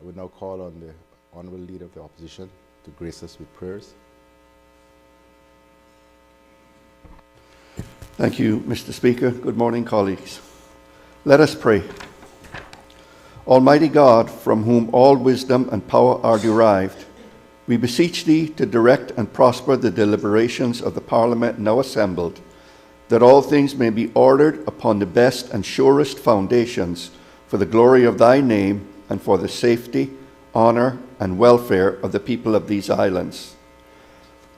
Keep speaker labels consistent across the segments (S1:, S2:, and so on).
S1: I would now call on the Honourable Leader of the Opposition to grace us with prayers.
S2: Thank you, Mr. Speaker. Good morning, colleagues. Let us pray. Almighty God, from whom all wisdom and power are derived, we beseech Thee to direct and prosper the deliberations of the Parliament now assembled, that all things may be ordered upon the best and surest foundations for the glory of Thy name and for the safety, honour, and welfare of the people of these islands.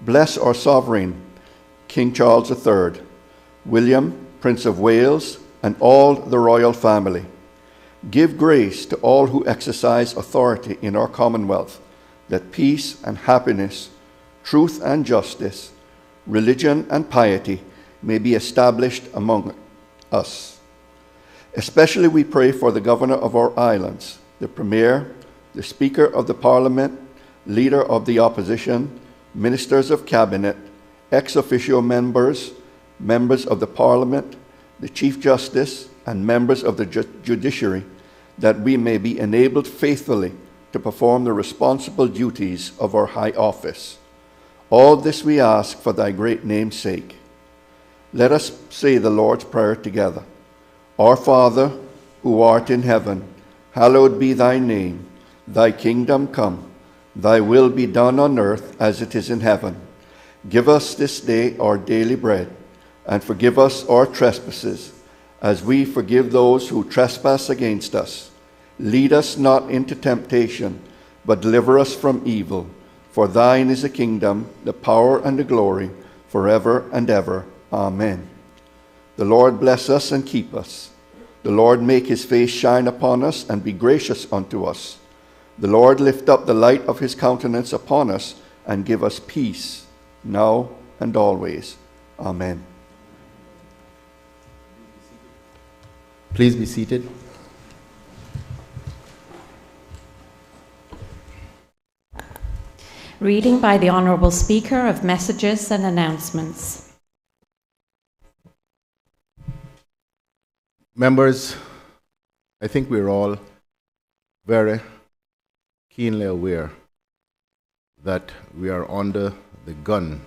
S2: Bless our Sovereign, King Charles III, William, Prince of Wales, and all the royal family. Give grace to all who exercise authority in our Commonwealth, that peace and happiness, truth and justice, religion and piety may be established among us. Especially we pray for the Governor of our islands, the Premier, the Speaker of the Parliament, Leader of the Opposition, Ministers of Cabinet, ex officio members, members of the Parliament, the Chief Justice, and members of the Judiciary, that we may be enabled faithfully to perform the responsible duties of our high office. All this we ask for Thy great name's sake. Let us say the Lord's Prayer together. Our Father, who art in heaven, hallowed be Thy name. Thy kingdom come. Thy will be done on earth as it is in heaven. Give us this day our daily bread, and forgive us our trespasses, as we forgive those who trespass against us. Lead us not into temptation, but deliver us from evil. For Thine is the kingdom, the power, and the glory, forever and ever. Amen. The Lord bless us and keep us. The Lord make His face shine upon us and be gracious unto us. The Lord lift up the light of His countenance upon us and give us peace, now and always. Amen.
S1: Please be seated.
S3: Reading by the Honourable Speaker of Messages and Announcements.
S1: Members, I think we're all very keenly aware that we are under the gun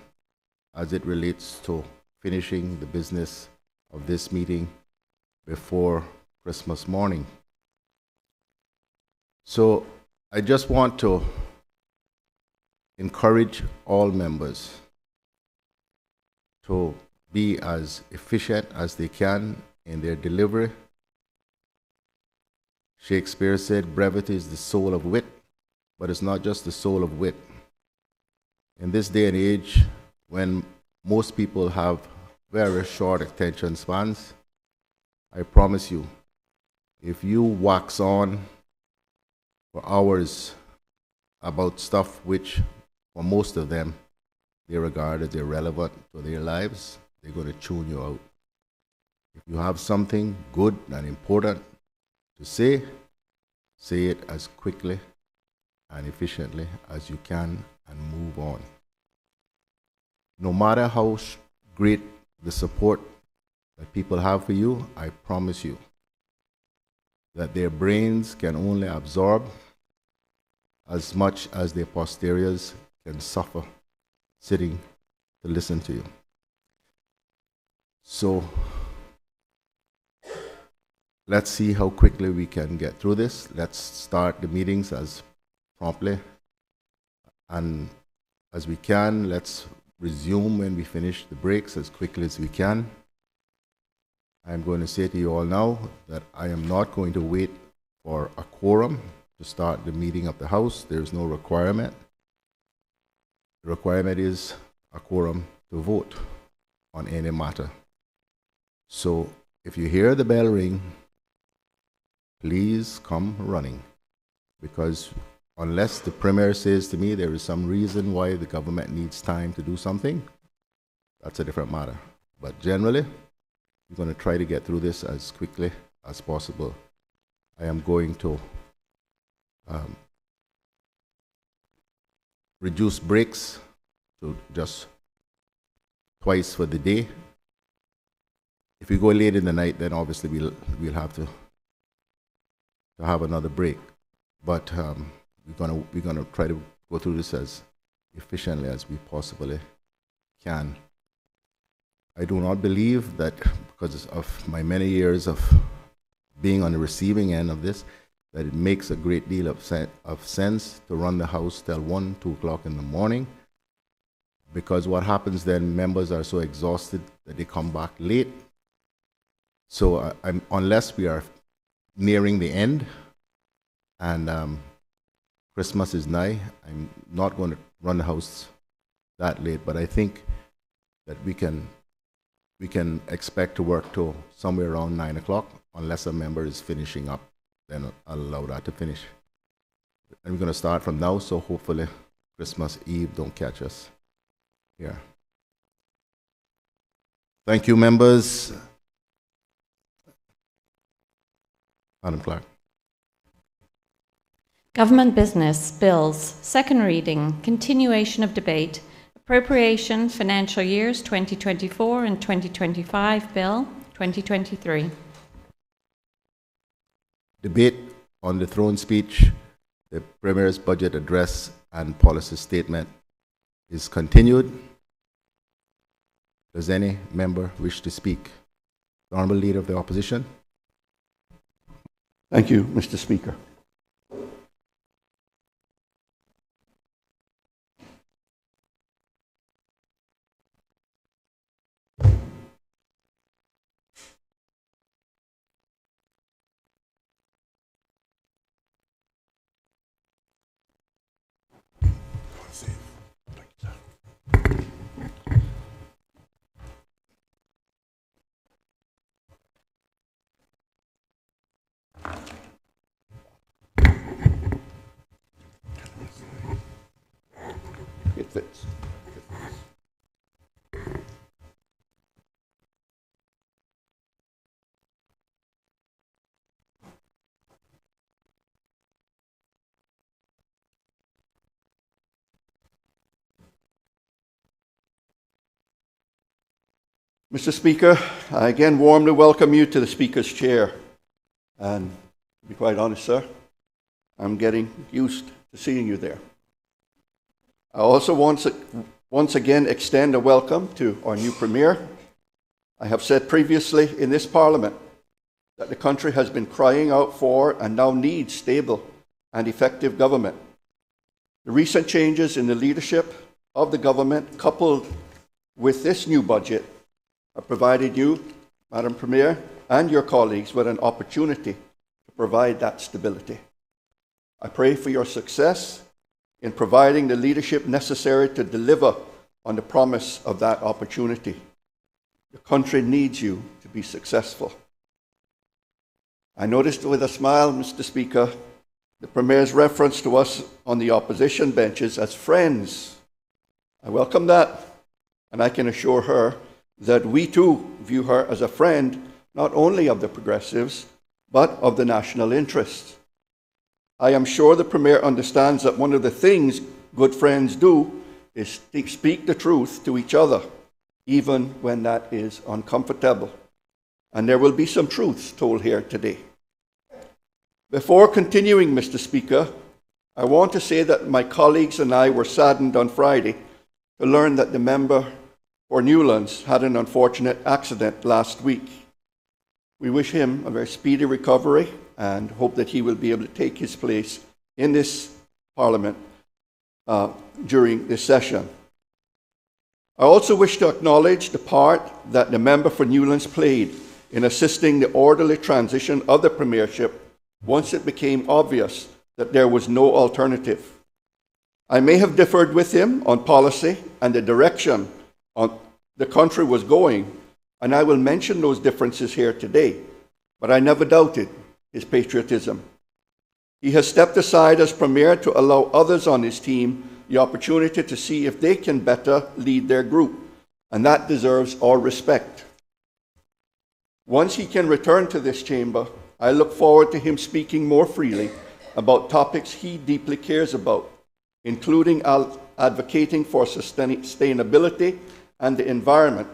S1: as it relates to finishing the business of this meeting before Christmas morning. So I just want to encourage all members to be as efficient as they can in their delivery. Shakespeare said, brevity is the soul of wit, but it's not just the soul of wit. In this day and age, when most people have very short attention spans, I promise you, if you wax on for hours about stuff which, for most of them, they regard as irrelevant to their lives, they're going to tune you out. If you have something good and important to say, say it as quickly and efficiently as you can and move on. No matter how great the support that people have for you, I promise you that their brains can only absorb as much as their posteriors can suffer sitting to listen to you. So let's see how quickly we can get through this. Let's start the meetings as promptly and as we can. Let's resume when we finish the breaks as quickly as we can. I'm going to say to you all now that I am not going to wait for a quorum to start the meeting of the House. There is no requirement. The requirement is a quorum to vote on any matter. So if you hear the bell ring, please come running, because unless the Premier says to me there is some reason why the government needs time to do something, that's a different matter. But generally, we're going to try to get through this as quickly as possible. I am going to reduce breaks to just twice for the day. If we go late in the night, then obviously we'll have to have another break. but we're gonna try to go through this as efficiently as we possibly can. I do not believe that, because of my many years of being on the receiving end of this, that it makes a great deal of sense to run the House till 1, 2 o'clock in the morning, because what happens then, members are so exhausted that they come back late. So unless we are nearing the end and Christmas is nigh, I'm not going to run the House that late, but I think that we can expect to work till somewhere around 9 o'clock, unless a member is finishing up, then I'll allow that to finish. And we're going to start from now, so hopefully Christmas Eve don't catch us here. Thank you, members. Madam Clerk.
S3: Government business bills. Second reading. Continuation of debate. Appropriation Financial Years 2024 and 2025 Bill 2023.
S1: Debate on the throne speech, the Premier's budget address and policy statement is continued. Does any member wish to speak? The Honourable Leader of the Opposition.
S2: Thank you, Mr. Speaker. It fits. Mr. Speaker, I again warmly welcome you to the Speaker's chair. And to be quite honest, sir, I'm getting used to seeing you there. I also once again extend a welcome to our new Premier. I have said previously in this Parliament that the country has been crying out for and now needs stable and effective government. The recent changes in the leadership of the government, coupled with this new budget, have provided you, Madam Premier, and your colleagues with an opportunity to provide that stability. I pray for your success in providing the leadership necessary to deliver on the promise of that opportunity. The country needs you to be successful. I noticed with a smile, Mr. Speaker, the Premier's reference to us on the opposition benches as friends. I welcome that, and I can assure her that we too view her as a friend, not only of the Progressives, but of the national interest. I am sure the Premier understands that one of the things good friends do is speak the truth to each other, even when that is uncomfortable. And there will be some truths told here today. Before continuing, Mr. Speaker, I want to say that my colleagues and I were saddened on Friday to learn that the member for Newlands had an unfortunate accident last week. We wish him a very speedy recovery and hope that he will be able to take his place in this Parliament during this session. I also wish to acknowledge the part that the member for Newlands played in assisting the orderly transition of the Premiership once it became obvious that there was no alternative. I may have differed with him on policy and the direction the country was going, and I will mention those differences here today, but I never doubted his patriotism. He has stepped aside as Premier to allow others on his team the opportunity to see if they can better lead their group, and that deserves all respect. Once he can return to this chamber, I look forward to him speaking more freely about topics he deeply cares about, including advocating for sustainability and the environment.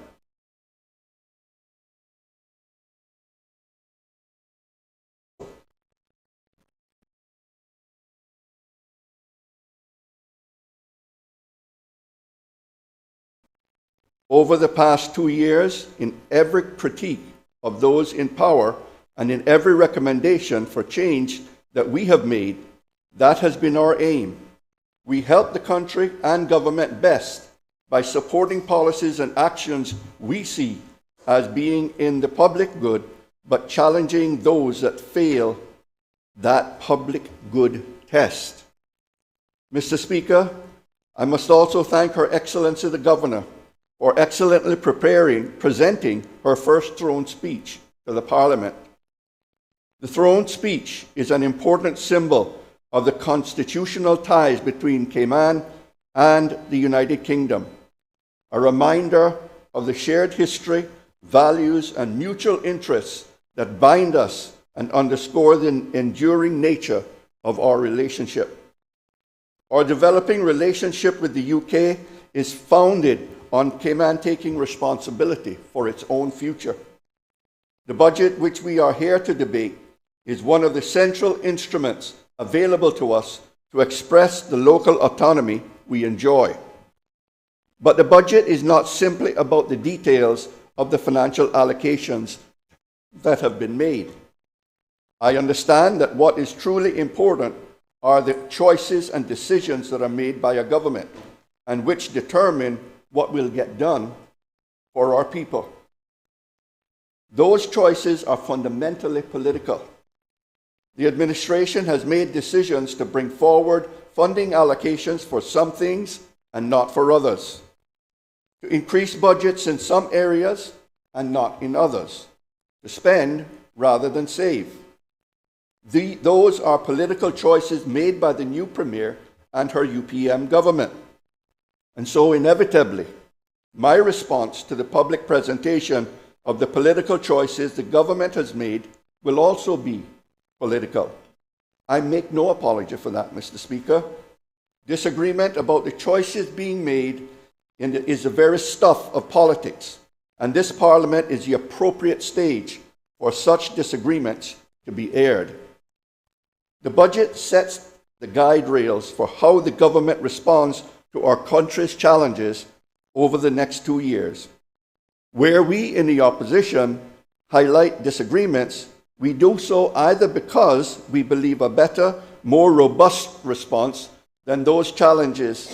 S2: Over the past 2 years, in every critique of those in power and in every recommendation for change that we have made, that has been our aim. We help the country and government best by supporting policies and actions we see as being in the public good, but challenging those that fail that public good test. Mr. Speaker, I must also thank Her Excellency the Governor for excellently presenting her first throne speech to the Parliament. The throne speech is an important symbol of the constitutional ties between Cayman and the United Kingdom, a reminder of the shared history, values, and mutual interests that bind us and underscore the enduring nature of our relationship. Our developing relationship with the UK is founded on Cayman taking responsibility for its own future. The budget which we are here to debate is one of the central instruments available to us to express the local autonomy we enjoy. But the budget is not simply about the details of the financial allocations that have been made. I understand that what is truly important are the choices and decisions that are made by a government and which determine what will get done for our people. Those choices are fundamentally political. The administration has made decisions to bring forward funding allocations for some things and not for others, to increase budgets in some areas and not in others, to spend rather than save. Those are political choices made by the new Premier and her UPM government. And so inevitably, my response to the public presentation of the political choices the government has made will also be political. I make no apology for that, Mr. Speaker. Disagreement about the choices being made is the very stuff of politics, and this Parliament is the appropriate stage for such disagreements to be aired. The budget sets the guide rails for how the government responds to our country's challenges over the next 2 years. Where we in the opposition highlight disagreements, we do so either because we believe a better, more robust response to those challenges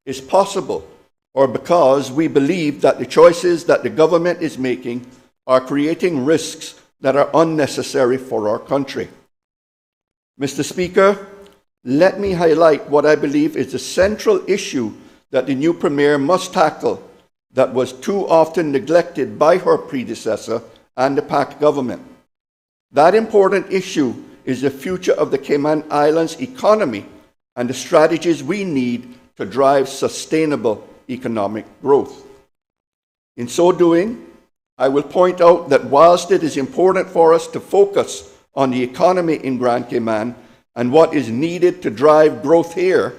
S2: is possible, or because we believe that the choices that the government is making are creating risks that are unnecessary for our country. Mr. Speaker, let me highlight what I believe is the central issue that the new Premier must tackle that was too often neglected by her predecessor and the PAC government. That important issue is the future of the Cayman Islands economy and the strategies we need to drive sustainable economic growth. In so doing, I will point out that whilst it is important for us to focus on the economy in Grand Cayman and what is needed to drive growth here,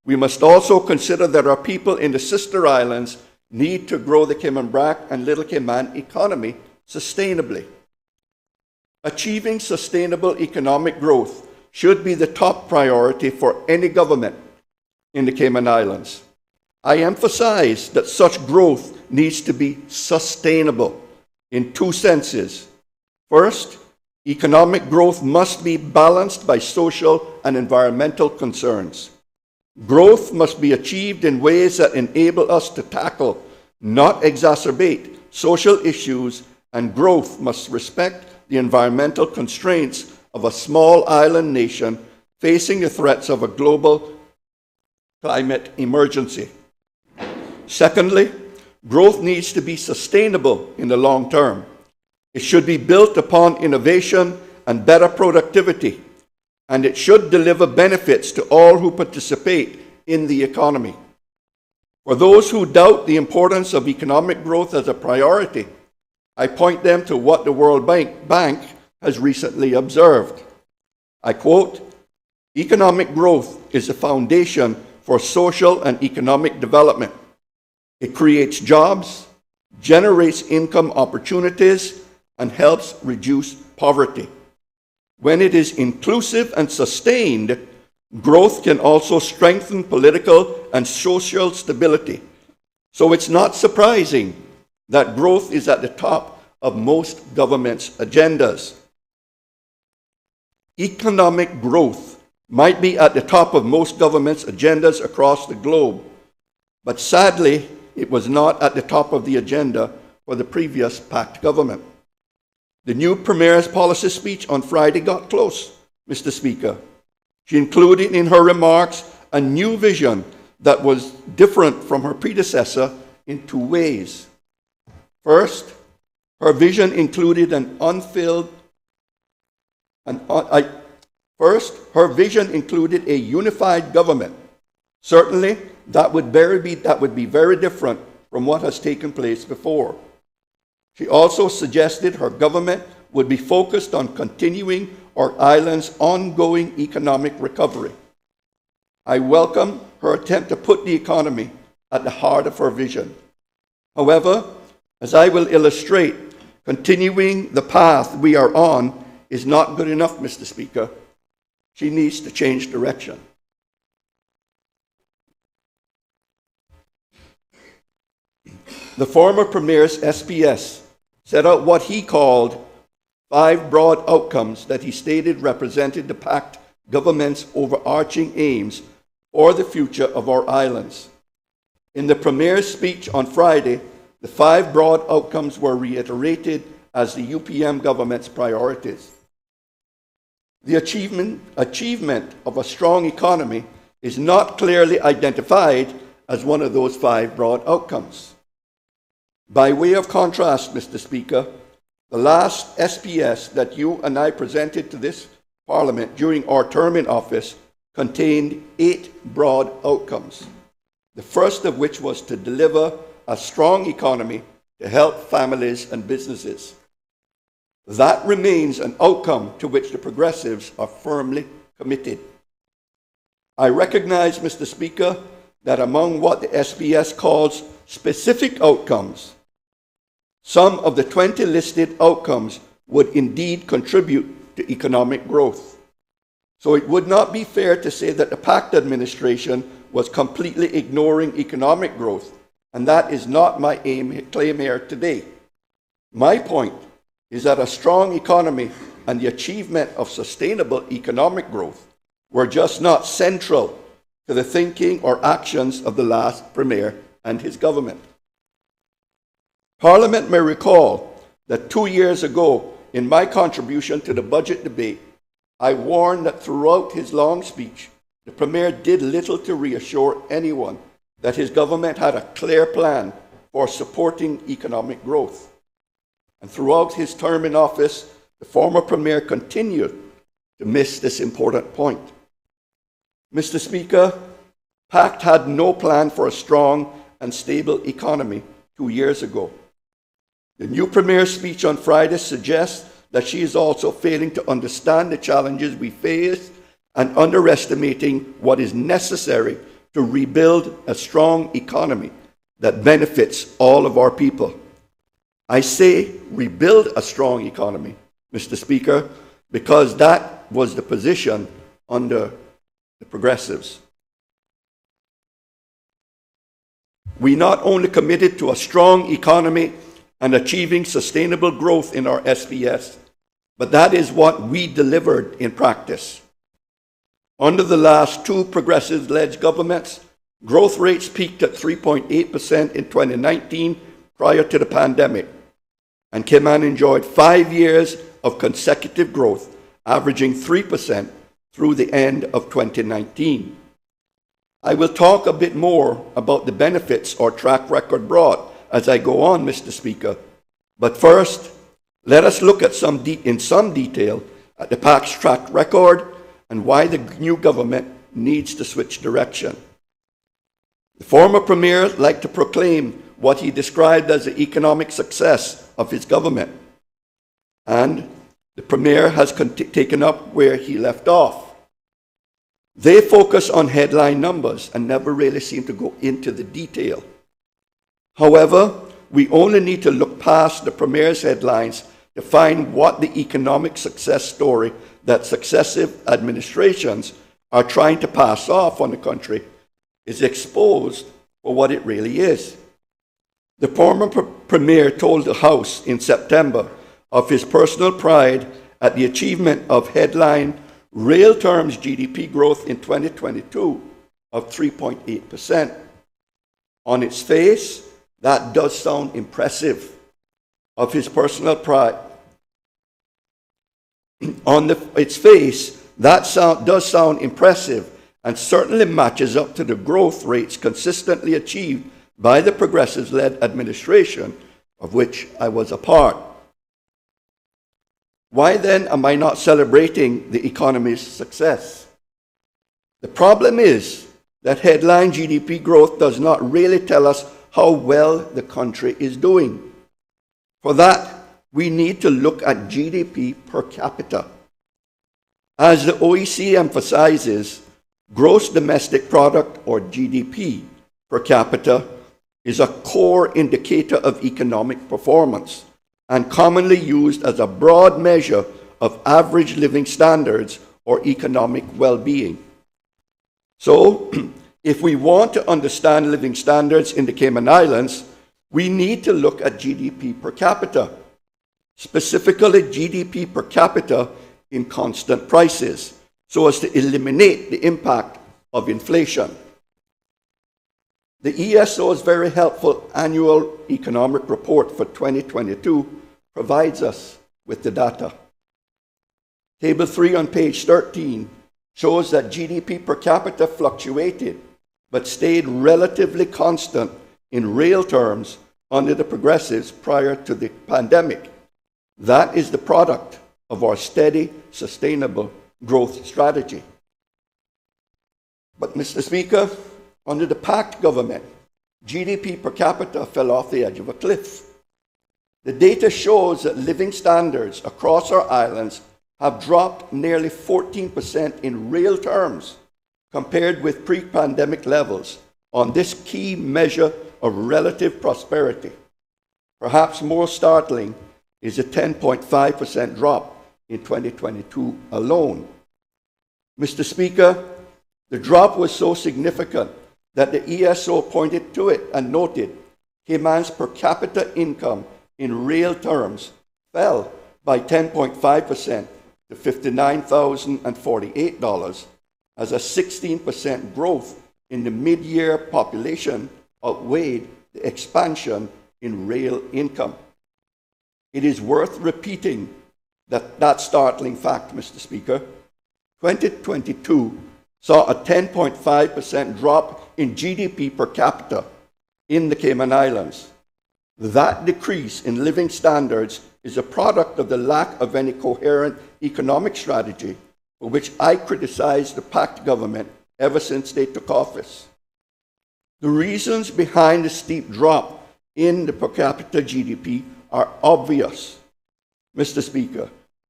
S2: we must also consider that our people in the sister islands need to grow the Cayman Brac and Little Cayman economy sustainably. Achieving sustainable economic growth should be the top priority for any government in the Cayman Islands. I emphasize that such growth needs to be sustainable in two senses. First, economic growth must be balanced by social and environmental concerns. Growth must be achieved in ways that enable us to tackle, not exacerbate, social issues, and growth must respect the environmental constraints of a small island nation facing the threats of a global climate emergency. Secondly, growth needs to be sustainable in the long term. It should be built upon innovation and better productivity, and it should deliver benefits to all who participate in the economy. For those who doubt the importance of economic growth as a priority, I point them to what the World Bank has recently observed. I quote, "Economic growth is the foundation for social and economic development. It creates jobs, generates income opportunities, and helps reduce poverty. When it is inclusive and sustained, growth can also strengthen political and social stability, So it's not surprising that growth is at the top of most governments' agendas. Economic growth might be at the top of most governments' agendas across the globe, but sadly, it was not at the top of the agenda for the previous PACT government. The new Premier's policy speech on Friday got close, Mr. Speaker. She included in her remarks a new vision that was different from her predecessor in two ways. First, her vision included her vision included a unified government. Certainly, that would be very different from what has taken place before. She also suggested her government would be focused on continuing our island's ongoing economic recovery. I welcome her attempt to put the economy at the heart of her vision. However, as I will illustrate, continuing the path we are on is not good enough, Mr. Speaker. She needs to change direction. The former Premier's SPS set out what he called 5 broad outcomes that he stated represented the PACT government's overarching aims for the future of our islands. In the Premier's speech on Friday, the 5 broad outcomes were reiterated as the UPM government's priorities. The achievement of a strong economy is not clearly identified as one of those 5 broad outcomes. By way of contrast, Mr. Speaker, the last SPS that you and I presented to this Parliament during our term in office contained 8 broad outcomes, the first of which was to deliver a strong economy to help families and businesses. That remains an outcome to which the Progressives are firmly committed. I recognize, Mr. Speaker, that among what the SPS calls specific outcomes, some of the 20 listed outcomes would indeed contribute to economic growth. So it would not be fair to say that the PACT administration was completely ignoring economic growth, and that is not my claim here today. My point is that a strong economy and the achievement of sustainable economic growth were just not central to the thinking or actions of the last Premier and his government. Parliament may recall that 2 years ago, in my contribution to the budget debate, I warned that throughout his long speech, the Premier did little to reassure anyone that his government had a clear plan for supporting economic growth. And throughout his term in office, the former Premier continued to miss this important point. Mr. Speaker, PACT had no plan for a strong and stable economy 2 years ago. The new Premier's speech on Friday suggests that she is also failing to understand the challenges we face and underestimating what is necessary to rebuild a strong economy that benefits all of our people. I say rebuild a strong economy, Mr. Speaker, because that was the position under the Progressives. We not only committed to a strong economy and achieving sustainable growth in our SPS, but that is what we delivered in practice. Under the last 2 Progressive-led governments, growth rates peaked at 3.8% in 2019 prior to the pandemic, and Cayman enjoyed 5 years of consecutive growth, averaging 3% through the end of 2019. I will talk a bit more about the benefits our track record brought as I go on, Mr. Speaker. But first, let us look at in some detail at the PACT's track record and why the new government needs to switch direction. The former Premier liked to proclaim what he described as the economic success of his government, and the Premier has taken up where he left off. They focus on headline numbers and never really seem to go into the detail. However, we only need to look past the Premier's headlines to find what the economic success story that successive administrations are trying to pass off on the country is exposed for what it really is. The former Premier told the House in September of his personal pride at the achievement of headline real terms GDP growth in 2022 of 3.8%. On its face, that does sound impressive. Of his personal pride. On its face, that does sound impressive and certainly matches up to the growth rates consistently achieved by the Progressives-led administration, of which I was a part. Why then am I not celebrating the economy's success? The problem is that headline GDP growth does not really tell us how well the country is doing. For that, we need to look at GDP per capita. As the OECD emphasizes, gross domestic product, or GDP, per capita is a core indicator of economic performance and commonly used as a broad measure of average living standards or economic well-being. So, if we want to understand living standards in the Cayman Islands, we need to look at GDP per capita, specifically GDP per capita in constant prices, so as to eliminate the impact of inflation. The ESO's very helpful annual economic report for 2022 provides us with the data. Table 3 on page 13 shows that GDP per capita fluctuated but stayed relatively constant in real terms under the Progressives prior to the pandemic. That is the product of our steady, sustainable growth strategy. But, Mr. Speaker, under the PACT government, GDP per capita fell off the edge of a cliff. The data shows that living standards across our islands have dropped nearly 14% in real terms compared with pre-pandemic levels on this key measure of relative prosperity. Perhaps more startling is a 10.5% drop in 2022 alone. Mr. Speaker, the drop was so significant that the ESO pointed to it and noted Cayman's per capita income in real terms fell by 10.5% to $59,048 as a 16% growth in the mid-year population outweighed the expansion in real income. It is worth repeating that startling fact, Mr. Speaker. 2022 saw a 10.5% drop in GDP per capita in the Cayman Islands. That decrease in living standards is a product of the lack of any coherent economic strategy, for which I criticized the PACT government ever since they took office. The reasons behind the steep drop in the per capita GDP are obvious. Mr. Speaker,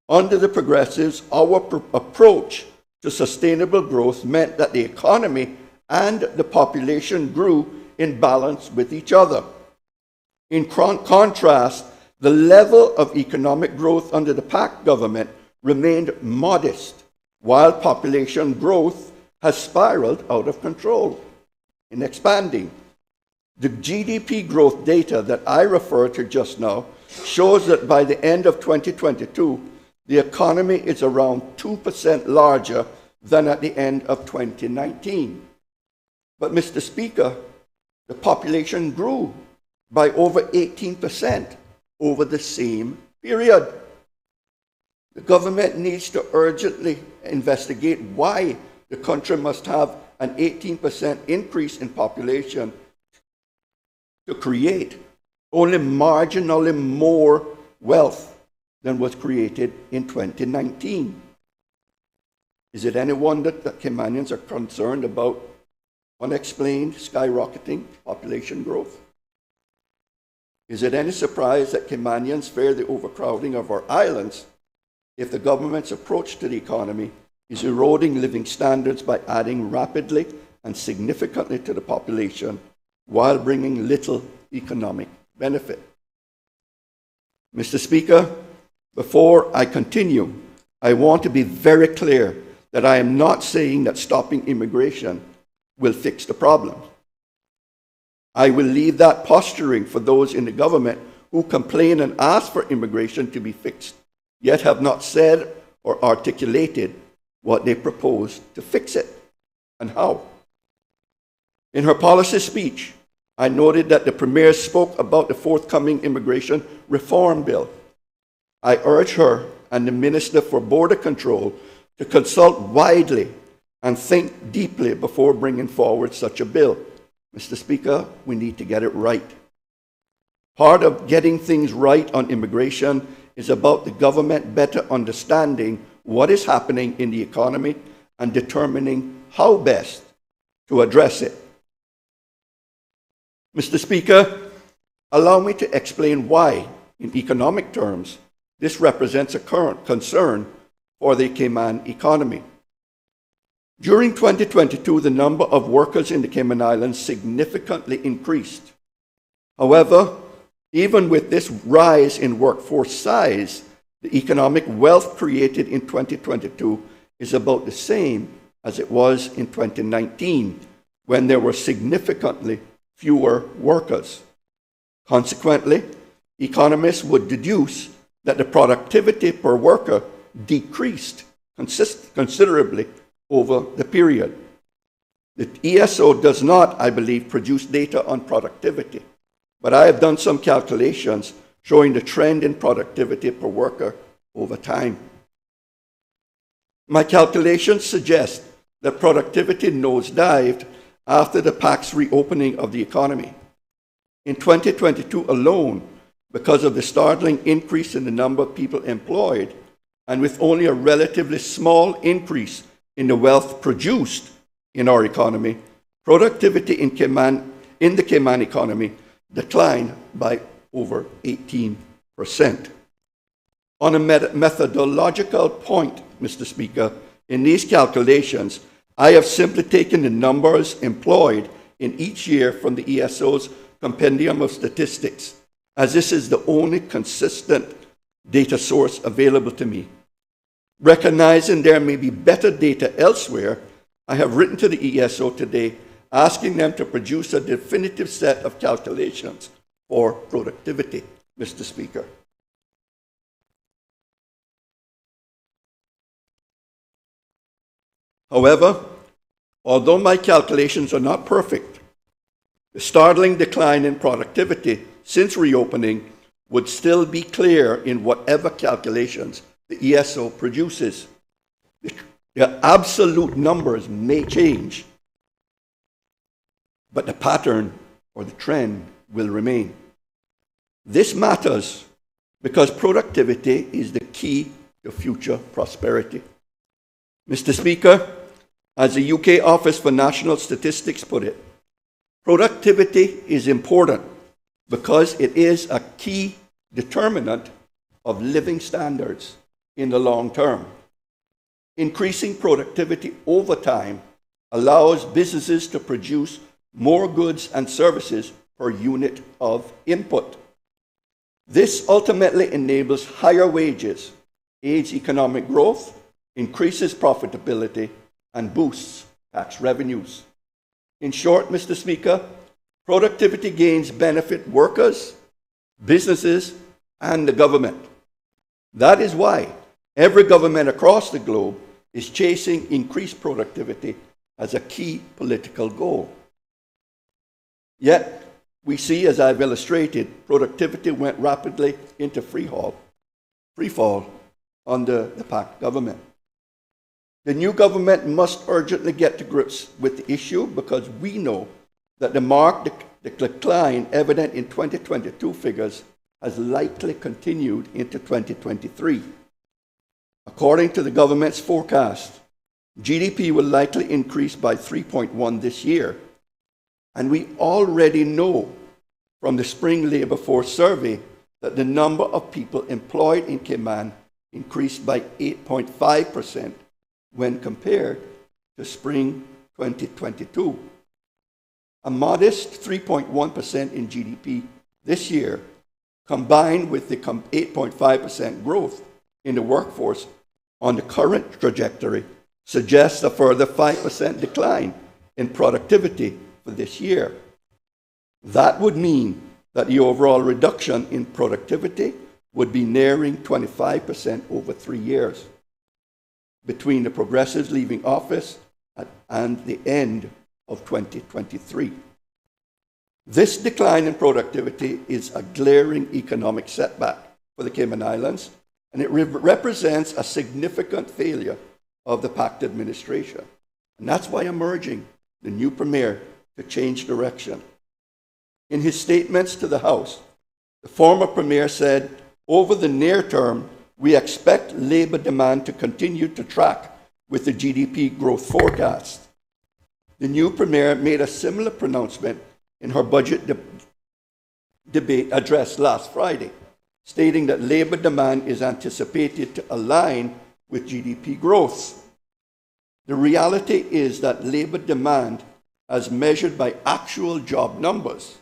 S2: under the Progressives, our approach to sustainable growth meant that the economy and the population grew in balance with each other. In contrast, the level of economic growth under the PACT government remained modest, while population growth has spiraled out of control in expanding. The GDP growth data that I referred to just now shows that by the end of 2022, the economy is around 2% larger than at the end of 2019. But, Mr. Speaker, the population grew by over 18% over the same period. The government needs to urgently investigate why the country must have an 18% increase in population to create only marginally more wealth than was created in 2019. Is it any wonder that Caymanians are concerned about unexplained skyrocketing population growth? Is it any surprise that Caymanians fear the overcrowding of our islands if the government's approach to the economy is eroding living standards by adding rapidly and significantly to the population while bringing little economic benefit? Mr. Speaker, before I continue, I want to be very clear that I am not saying that stopping immigration will fix the problem. I will leave that posturing for those in the government who complain and ask for immigration to be fixed, yet have not said or articulated what they propose to fix it and how. In her policy speech, I noted that the Premier spoke about the forthcoming immigration reform bill. I urge her and the Minister for Border Control to consult widely and think deeply before bringing forward such a bill. Mr. Speaker, we need to get it right. Part of getting things right on immigration is about the government better understanding what is happening in the economy and determining how best to address it. Mr. Speaker, allow me to explain why, in economic terms, this represents a current concern for the Cayman economy. During 2022, the number of workers in the Cayman Islands significantly increased. However, even with this rise in workforce size, the economic wealth created in 2022 is about the same as it was in 2019, when there were significantly fewer workers. Consequently, economists would deduce that the productivity per worker decreased considerably over the period. The ESO does not, I believe, produce data on productivity, but I have done some calculations showing the trend in productivity per worker over time. My calculations suggest that productivity nosedived after the PAC's reopening of the economy. In 2022 alone, because of the startling increase in the number of people employed, and with only a relatively small increase in the wealth produced in our economy, productivity in the Cayman economy declined by over 18%. On a methodological point, Mr. Speaker, in these calculations, I have simply taken the numbers employed in each year from the ESO's Compendium of Statistics, as this is the only consistent data source available to me. Recognizing there may be better data elsewhere, I have written to the ESO today asking them to produce a definitive set of calculations for productivity, Mr. Speaker. However, although my calculations are not perfect, the startling decline in productivity since reopening would still be clear in whatever calculations the ESO produces. The absolute numbers may change, but the pattern or the trend will remain. This matters because productivity is the key to future prosperity. Mr. Speaker, as the UK Office for National Statistics put it, productivity is important because it is a key determinant of living standards in the long term. Increasing productivity over time allows businesses to produce more goods and services per unit of input. This ultimately enables higher wages, aids economic growth, increases profitability, and boosts tax revenues. In short, Mr. Speaker, productivity gains benefit workers, businesses, and the government. That is why every government across the globe is chasing increased productivity as a key political goal. Yet, we see, as I've illustrated, productivity went rapidly into free fall under the PAC government. The new government must urgently get to grips with the issue because we know that the marked decline evident in 2022 figures has likely continued into 2023. According to the government's forecast, GDP will likely increase by 3.1% this year. And we already know from the Spring Labour Force Survey that the number of people employed in Cayman increased by 8.5% when compared to spring 2022. A modest 3.1% in GDP this year, combined with the 8.5% growth in the workforce on the current trajectory, suggests a further 5% decline in productivity for this year. That would mean that the overall reduction in productivity would be nearing 25% over 3 years between the Progressives leaving office and the end of 2023. This decline in productivity is a glaring economic setback for the Cayman Islands, and it represents a significant failure of the PACT administration. And that's why I'm urging the new Premier to change direction. In his statements to the House, the former Premier said, over the near term, we expect labour demand to continue to track with the GDP growth forecast. The new Premier made a similar pronouncement in her budget debate address last Friday, stating that labour demand is anticipated to align with GDP growth. The reality is that labour demand, as measured by actual job numbers,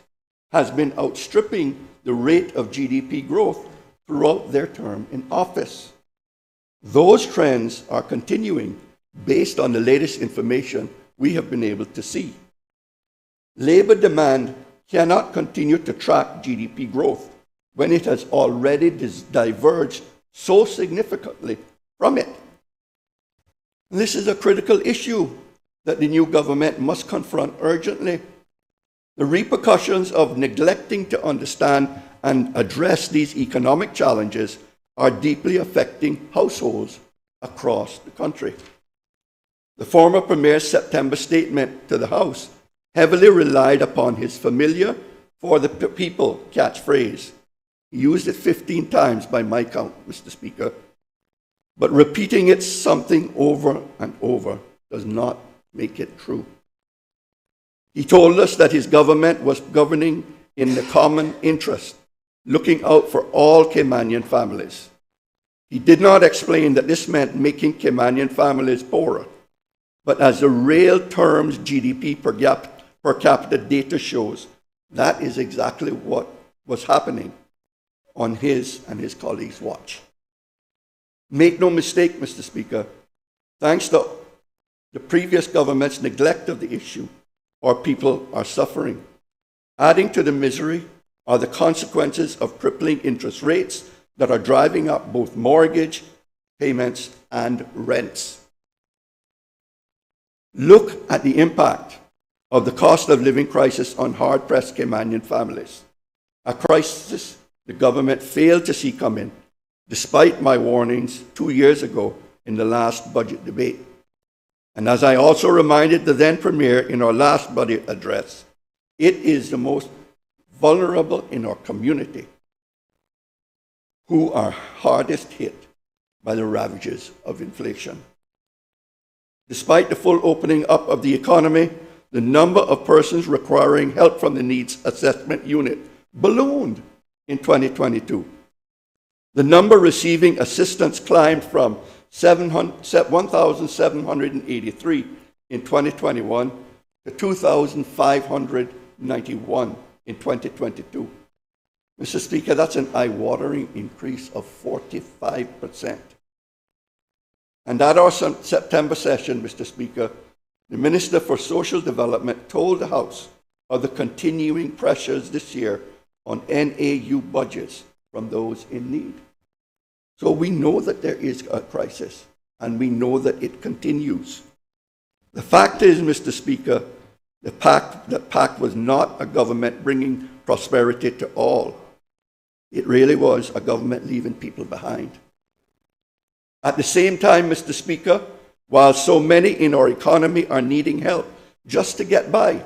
S2: has been outstripping the rate of GDP growth throughout their term in office. Those trends are continuing based on the latest information we have been able to see. Labour demand cannot continue to track GDP growth when it has already diverged so significantly from it. And this is a critical issue that the new government must confront urgently. The repercussions of neglecting to understand and address these economic challenges are deeply affecting households across the country. The former Premier's September statement to the House heavily relied upon his familiar "for the people" catchphrase. He used it 15 times by my count, Mr. Speaker. But repeating it something over and over does not make it true. He told us that his government was governing in the common interest, looking out for all Caymanian families. He did not explain that this meant making Caymanian families poorer, but as the real terms GDP per capita data shows, that is exactly what was happening on his and his colleagues' watch. Make no mistake, Mr. Speaker, thanks to the previous government's neglect of the issue, our people are suffering. Adding to the misery are the consequences of crippling interest rates that are driving up both mortgage payments and rents. Look at the impact of the cost of living crisis on hard-pressed Caymanian families, a crisis the government failed to see coming, despite my warnings 2 years ago in the last budget debate. And as I also reminded the then Premier in our last budget address, it is the most vulnerable in our community who are hardest hit by the ravages of inflation. Despite the full opening up of the economy, the number of persons requiring help from the Needs Assessment Unit ballooned in 2022. The number receiving assistance climbed from 1,783 in 2021 to 2,591 in 2022. Mr. Speaker, that's an eye-watering increase of 45%. And at our September session, Mr. Speaker, the Minister for Social Development told the House of the continuing pressures this year on NAU budgets from those in need. So we know that there is a crisis, and we know that it continues. The fact is, Mr. Speaker, the PACT was not a government bringing prosperity to all. It really was a government leaving people behind. At the same time, Mr. Speaker, while so many in our economy are needing help just to get by,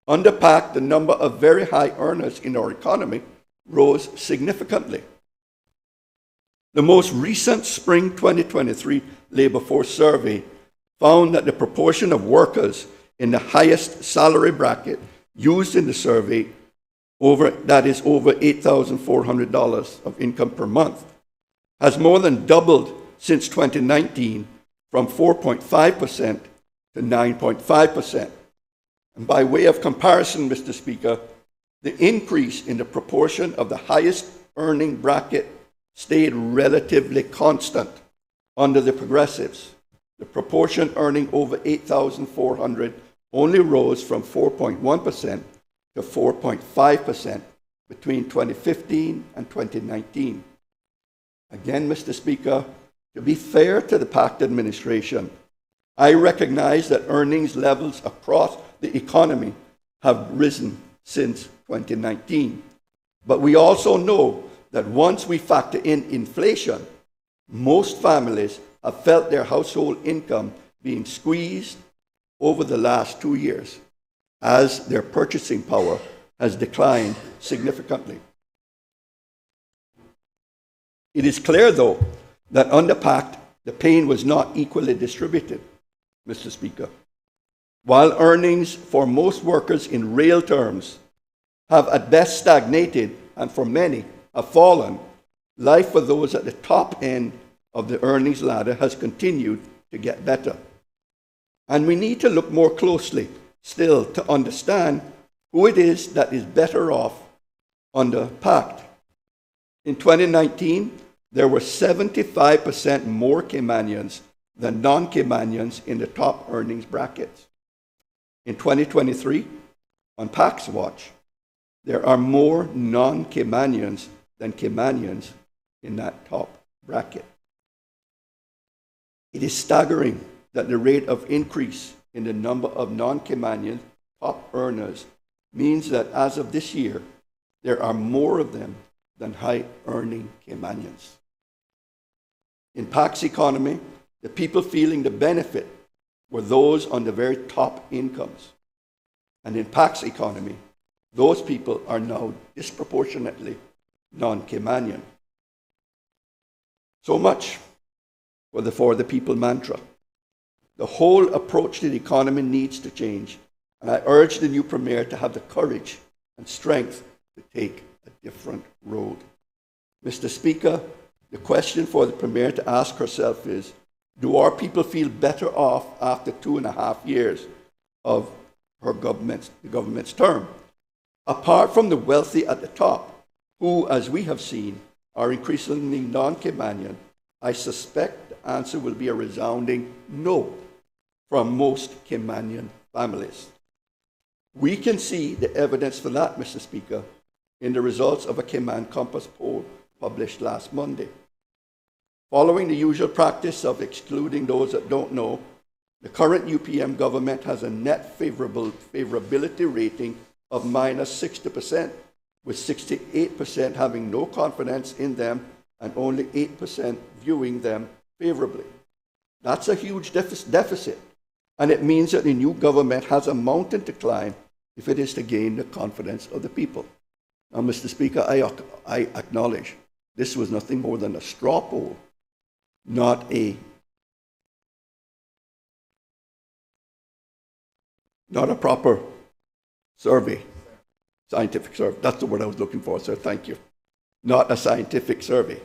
S2: under PACT, the number of very high earners in our economy rose significantly. The most recent spring 2023 labor force survey found that the proportion of workers in the highest salary bracket used in the survey, that is over $8,400 of income per month, has more than doubled since 2019 from 4.5% to 9.5%. And by way of comparison, Mr. Speaker, the increase in the proportion of the highest earning bracket stayed relatively constant under the Progressives. The proportion earning over $8,400 only rose from 4.1% to 4.5% between 2015 and 2019. Again, Mr. Speaker, to be fair to the PACT administration, I recognize that earnings levels across the economy have risen since 2019. But we also know that once we factor in inflation, most families have felt their household income being squeezed over the last 2 years as their purchasing power has declined significantly. It is clear, though, that under PACT, the pain was not equally distributed, Mr. Speaker. While earnings for most workers in real terms have at best stagnated and for many have fallen, life for those at the top end of the earnings ladder has continued to get better. And we need to look more closely still to understand who it is that is better off under PACT. In 2019, there were 75% more Caymanians than non-Caymanians in the top earnings brackets. In 2023, on PACT's watch, there are more non-Caymanians than Caymanians in that top bracket. It is staggering that the rate of increase in the number of non-Caymanian top earners means that as of this year, there are more of them than high-earning Caymanians. In PACT's economy, the people feeling the benefit were those on the very top incomes. And in PACT's economy, those people are now disproportionately non-Caymanian. So much for the people mantra. The whole approach to the economy needs to change, and I urge the new Premier to have the courage and strength to take a different road. Mr. Speaker, the question for the Premier to ask herself is, do our people feel better off after 2.5 years of the government's term? Apart from the wealthy at the top, who, as we have seen, are increasingly non-Caymanian, I suspect the answer will be a resounding no from most Caymanian families. We can see the evidence for that, Mr. Speaker, in the results of a Cayman Compass poll published last Monday. Following the usual practice of excluding those that don't know, the current UPM government has a net favorability rating of -60%, with 68% having no confidence in them and only 8% viewing them favorably. That's a huge deficit, and it means that the new government has a mountain to climb if it is to gain the confidence of the people. Now, Mr. Speaker, I acknowledge this was nothing more than a straw poll, not a proper survey, scientific survey. That's the word I was looking for, sir. Thank you. Not a scientific survey.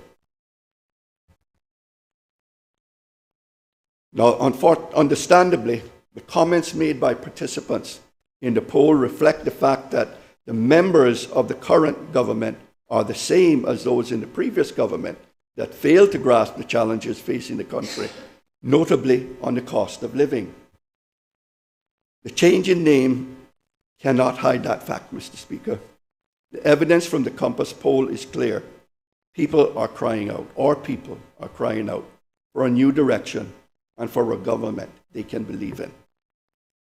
S2: Now, understandably, the comments made by participants in the poll reflect the fact that the members of the current government are the same as those in the previous government that failed to grasp the challenges facing the country, notably on the cost of living. The change in name cannot hide that fact, Mr. Speaker. The evidence from the Compass poll is clear. People are crying out, our people are crying out for a new direction and for a government they can believe in.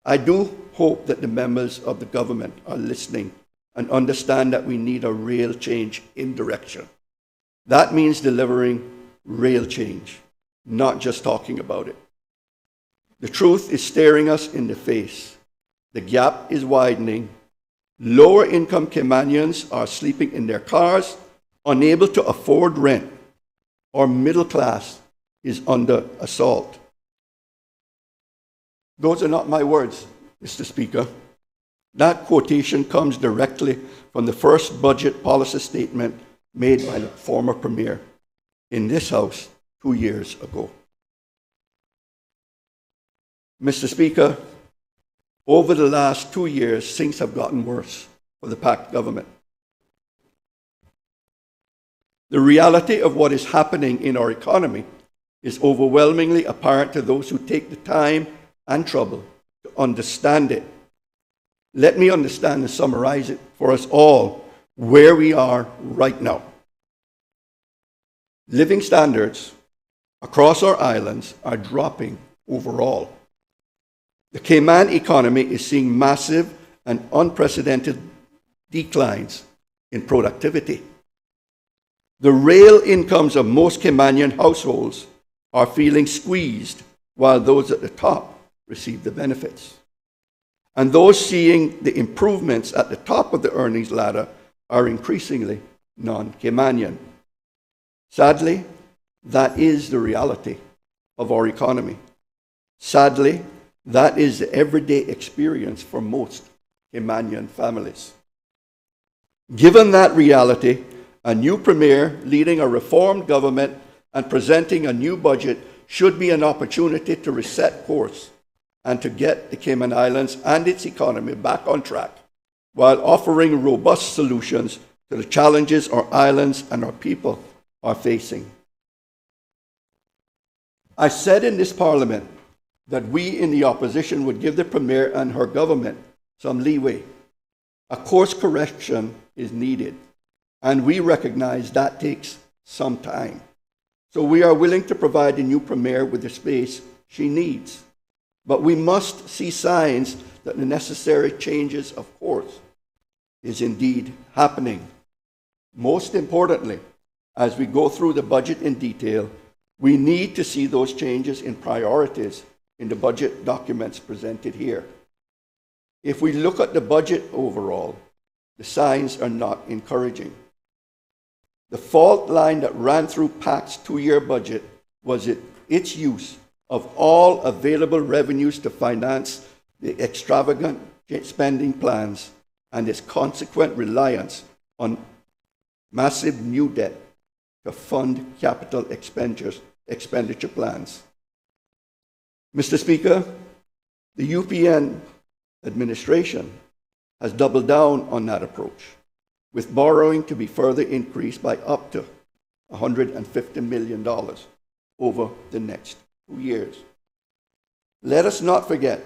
S2: I do hope that the members of the government are listening and understand that we need a real change in direction. That means delivering real change, not just talking about it. The truth is staring us in the face. The gap is widening. Lower income Caymanians are sleeping in their cars, unable to afford rent. Our middle class is under assault. Those are not my words, Mr. Speaker. That quotation comes directly from the first budget policy statement made by the former Premier in this House 2 years ago. Mr. Speaker, over the last 2 years, things have gotten worse for the PACT government. The reality of what is happening in our economy is overwhelmingly apparent to those who take the time and trouble to understand it. let me understand and summarize it for us all where we are right now. Living standards across our islands are dropping overall. The Cayman economy is seeing massive and unprecedented declines in productivity. The real incomes of most Caymanian households are feeling squeezed, while those at the top receive the benefits. And those seeing the improvements at the top of the earnings ladder are increasingly non-Caymanian. Sadly, that is the reality of our economy. Sadly, that is the everyday experience for most Caymanian families. Given that reality, a new premier leading a reformed government and presenting a new budget should be an opportunity to reset course and to get the Cayman Islands and its economy back on track, while offering robust solutions to the challenges our islands and our people are facing. I said in this Parliament that we in the opposition would give the Premier and her government some leeway. A course correction is needed, and we recognize that takes some time. So we are willing to provide the new Premier with the space she needs. But we must see signs that the necessary changes of course is indeed happening. Most importantly, as we go through the budget in detail, we need to see those changes in priorities in the budget documents presented here. If we look at the budget overall, the signs are not encouraging. The fault line that ran through PAC's two-year budget was its use of all available revenues to finance the extravagant spending plans and its consequent reliance on massive new debt to fund capital expenditure plans. Mr. Speaker, the UPN administration has doubled down on that approach, with borrowing to be further increased by up to $150 million over the next 2 years. Let us not forget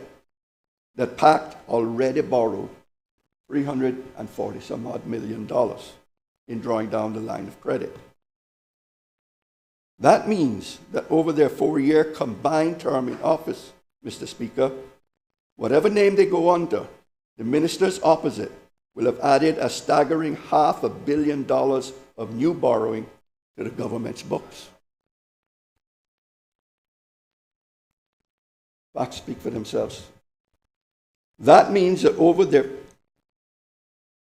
S2: that PAC already borrowed $340-some-odd million in drawing down the line of credit. That means that over their 4-year combined term in office, Mr. Speaker, whatever name they go under, the ministers opposite will have added a staggering $500 million of new borrowing to the government's books. Facts speak for themselves. That means that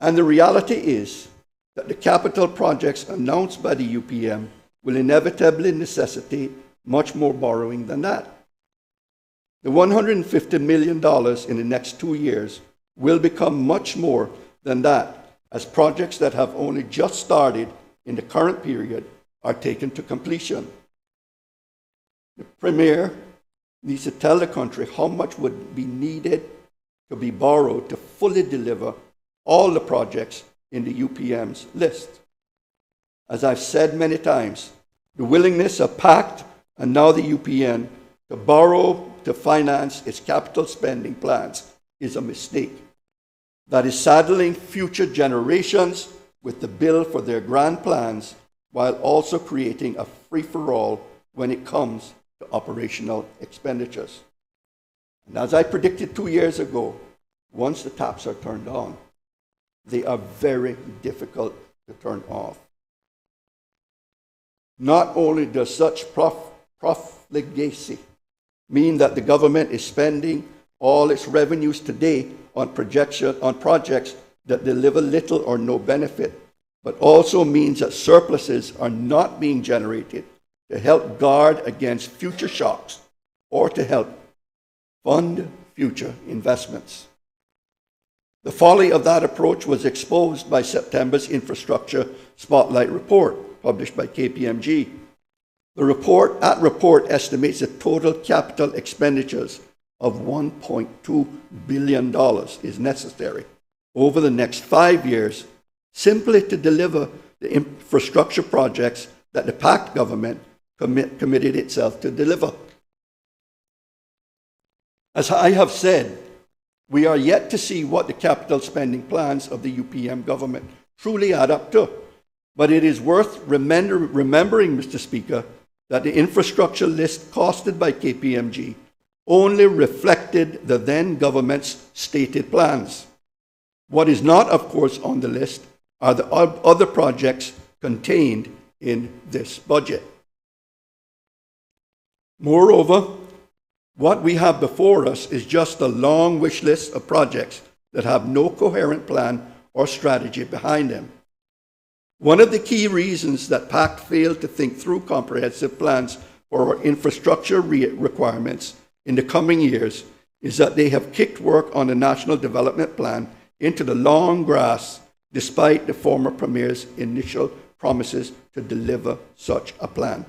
S2: and the reality is that the capital projects announced by the UPM will inevitably necessitate much more borrowing than that. The $150 million in the next 2 years will become much more than that, as projects that have only just started in the current period are taken to completion. The Premier needs to tell the country how much would be needed to be borrowed to fully deliver all the projects in the UPM's list. As I've said many times, the willingness of PACT and now the UPN to borrow to finance its capital spending plans is a mistake that is saddling future generations with the bill for their grand plans, while also creating a free-for-all when it comes to operational expenditures. And as I predicted 2 years ago, once the taps are turned on, they are very difficult to turn off. Not only does such profligacy mean that the government is spending all its revenues today on projects that deliver little or no benefit, but also means that surpluses are not being generated to help guard against future shocks or to help fund future investments. The folly of that approach was exposed by September's Infrastructure Spotlight report, published by KPMG. The report estimates the total capital expenditures of $1.2 billion is necessary over the next 5 years simply to deliver the infrastructure projects that the PACT government committed itself to deliver. As I have said, We are yet to see what the capital spending plans of the UPM government truly add up to. But it is worth remembering, Mr. Speaker, that the infrastructure list costed by KPMG only reflected the then government's stated plans. What is not, of course, on the list are the other projects contained in this budget. Moreover, what we have before us is just a long wish list of projects that have no coherent plan or strategy behind them. One of the key reasons that PAC failed to think through comprehensive plans for our infrastructure requirements in the coming years is that they have kicked work on the National Development Plan into the long grass despite the former Premier's initial promises to deliver such a plan.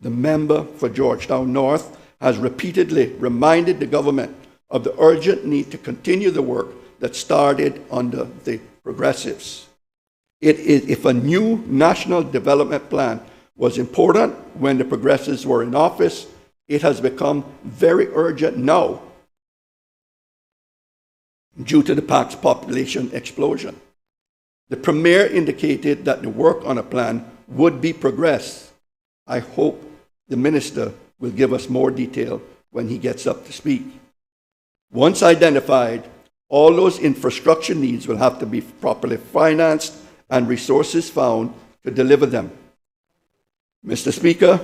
S2: The member for Georgetown North has repeatedly reminded the government of the urgent need to continue the work that started under the Progressives. If a new national development plan was important when the Progressives were in office, it has become very urgent now due to the PAC's population explosion. The Premier indicated that the work on a plan would be progressed. I hope the Minister will give us more detail when he gets up to speak. Once identified, all those infrastructure needs will have to be properly financed and resources found to deliver them. Mr. Speaker,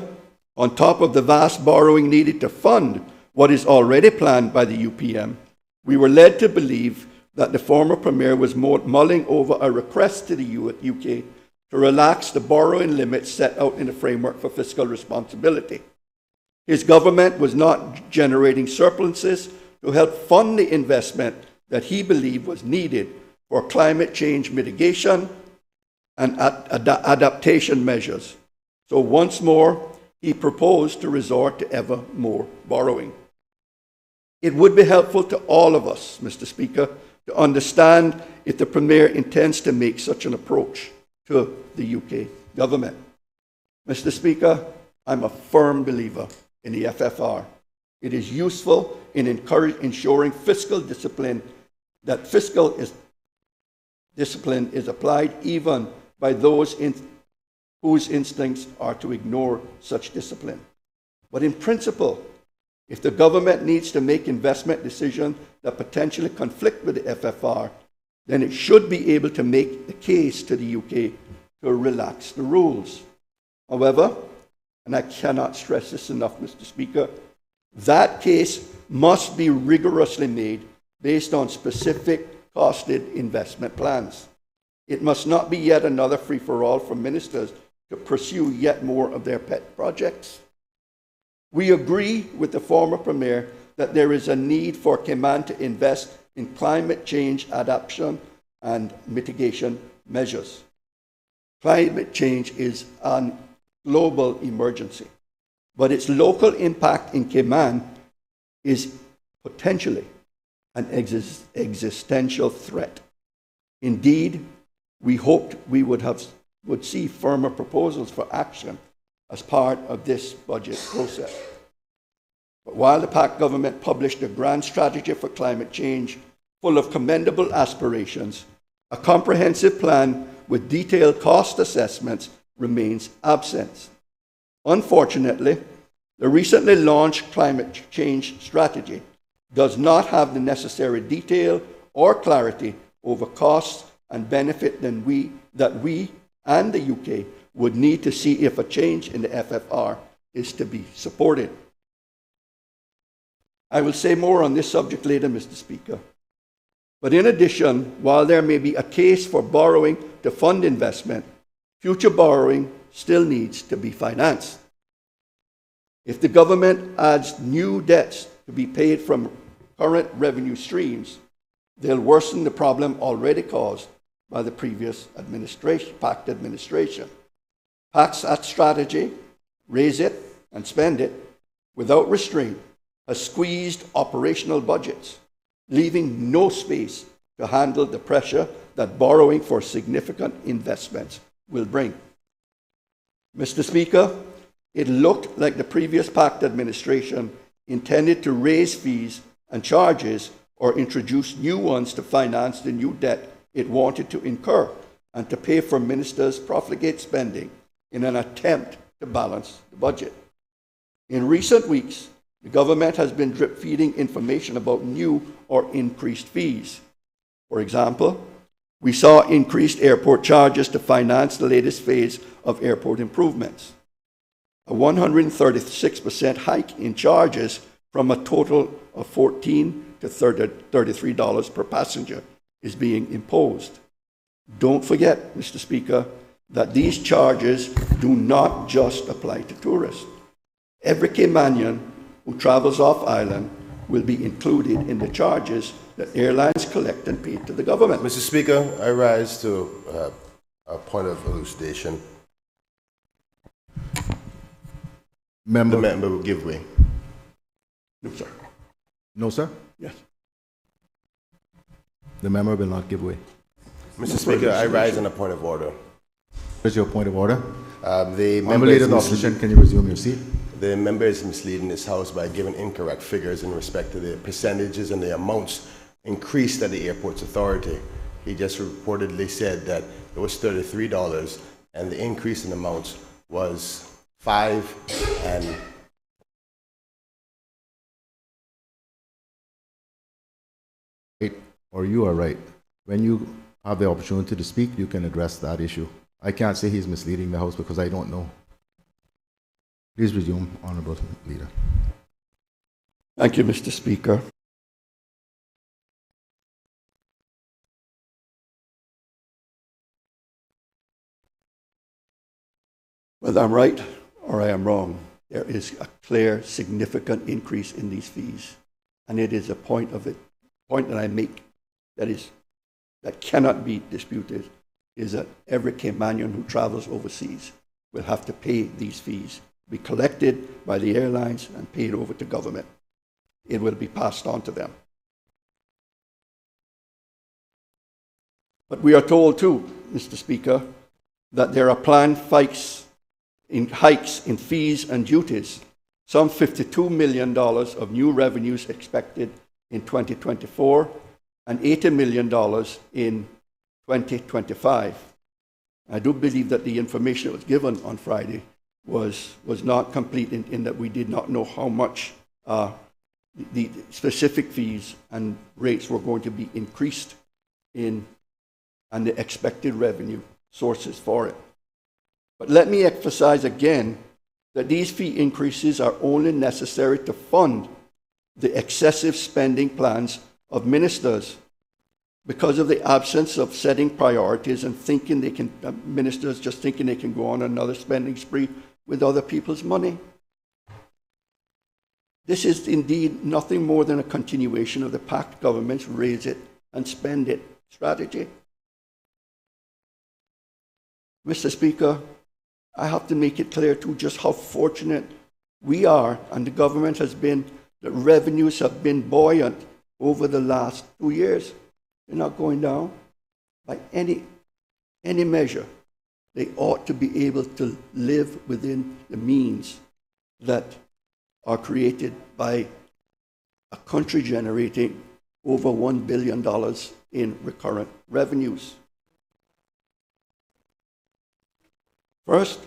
S2: on top of the vast borrowing needed to fund what is already planned by the UPM, we were led to believe that the former Premier was mulling over a request to the UK to relax the borrowing limits set out in the framework for fiscal responsibility. His government was not generating surpluses to help fund the investment that he believed was needed for climate change mitigation and adaptation measures. So once more, he proposed to resort to ever more borrowing. It would be helpful to all of us, Mr. Speaker, to understand if the Premier intends to make such an approach to the UK government. Mr. Speaker, I'm a firm believer in the FFR. It is useful in ensuring fiscal discipline, that discipline is applied even by those whose instincts are to ignore such discipline. But in principle, if the government needs to make investment decisions that potentially conflict with the FFR, then it should be able to make the case to the UK to relax the rules. However, and I cannot stress this enough, Mr. Speaker, that case must be rigorously made based on specific costed investment plans. It must not be yet another free-for-all for ministers to pursue yet more of their pet projects. We agree with the former Premier that there is a need for Cayman to invest in climate change adaptation and mitigation measures. Climate change is a global emergency, but its local impact in Cayman is potentially an existential threat. Indeed, we hoped we would see firmer proposals for action as part of this budget process. But while the PAC government published a grand strategy for climate change full of commendable aspirations, a comprehensive plan with detailed cost assessments remains absent. Unfortunately, the recently launched climate change strategy does not have the necessary detail or clarity over costs and benefit that we and the UK would need to see if a change in the FFR is to be supported. I will say more on this subject later, Mr. Speaker. But in addition, while there may be a case for borrowing to fund investment, future borrowing still needs to be financed. If the government adds new debts to be paid from current revenue streams, they'll worsen the problem already caused by the previous PAC administration. PAC's strategy, raise it and spend it, without restraint, has squeezed operational budgets, leaving no space to handle the pressure that borrowing for significant investments will bring. Mr. Speaker, it looked like the previous PAC administration intended to raise fees and charges or introduce new ones to finance the new debt it wanted to incur and to pay for ministers' profligate spending in an attempt to balance the budget. In recent weeks, the government has been drip-feeding information about new or increased fees. For example, we saw increased airport charges to finance the latest phase of airport improvements. A 136% hike in charges from a total of $14 to $33 per passenger is being imposed. Don't forget, Mr. Speaker, that these charges do not just apply to tourists. Every Caymanian who travels off island will be included in the charges that airlines collect and pay to the government.
S4: Mr. Speaker, I rise to a point of elucidation. The member will give way.
S2: No, sir.
S1: No, sir?
S2: Yes.
S1: The member will not give way.
S4: Mr. Speaker, I rise on a point of order.
S1: What is your point of order?
S4: The
S1: Honourable Leader of the Opposition, can you resume your seat?
S4: The member is misleading this House by giving incorrect figures in respect to the percentages and the amounts increased at the Airports Authority. He just reportedly said that it was $33 and the increase in amounts was $5 and
S1: or you are right. When you have the opportunity to speak, you can address that issue. I can't say he's misleading the House because I don't know. Please resume, Honourable Leader.
S2: Thank you, Mr. Speaker. Whether I'm right or I am wrong, there is a clear, significant increase in these fees. And it is a point that I make that cannot be disputed, is that every Caymanian who travels overseas will have to pay these fees, be collected by the airlines and paid over to government. It will be passed on to them. But we are told too, Mr. Speaker, that there are planned hikes in fees and duties, some $52 million of new revenues expected in 2024 and $80 million in 2025. I do believe that the information that was given on Friday was not complete in that we did not know how much the specific fees and rates were going to be increased in and the expected revenue sources for it. But let me emphasize again that these fee increases are only necessary to fund the excessive spending plans of ministers because of the absence of setting priorities and thinking they can, ministers just thinking they can go on another spending spree with other people's money. This is indeed nothing more than a continuation of the packed government's raise it and spend it strategy. Mr. Speaker, I have to make it clear too just how fortunate we are, and the government has been, that revenues have been buoyant over the last 2 years. They're not going down by any measure. They ought to be able to live within the means that are created by a country generating over $1 billion in recurrent revenues. First,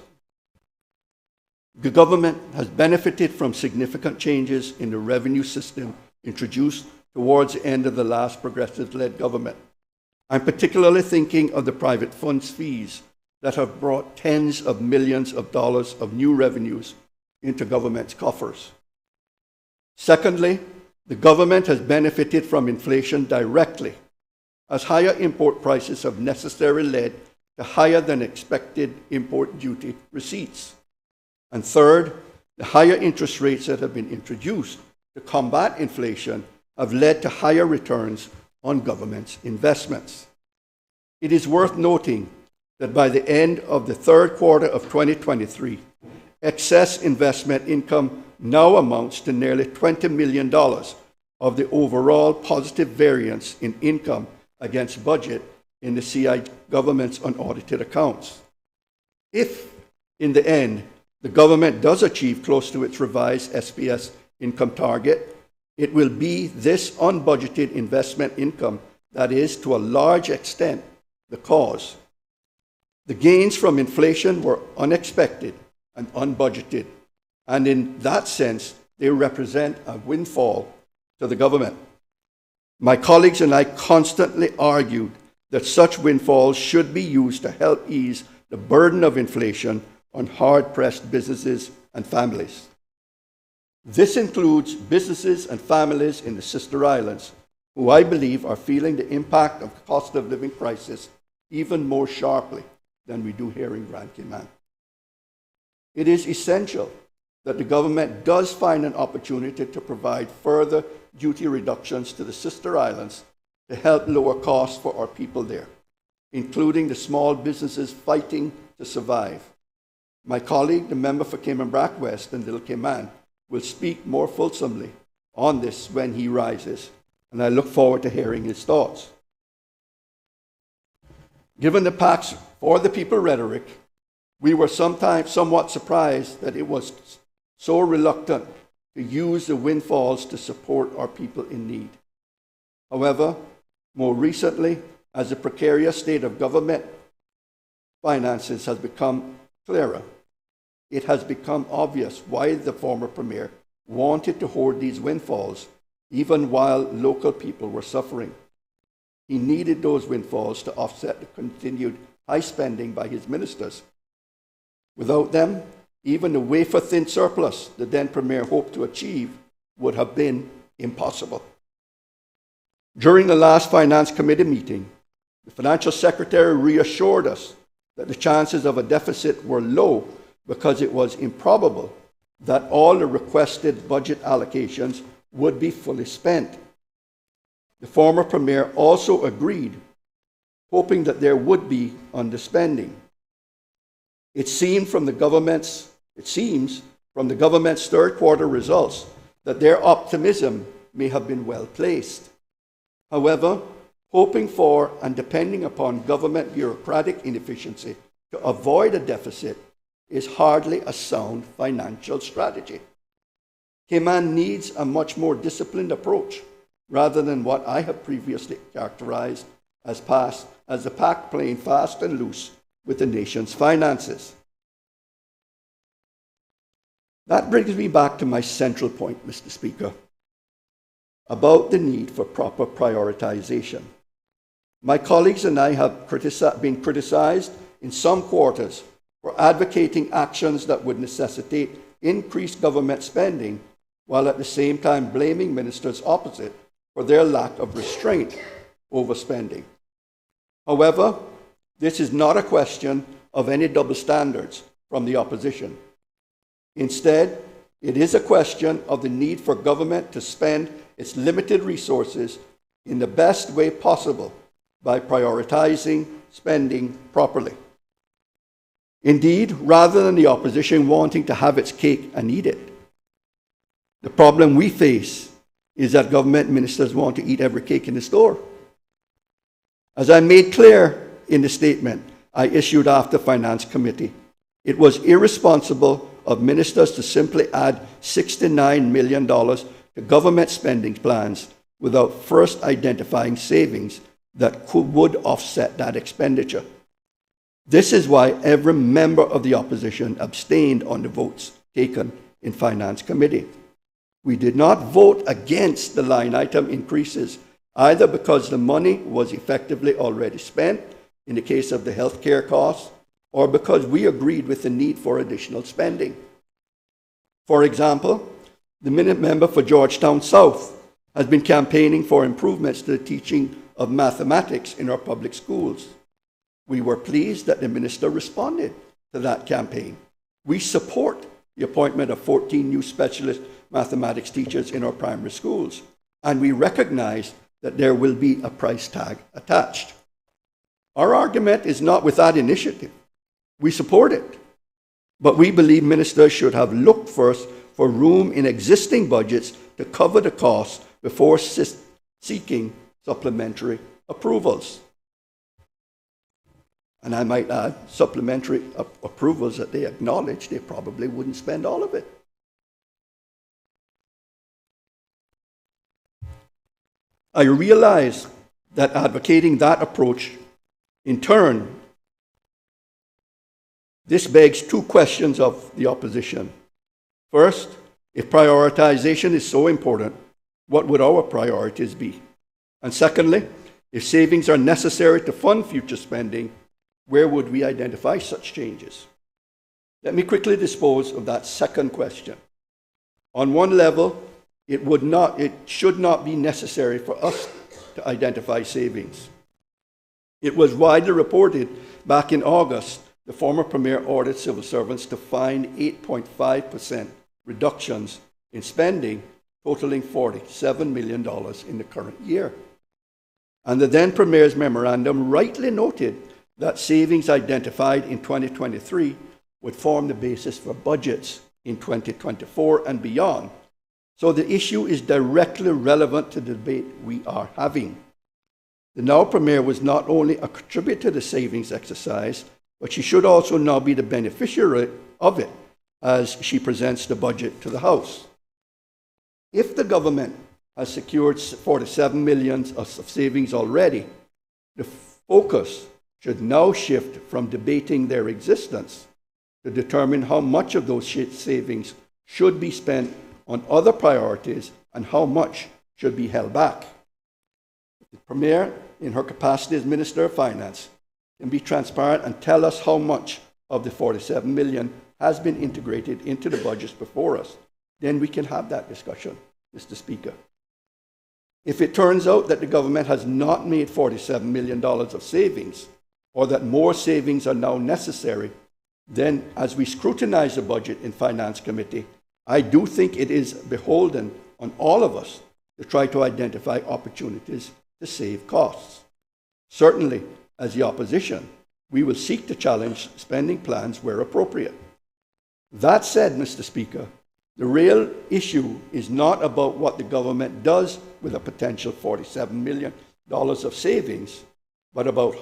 S2: the government has benefited from significant changes in the revenue system introduced towards the end of the last progressive-led government. I'm particularly thinking of the private funds fees that have brought tens of millions of dollars of new revenues into government's coffers. Secondly, the government has benefited from inflation directly, as higher import prices have necessarily led to higher than expected import duty receipts. And third, the higher interest rates that have been introduced to combat inflation have led to higher returns on government's investments. It is worth noting that by the end of the third quarter of 2023, excess investment income now amounts to nearly $20 million of the overall positive variance in income against budget in the CI government's unaudited accounts. If, in the end, the government does achieve close to its revised SPS income target, It will be this unbudgeted investment income that is, to a large extent, the cause. The gains from inflation were unexpected and unbudgeted, and in that sense, they represent a windfall to the government. My colleagues and I constantly argued that such windfalls should be used to help ease the burden of inflation on hard-pressed businesses and families. This includes businesses and families in the sister islands, who I believe are feeling the impact of the cost of living crisis even more sharply than we do here in Grand Cayman. It is essential that the government does find an opportunity to provide further duty reductions to the sister islands to help lower costs for our people there, including the small businesses fighting to survive. My colleague, the member for Cayman Brac West and Little Cayman, will speak more fulsomely on this when he rises, and I look forward to hearing his thoughts. Given the Pact's For the People rhetoric, we were sometimes somewhat surprised that it was so reluctant to use the windfalls to support our people in need. However, more recently, as the precarious state of government finances has become clearer, it has become obvious why the former premier wanted to hoard these windfalls even while local people were suffering. He needed those windfalls to offset the continued high spending by his ministers. Without them, even the wafer-thin surplus the then premier hoped to achieve would have been impossible. During the last Finance Committee meeting, the Financial Secretary reassured us that the chances of a deficit were low because it was improbable that all the requested budget allocations would be fully spent. The former premier also agreed, hoping that there would be underspending. It seems from the government's third quarter results that their optimism may have been well placed. However, hoping for and depending upon government bureaucratic inefficiency to avoid a deficit is hardly a sound financial strategy. Cayman needs a much more disciplined approach rather than what I have previously characterized as the Pact playing fast and loose with the nation's finances. That brings me back to my central point, Mr. Speaker, about the need for proper prioritization. My colleagues and I have been criticized in some quarters for advocating actions that would necessitate increased government spending, while at the same time blaming ministers opposite for their lack of restraint over spending. However, this is not a question of any double standards from the opposition. Instead, it is a question of the need for government to spend its limited resources in the best way possible by prioritizing spending properly. Indeed, rather than the opposition wanting to have its cake and eat it, the problem we face is that government ministers want to eat every cake in the store. As I made clear in the statement I issued after Finance Committee, it was irresponsible of ministers to simply add $69 million to government spending plans without first identifying savings that would offset that expenditure. This is why every member of the opposition abstained on the votes taken in Finance Committee. We did not vote against the line item increases, either because the money was effectively already spent in the case of the healthcare costs, or because we agreed with the need for additional spending. For example, the Minute Member for Georgetown South has been campaigning for improvements to the teaching of mathematics in our public schools. We were pleased that the minister responded to that campaign. We support the appointment of 14 new specialist mathematics teachers in our primary schools, and we recognize that there will be a price tag attached. Our argument is not without initiative. We support it, but we believe ministers should have looked first for room in existing budgets to cover the costs before seeking supplementary approvals. And I might add, supplementary approvals that they acknowledge they probably wouldn't spend all of it. I realize that advocating that approach, in turn, this begs two questions of the opposition. First, if prioritization is so important, what would our priorities be? And secondly, if savings are necessary to fund future spending, where would we identify such changes? Let me quickly dispose of that second question. On one level, it should not be necessary for us to identify savings. It was widely reported back in August the former Premier ordered civil servants to find 8.5% reductions in spending, totaling $47 million in the current year. And the then Premier's memorandum rightly noted that savings identified in 2023 would form the basis for budgets in 2024 and beyond. So the issue is directly relevant to the debate we are having. The now Premier was not only a contributor to the savings exercise, but she should also now be the beneficiary of it as she presents the budget to the House. If the government has secured $47 million of savings already, the focus should now shift from debating their existence to determine how much of those savings should be spent on other priorities and how much should be held back. The Premier, in her capacity as Minister of Finance, can be transparent and tell us how much of the $47 million has been integrated into the budgets before us. Then we can have that discussion, Mr. Speaker. If it turns out that the government has not made $47 million of savings, or that more savings are now necessary, then as we scrutinize the budget in Finance Committee, I do think it is beholden on all of us to try to identify opportunities to save costs. Certainly, as the opposition, we will seek to challenge spending plans where appropriate. That said, Mr. Speaker, the real issue is not about what the government does with a potential $47 million of savings, but about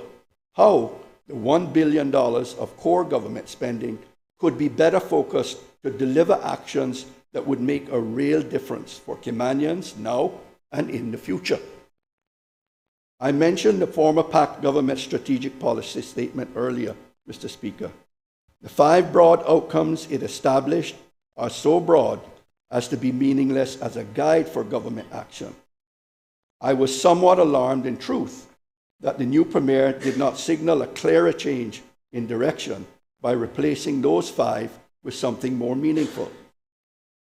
S2: how the $1 billion of core government spending could be better focused to deliver actions that would make a real difference for Caymanians now and in the future. I mentioned the former PAC government strategic policy statement earlier, Mr. Speaker. The 5 broad outcomes it established are so broad as to be meaningless as a guide for government action. I was somewhat alarmed, in truth, that the new Premier did not signal a clearer change in direction by replacing those 5 with something more meaningful.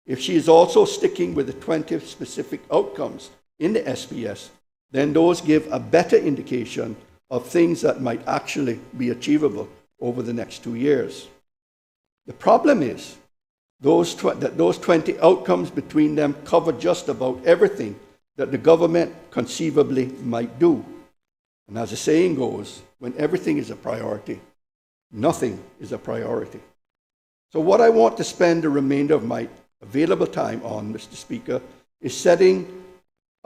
S2: If she is also sticking with the 20 specific outcomes in the SPS, then those give a better indication of things that might actually be achievable over the next 2 years. The problem is that those 20 outcomes between them cover just about everything that the government conceivably might do. And as the saying goes, when everything is a priority, nothing is a priority. So what I want to spend the remainder of my available time on, Mr. Speaker, is setting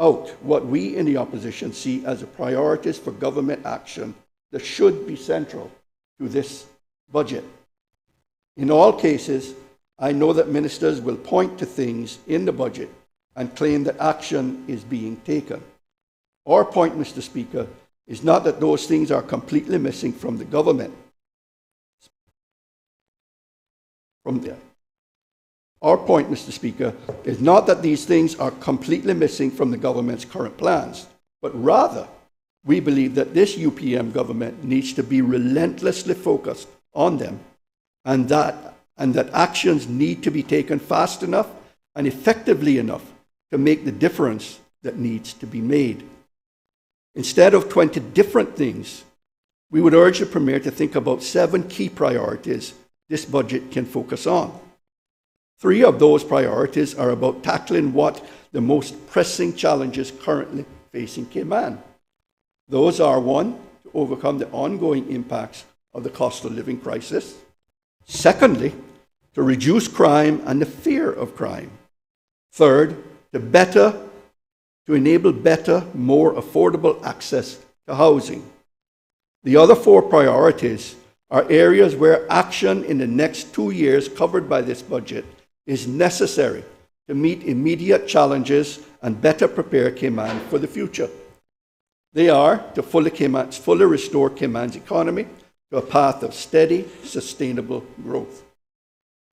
S2: out what we in the opposition see as the priorities for government action that should be central to this budget. In all cases, I know that ministers will point to things in the budget and claim that action is being taken. Our point, Mr. Speaker, is not that those things are completely missing from the government. Our point, Mr. Speaker, is not that these things are completely missing from the government's current plans, but rather we believe that this UPM government needs to be relentlessly focused on them, and that actions need to be taken fast enough and effectively enough to make the difference that needs to be made. Instead of 20 different things, we would urge the Premier to think about 7 key priorities this budget can focus on. 3 of those priorities are about tackling what the most pressing challenges currently facing Cayman. Those are: 1, to overcome the ongoing impacts of the cost of living crisis; secondly, to reduce crime and the fear of crime; third, to enable better, more affordable access to housing. The other 4 priorities are areas where action in the next 2 years covered by this budget is necessary to meet immediate challenges and better prepare Cayman for the future. They are to fully restore Cayman's economy to a path of steady, sustainable growth.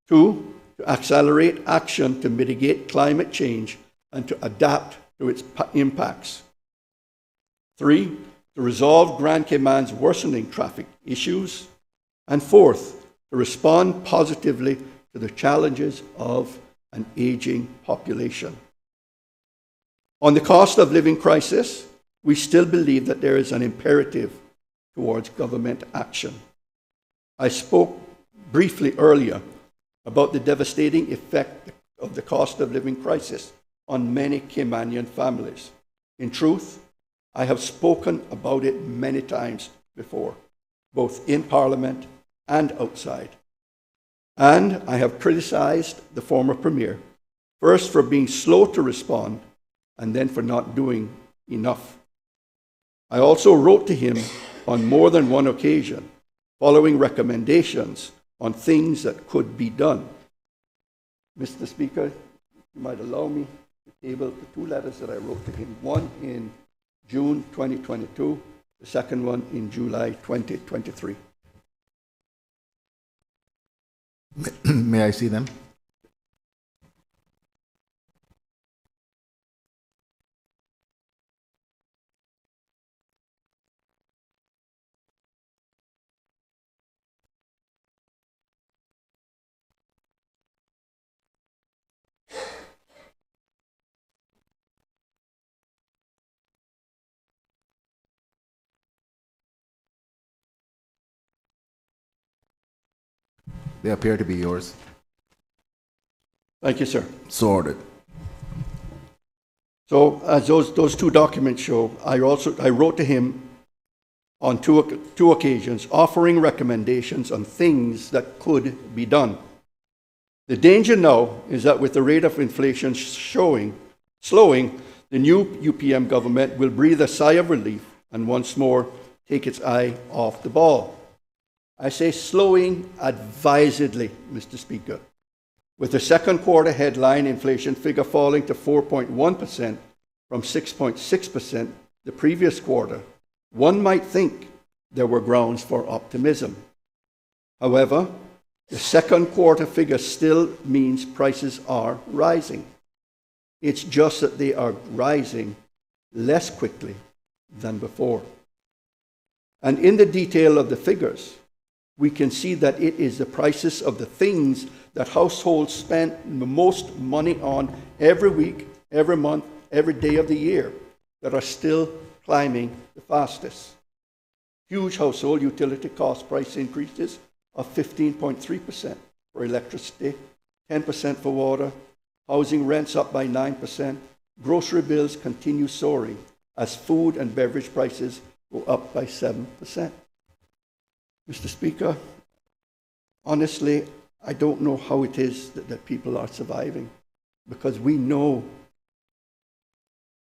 S2: 2, to accelerate action to mitigate climate change and to adapt to its impacts. 3, to resolve Grand Cayman's worsening traffic issues. And 4th, to respond positively to the challenges of an aging population. On the cost of living crisis, we still believe that there is an imperative towards government action. I spoke briefly earlier about the devastating effect of the cost of living crisis on many Caymanian families. In truth, I have spoken about it many times before, both in Parliament and outside. And I have criticized the former Premier, first for being slow to respond, and then for not doing enough. I also wrote to him on more than one occasion, following recommendations on things that could be done. Mr. Speaker, you might allow me to table the 2 letters that I wrote to him, one in June 2022, the second one in July 2023.
S1: May I see them? They appear to be yours.
S2: Thank you, sir.
S1: Sorted.
S2: So as those 2 documents show, I wrote to him on two occasions, offering recommendations on things that could be done. The danger now is that with the rate of inflation slowing, the new UPM government will breathe a sigh of relief and once more take its eye off the ball. I say slowing advisedly, Mr. Speaker. With the second quarter headline inflation figure falling to 4.1% from 6.6% the previous quarter, one might think there were grounds for optimism. However, the second quarter figure still means prices are rising. It's just that they are rising less quickly than before. And in the detail of the figures, we can see that it is the prices of the things that households spend the most money on every week, every month, every day of the year that are still climbing the fastest. Huge household utility cost price increases of 15.3% for electricity, 10% for water, housing rents up by 9%, grocery bills continue soaring as food and beverage prices go up by 7%. Mr. Speaker, honestly, I don't know how it is that people are surviving, because we know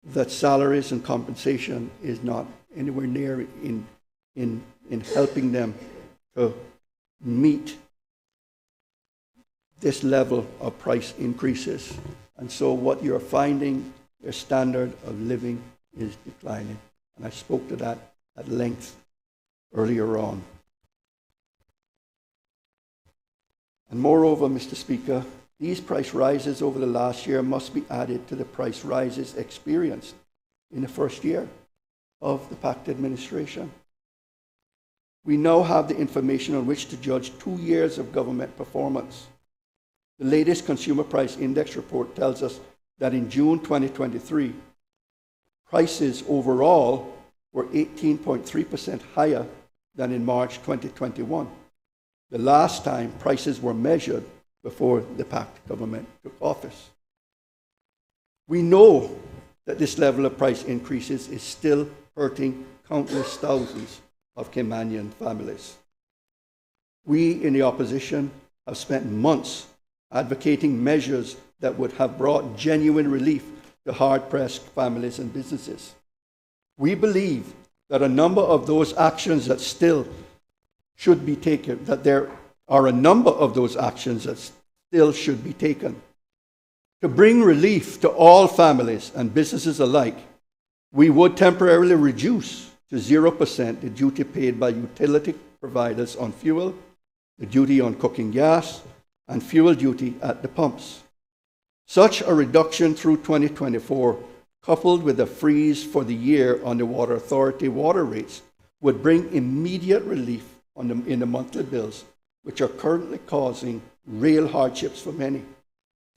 S2: that salaries and compensation is not anywhere near in helping them to meet this level of price increases. And so what you're finding, their standard of living is declining. And I spoke to that at length earlier on. And moreover, Mr. Speaker, these price rises over the last year must be added to the price rises experienced in the first year of the PACT administration. We now have the information on which to judge 2 years of government performance. The latest Consumer Price Index report tells us that in June 2023, prices overall were 18.3% higher than in March 2021, the last time prices were measured before the PACT government took office. We know that this level of price increases is still hurting countless thousands of Caymanian families. We in the opposition have spent months advocating measures that would have brought genuine relief to hard-pressed families and businesses. We believe that a number of those actions that still should be taken, that there are a number of those actions that still should be taken To bring relief to all families and businesses alike, we would temporarily reduce to 0% the duty paid by utility providers on fuel, the duty on cooking gas, and fuel duty at the pumps. Such a reduction through 2024, coupled with a freeze for the year on the Water Authority water rates, would bring immediate relief in the monthly bills, which are currently causing real hardships for many,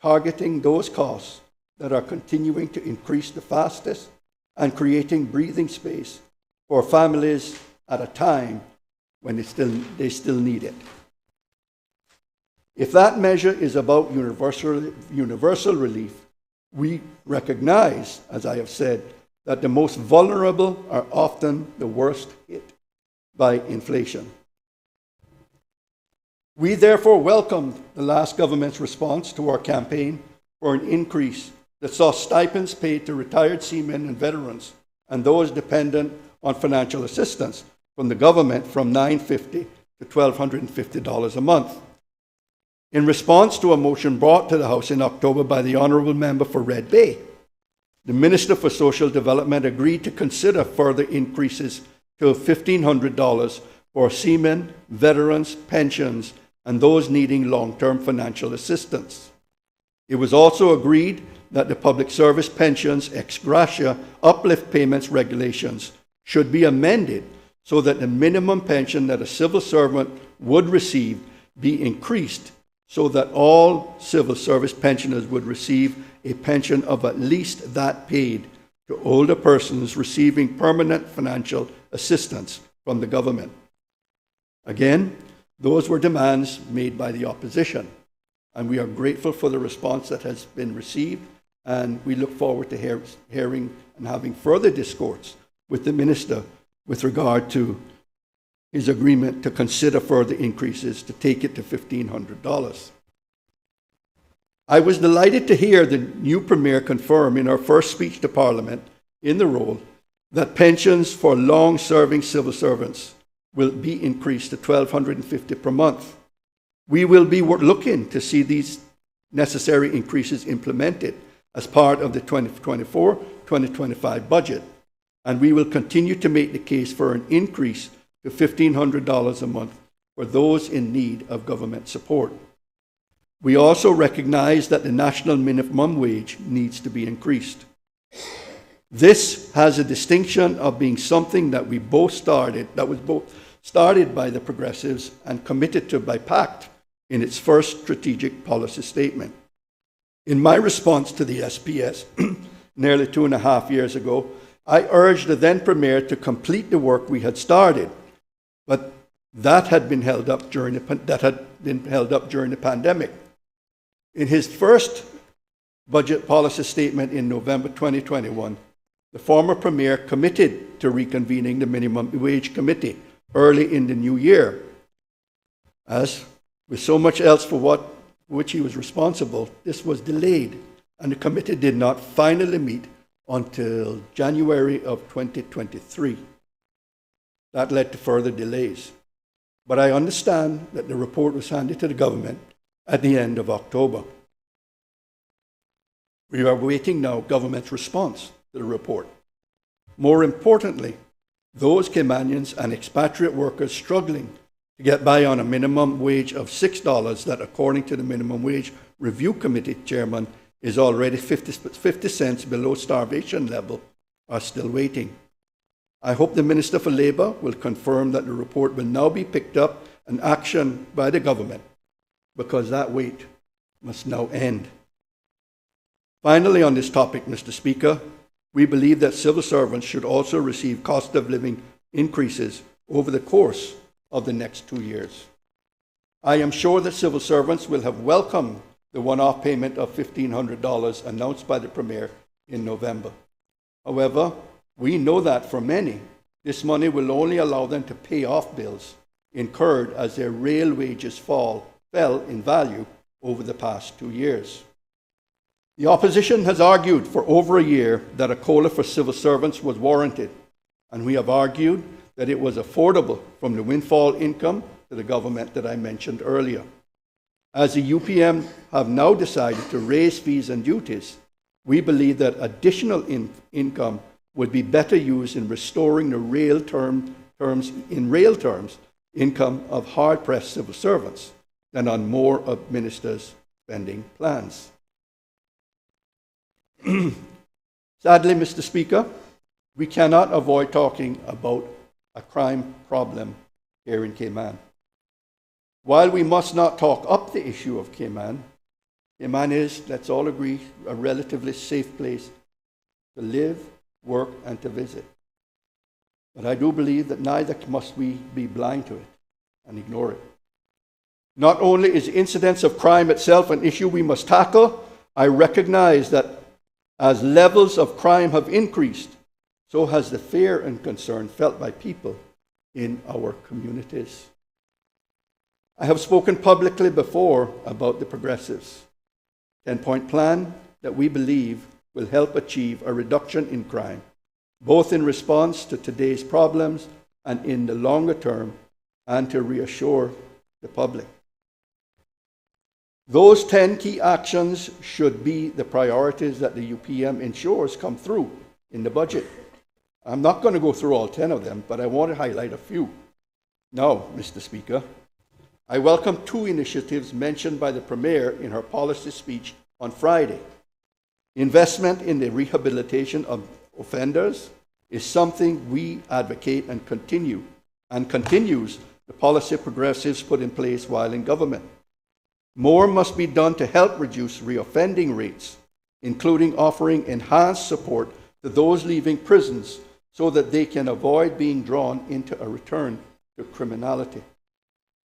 S2: targeting those costs that are continuing to increase the fastest and creating breathing space for families at a time when they still need it. If that measure is about universal relief, we recognize, as I have said, that the most vulnerable are often the worst hit by inflation. We therefore welcomed the last government's response to our campaign for an increase that saw stipends paid to retired seamen and veterans and those dependent on financial assistance from the government from $950 to $1,250 a month. In response to a motion brought to the House in October by the Honourable Member for Red Bay, the Minister for Social Development agreed to consider further increases to $1,500 for seamen, veterans, pensions, and those needing long-term financial assistance. It was also agreed that the public service pensions ex gratia uplift payments regulations should be amended so that the minimum pension that a civil servant would receive be increased so that all civil service pensioners would receive a pension of at least that paid to older persons receiving permanent financial assistance from the government. Again, those were demands made by the opposition, and we are grateful for the response that has been received, and we look forward to hearing and having further discourse with the Minister with regard to his agreement to consider further increases to take it to $1,500. I was delighted to hear the new Premier confirm in her first speech to Parliament in the role that pensions for long-serving civil servants will be increased to $1,250 per month. We will be looking to see these necessary increases implemented as part of the 2024-2025 budget, and we will continue to make the case for an increase to $1,500 a month for those in need of government support. We also recognize that the national minimum wage needs to be increased. This has a distinction of being something that was both started by the Progressives and committed to by PACT in its first strategic policy statement. In my response to the SPS nearly 2.5 years ago, I urged the then Premier to complete the work we had started, but that had been held up during the pandemic. In his first budget policy statement in November 2021, the former Premier committed to reconvening the Minimum Wage Committee early in the new year. As with so much else for which he was responsible, this was delayed, and the committee did not finally meet until January of 2023. That led to further delays. But I understand that the report was handed to the government at the end of October. We are awaiting now government's response to the report. More importantly, those Caymanians and expatriate workers struggling to get by on a minimum wage of $6 that, according to the Minimum Wage Review Committee chairman, is already 50 cents below starvation level, are still waiting. I hope the Minister for Labour will confirm that the report will now be picked up and actioned by the government, because that wait must now end. Finally, on this topic, Mr. Speaker, we believe that civil servants should also receive cost of living increases over the course of the next 2 years. I am sure that civil servants will have welcomed the one-off payment of $1,500 announced by the Premier in November. However, we know that for many, this money will only allow them to pay off bills incurred as their real wages fell in value over the past 2 years. The opposition has argued for over a year that a COLA for civil servants was warranted, and we have argued that it was affordable from the windfall income to the government that I mentioned earlier. As the UPM have now decided to raise fees and duties, we believe that additional income would be better used in restoring the real terms, income of hard-pressed civil servants than on more of ministers' spending plans. Sadly, Mr. Speaker, we cannot avoid talking about a crime problem here in Cayman. While we must not talk up the issue of Cayman, Cayman is, let's all agree, a relatively safe place to live, work, and to visit. But I do believe that neither must we be blind to it and ignore it. Not only is the incidence of crime itself an issue we must tackle, I recognize that as levels of crime have increased, so has the fear and concern felt by people in our communities. I have spoken publicly before about the Progressives' 10-point plan that we believe will help achieve a reduction in crime, both in response to today's problems and in the longer term, and to reassure the public. Those 10 key actions should be the priorities that the UPM ensures come through in the budget. I'm not going to go through all 10 of them, but I want to highlight a few. Now, Mr. Speaker, I welcome two initiatives mentioned by the Premier in her policy speech on Friday. Investment in the rehabilitation of offenders is something we advocate and continues the policy Progressives put in place while in government. More must be done to help reduce reoffending rates, including offering enhanced support to those leaving prisons so that they can avoid being drawn into a return to criminality.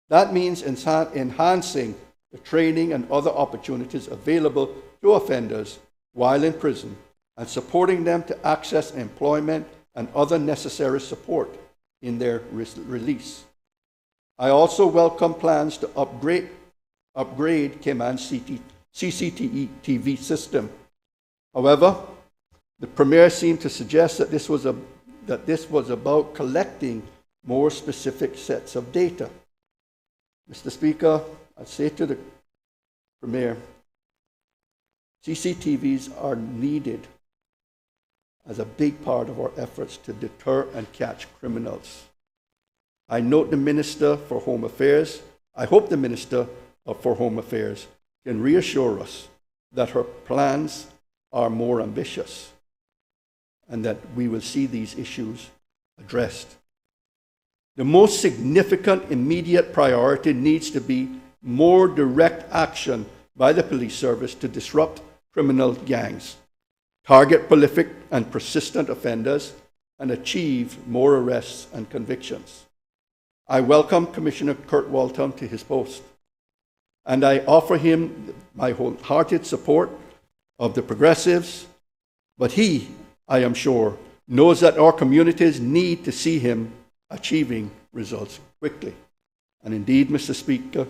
S2: That means enhancing the training and other opportunities available to offenders while in prison and supporting them to access employment and other necessary support in their release. I also welcome plans to upgrade Cayman's CCTV system. However, the Premier seemed to suggest that this was about collecting more specific sets of data. Mr. Speaker, I say to the Premier, CCTVs are needed as a big part of our efforts to deter and catch criminals. I note the Minister for Home Affairs. I hope the Minister for Home Affairs can reassure us that her plans are more ambitious and that we will see these issues addressed. The most significant immediate priority needs to be more direct action by the police service to disrupt criminal gangs, target prolific and persistent offenders, and achieve more arrests and convictions. I welcome Commissioner Kurt Walton to his post, and I offer him my wholehearted support of the Progressives, but he, I am sure, knows that our communities need to see him achieving results quickly. And indeed, Mr. Speaker,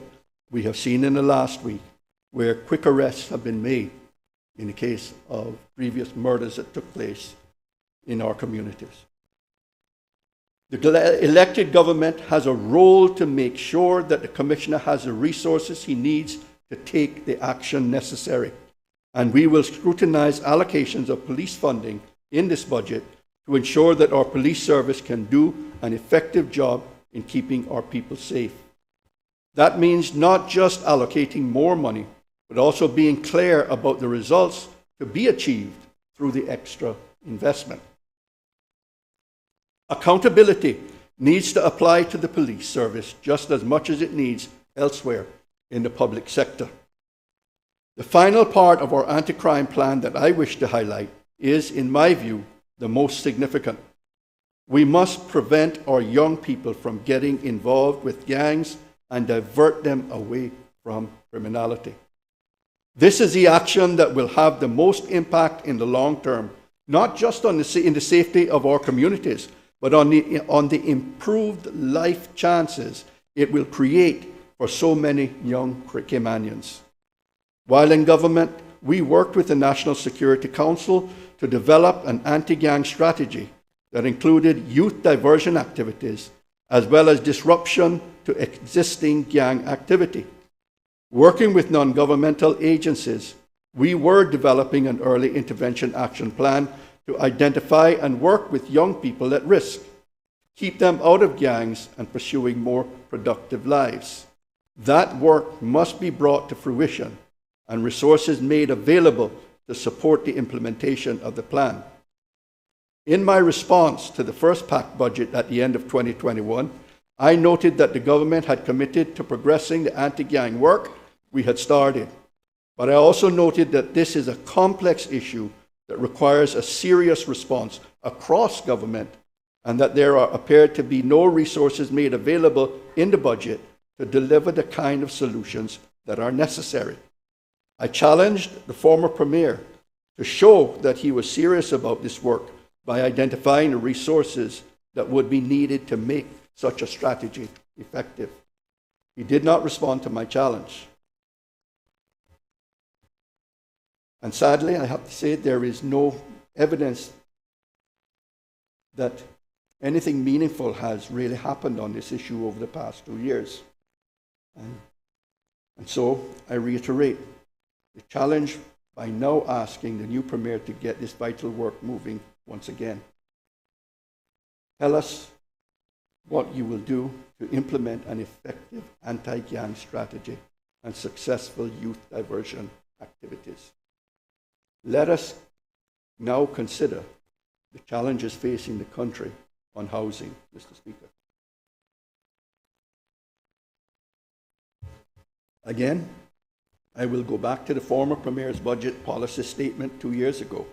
S2: we have seen in the last week where quick arrests have been made in the case of previous murders that took place in our communities. The elected government has a role to make sure that the Commissioner has the resources he needs to take the action necessary. And we will scrutinize allocations of police funding in this budget to ensure that our police service can do an effective job in keeping our people safe. That means not just allocating more money, but also being clear about the results to be achieved through the extra investment. Accountability needs to apply to the police service just as much as it needs elsewhere in the public sector. The final part of our anti-crime plan that I wish to highlight is, in my view, the most significant. We must prevent our young people from getting involved with gangs and divert them away from criminality. This is the action that will have the most impact in the long term, not just in the safety of our communities, but on the improved life chances it will create for so many young Caymanians. While in government, we worked with the National Security Council to develop an anti-gang strategy that included youth diversion activities as well as disruption to existing gang activity. Working with non-governmental agencies, we were developing an early intervention action plan to identify and work with young people at risk, keep them out of gangs and pursuing more productive lives. That work must be brought to fruition and resources made available to support the implementation of the plan. In my response to the first PAC budget at the end of 2021, I noted that the government had committed to progressing the anti-gang work we had started. But I also noted that this is a complex issue that requires a serious response across government, and that there appeared to be no resources made available in the budget to deliver the kind of solutions that are necessary. I challenged the former Premier to show that he was serious about this work by identifying the resources that would be needed to make such a strategy effective. He did not respond to my challenge. And sadly, I have to say, there is no evidence that anything meaningful has really happened on this issue over the past 2 years. And so I reiterate the challenge by now asking the new Premier to get this vital work moving once again. Tell us what you will do to implement an effective anti-gang strategy and successful youth diversion activities. Let us now consider the challenges facing the country on housing, Mr. Speaker. Again, I will go back to the former Premier's budget policy statement 2 years ago.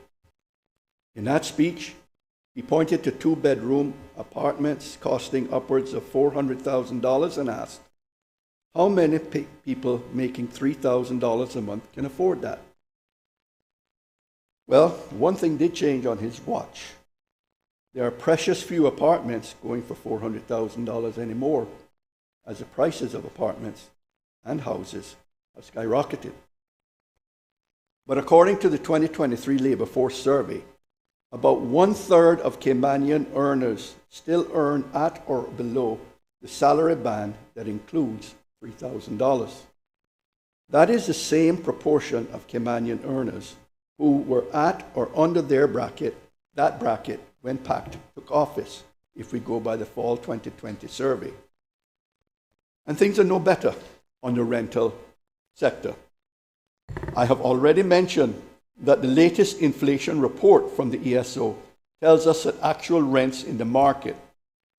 S2: In that speech, he pointed to two-bedroom apartments costing upwards of $400,000 and asked, how many people making $3,000 a month can afford that? Well, one thing did change on his watch. There are precious few apartments going for $400,000 anymore, as the prices of apartments and houses have skyrocketed. But according to the 2023 Labour Force Survey, about 1/3 of Caymanian earners still earn at or below the salary band that includes $3,000. That is the same proportion of Caymanian earners who were at or under that bracket when PACT took office, if we go by the fall 2020 survey. And things are no better on the rental sector. I have already mentioned that the latest inflation report from the ESO tells us that actual rents in the market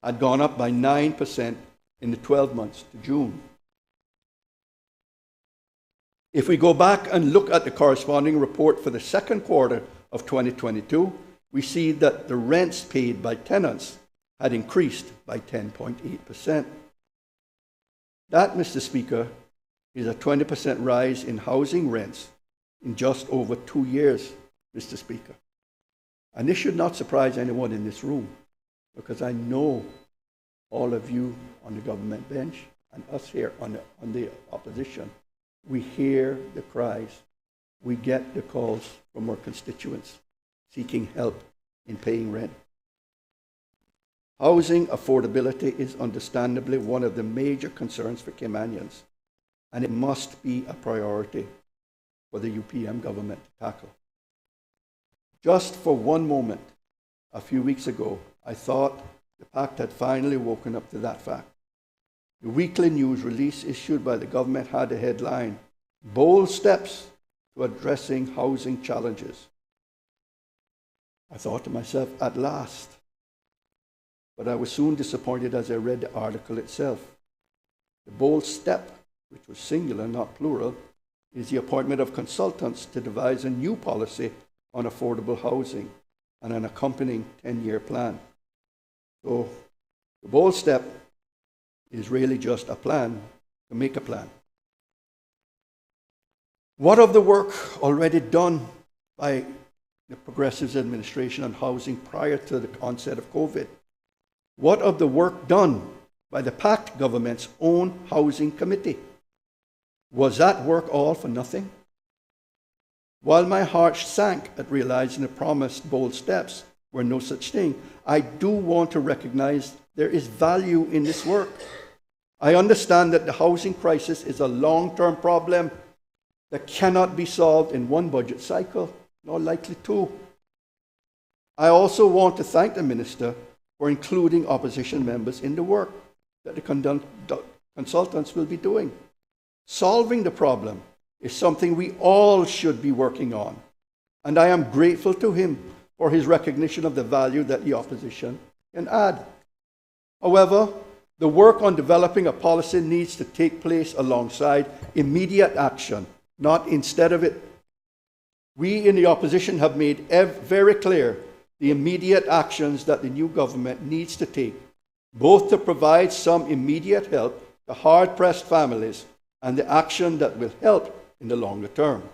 S2: had gone up by 9% in the 12 months to June. If we go back and look at the corresponding report for the second quarter of 2022, we see that the rents paid by tenants had increased by 10.8%. That, Mr. Speaker, is a 20% rise in housing rents in just over 2 years, Mr. Speaker. And this should not surprise anyone in this room, because I know all of you on the government bench and us here on the opposition, we hear the cries, we get the calls from our constituents seeking help in paying rent. Housing affordability is understandably one of the major concerns for Caymanians, and it must be a priority for the UPM government to tackle. Just for one moment, a few weeks ago, I thought the PACT had finally woken up to that fact. The weekly news release issued by the government had a headline, "Bold Steps to Addressing Housing Challenges." I thought to myself, at last. But I was soon disappointed as I read the article itself. The bold step, which was singular, not plural, is the appointment of consultants to devise a new policy on affordable housing and an accompanying 10-year plan. So the bold step is really just a plan to make a plan. What of the work already done by the Progressives administration on housing prior to the onset of COVID? What of the work done by the PACT government's own housing committee? Was that work all for nothing? While my heart sank at realizing the promised bold steps were no such thing, I do want to recognize there is value in this work. I understand that the housing crisis is a long-term problem that cannot be solved in one budget cycle, nor likely to. I also want to thank the Minister for including opposition members in the work that the consultants will be doing. Solving the problem is something we all should be working on, and I am grateful to him for his recognition of the value that the opposition can add. However, the work on developing a policy needs to take place alongside immediate action, not instead of it. We in the opposition have made very clear the immediate actions that the new government needs to take, both to provide some immediate help to hard-pressed families and the action that will help in the longer term.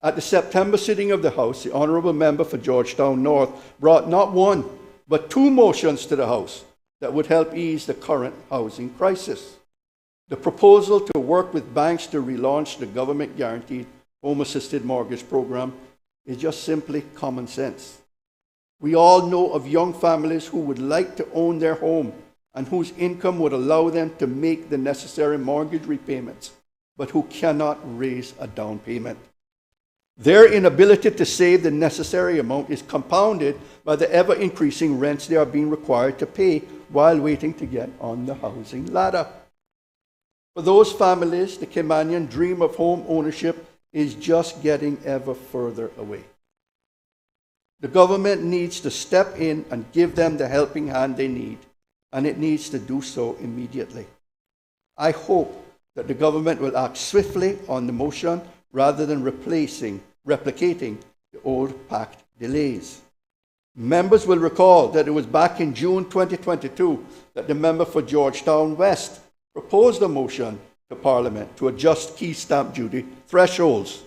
S2: At the September sitting of the House, the Honourable Member for Georgetown North brought not one, but two motions to the House that would help ease the current housing crisis. The proposal to work with banks to relaunch the government-guaranteed home-assisted mortgage program is just simply common sense. We all know of young families who would like to own their home and whose income would allow them to make the necessary mortgage repayments, but who cannot raise a down payment. Their inability to save the necessary amount is compounded by the ever-increasing rents they are being required to pay while waiting to get on the housing ladder. For those families, the Caymanian dream of home ownership is just getting ever further away. The government needs to step in and give them the helping hand they need, and it needs to do so immediately. I hope that the government will act swiftly on the motion rather than replicating the old pact delays. Members will recall that it was back in June 2022 that the member for Georgetown West proposed a motion to Parliament to adjust key stamp duty thresholds.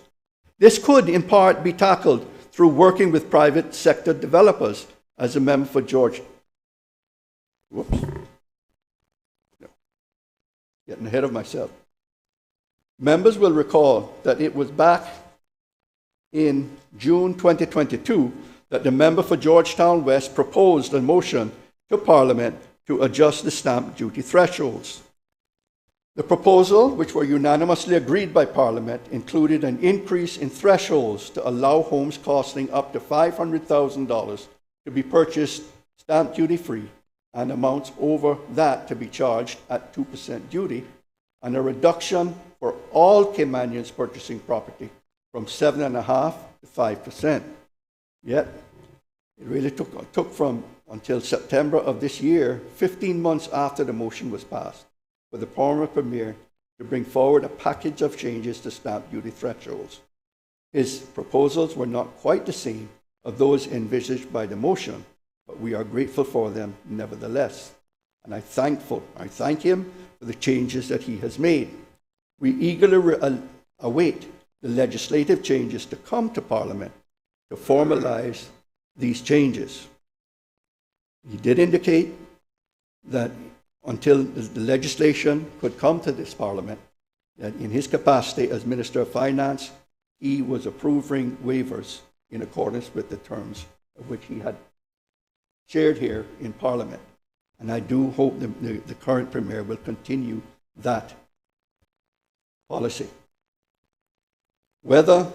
S2: This could, in part, be tackled through working with private sector developers, as a member for Getting ahead of myself. Members will recall that it was back in June 2022 that the member for Georgetown West proposed a motion to Parliament to adjust the stamp duty thresholds. The proposal, which were unanimously agreed by Parliament, included an increase in thresholds to allow homes costing up to $500,000 to be purchased stamp duty-free and amounts over that to be charged at 2% duty, and a reduction for all Caymanians purchasing property from 7.5% to 5%. Yet, it really took from until September of this year, 15 months after the motion was passed, for the former Premier to bring forward a package of changes to stamp duty thresholds. His proposals were not quite the same of those envisaged by the motion, but we are grateful for them nevertheless. And I thank him for the changes that he has made. We eagerly await the legislative changes to come to Parliament to formalize these changes. He did indicate that until the legislation could come to this Parliament, that in his capacity as Minister of Finance, he was approving waivers in accordance with the terms of which he had shared here in Parliament. And I do hope the current Premier will continue that policy. Whether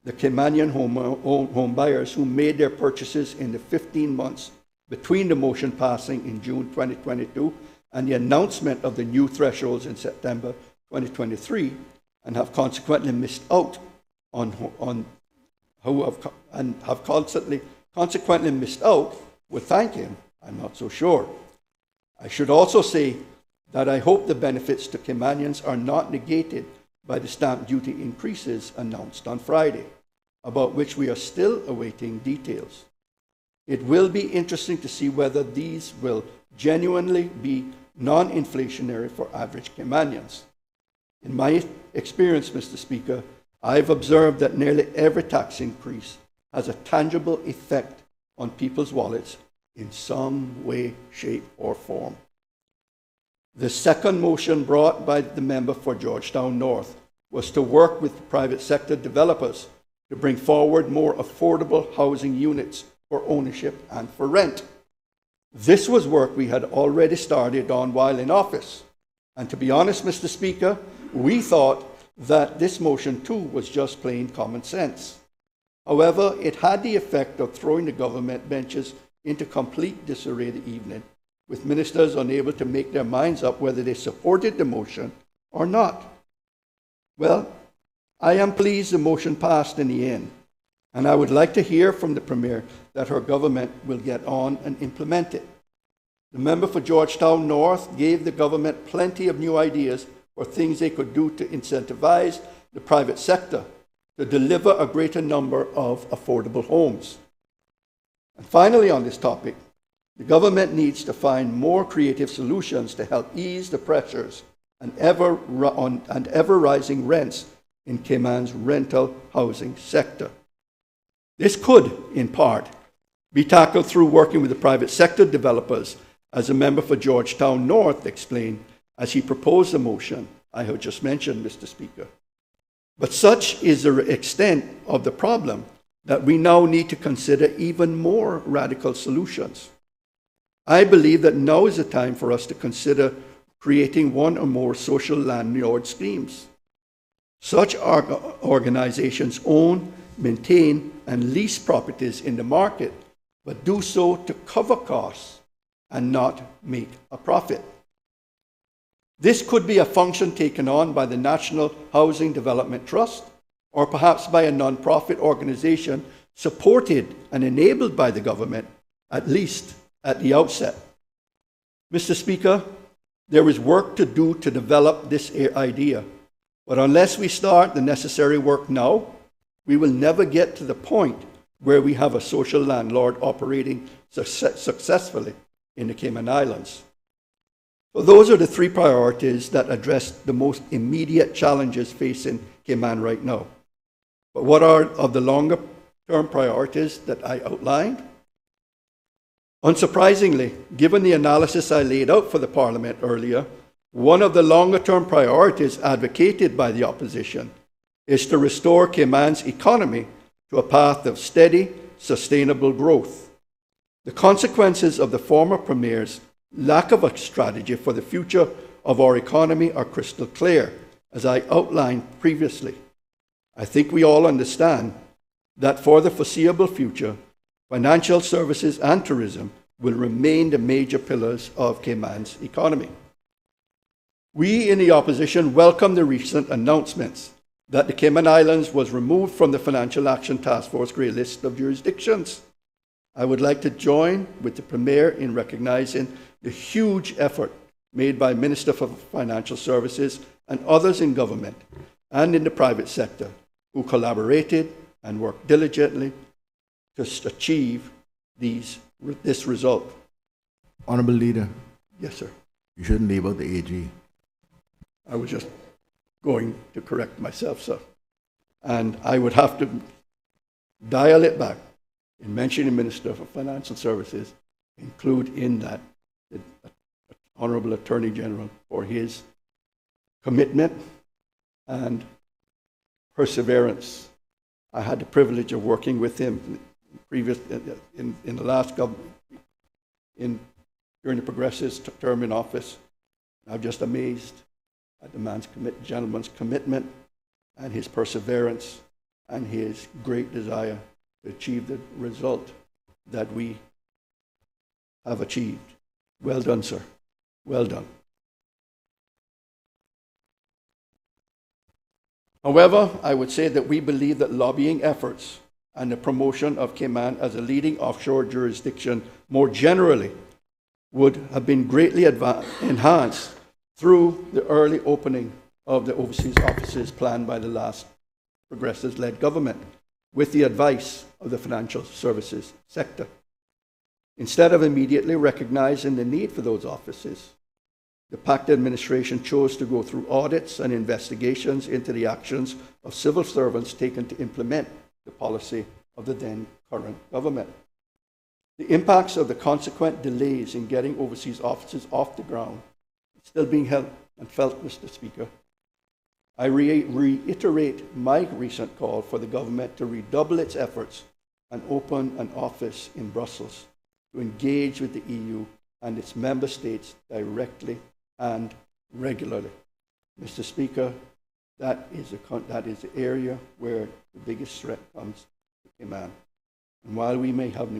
S2: the Caymanian home buyers who made their purchases in the 15 months between the motion passing in June 2022 and the announcement of the new thresholds in September 2023, and have consequently missed out consequently missed out, would thank him, I'm not so sure. I should also say that I hope the benefits to Caymanians are not negated by the stamp duty increases announced on Friday, about which we are still awaiting details. It will be interesting to see whether these will genuinely be non-inflationary for average Caymanians. In my experience, Mr. Speaker, I've observed that nearly every tax increase has a tangible effect on people's wallets in some way, shape, or form. The second motion brought by the member for Georgetown North was to work with private sector developers to bring forward more affordable housing units for ownership and for rent. This was work we had already started on while in office, And to be honest, Mr. Speaker, we thought that this motion too was just plain common sense. However, it had the effect of throwing the government benches into complete disarray the evening, with ministers unable to make their minds up whether they supported the motion or not. Well, I am pleased the motion passed in the end, and I would like to hear from the Premier that her government will get on and implement it. The member for Georgetown North gave the government plenty of new ideas for things they could do to incentivize the private sector to deliver a greater number of affordable homes. And finally, on this topic, the government needs to find more creative solutions to help ease the pressures and ever-rising rents in Cayman's rental housing sector. This could, in part, be tackled through working with the private sector developers, as a member for Georgetown North explained as he proposed the motion I have just mentioned, Mr. Speaker. But such is the extent of the problem that we now need to consider even more radical solutions. I believe that now is the time for us to consider creating one or more social landlord schemes. Such organizations own, maintain, and lease properties in the market, but do so to cover costs and not make a profit. This could be a function taken on by the National Housing Development Trust, or perhaps by a non-profit organization supported and enabled by the government, at least at the outset. Mr. Speaker, there is work to do to develop this idea, but unless we start the necessary work now, we will never get to the point where we have a social landlord operating successfully in the Cayman Islands. So those are the three priorities that address the most immediate challenges facing Cayman right now. But what are of the longer-term priorities that I outlined? Unsurprisingly, given the analysis I laid out for the Parliament earlier, one of the longer-term priorities advocated by the opposition is to restore Cayman's economy to a path of steady, sustainable growth. The consequences of the former Premier's lack of a strategy for the future of our economy are crystal clear, as I outlined previously. I think we all understand that for the foreseeable future, financial services and tourism will remain the major pillars of Cayman's economy. We in the opposition welcome the recent announcements that the Cayman Islands was removed from the Financial Action Task Force grey list of jurisdictions. I would like to join with the Premier in recognizing the huge effort made by Minister for Financial Services and others in government and in the private sector who collaborated and worked diligently to achieve this result.
S1: Honourable Leader.
S2: Yes, sir.
S1: You shouldn't leave out the AG.
S2: I was just going to correct myself, sir. And I would have to dial it back in mentioning Minister for Financial Services, include in that the Honourable Attorney General for his commitment and perseverance. I had the privilege of working with him in the last government, during the Progressive's term in office. I'm just amazed at the gentleman's commitment and his perseverance and his great desire to achieve the result that we have achieved. Well done, sir. Well done. However, I would say that we believe that lobbying efforts and the promotion of Cayman as a leading offshore jurisdiction more generally would have been greatly enhanced through the early opening of the overseas offices planned by the last Progressives-led government with the advice of the financial services sector. Instead of immediately recognizing the need for those offices, the PACT administration chose to go through audits and investigations into the actions of civil servants taken to implement the policy of the then current government. The impacts of the consequent delays in getting overseas offices off the ground are still being held and felt, Mr. Speaker. I reiterate my recent call for the government to redouble its efforts and open an office in Brussels to engage with the EU and its member states directly and regularly. Mr. Speaker, that is the area where the biggest threat comes to Cayman. And while we may have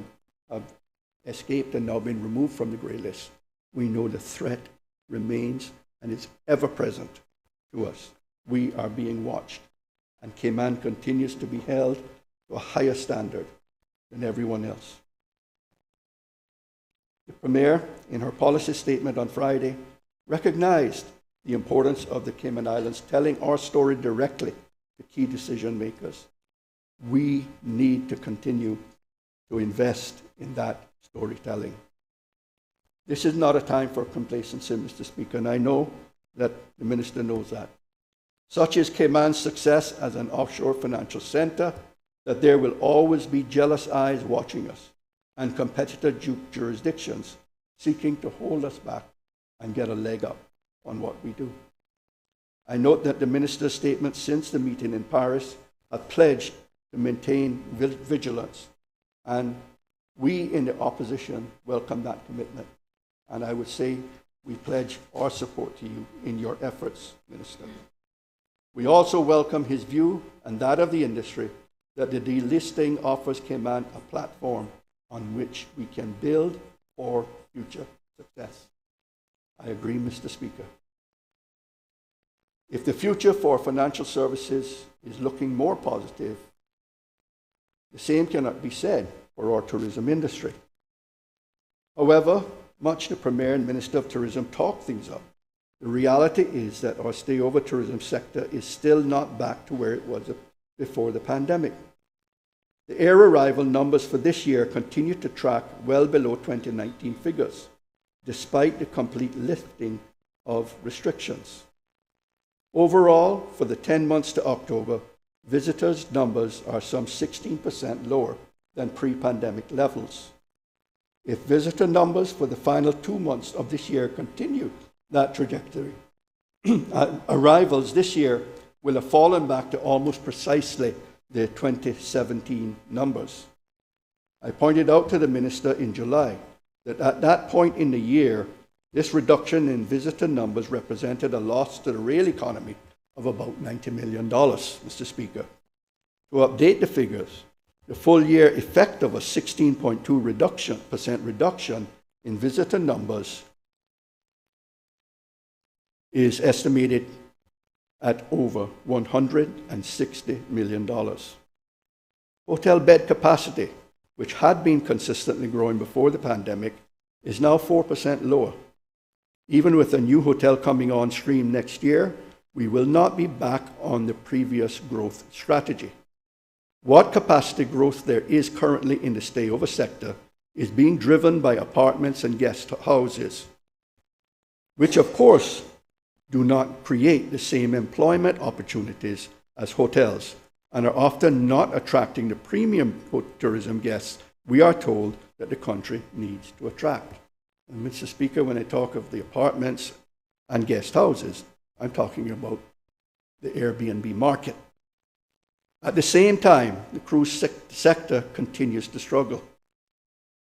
S2: escaped and now been removed from the grey list, we know the threat remains and is ever present to us. We are being watched, and Cayman continues to be held to a higher standard than everyone else. The Premier, in her policy statement on Friday, recognized the importance of the Cayman Islands telling our story directly to key decision makers. We need to continue to invest in that storytelling. This is not a time for complacency, Mr. Speaker, and I know that the Minister knows that. Such is Cayman's success as an offshore financial center that there will always be jealous eyes watching us and competitor jurisdictions seeking to hold us back and get a leg up on what we do. I note that the Minister's statements since the meeting in Paris have pledged to maintain vigilance, and we in the opposition welcome that commitment. And I would say we pledge our support to you in your efforts, Minister. We also welcome his view and that of the industry that the delisting offers Cayman a platform on which we can build for future success. I agree, Mr. Speaker. If the future for financial services is looking more positive, the same cannot be said for our tourism industry. However, much the Premier and Minister of Tourism talk things up, the reality is that our stayover tourism sector is still not back to where it was before the pandemic. The air arrival numbers for this year continue to track well below 2019 figures, despite the complete lifting of restrictions. Overall, for the 10 months to October, visitors' numbers are some 16% lower than pre-pandemic levels. If visitor numbers for the final 2 months of this year continue that trajectory, arrivals this year will have fallen back to almost precisely the 2017 numbers. I pointed out to the Minister in July that at that point in the year, this reduction in visitor numbers represented a loss to the rail economy of about $90 million, Mr. Speaker. To update the figures, the full year effect of a 16.2% reduction in visitor numbers is estimated at over $160 million. Hotel bed capacity, which had been consistently growing before the pandemic, is now 4% lower. Even with a new hotel coming on stream next year, we will not be back on the previous growth strategy. What capacity growth there is currently in the stayover sector is being driven by apartments and guest houses, which of course do not create the same employment opportunities as hotels and are often not attracting the premium tourism guests we are told that the country needs to attract. And Mr. Speaker, when I talk of the apartments and guest houses, I'm talking about the Airbnb market. At the same time, the cruise sector continues to struggle.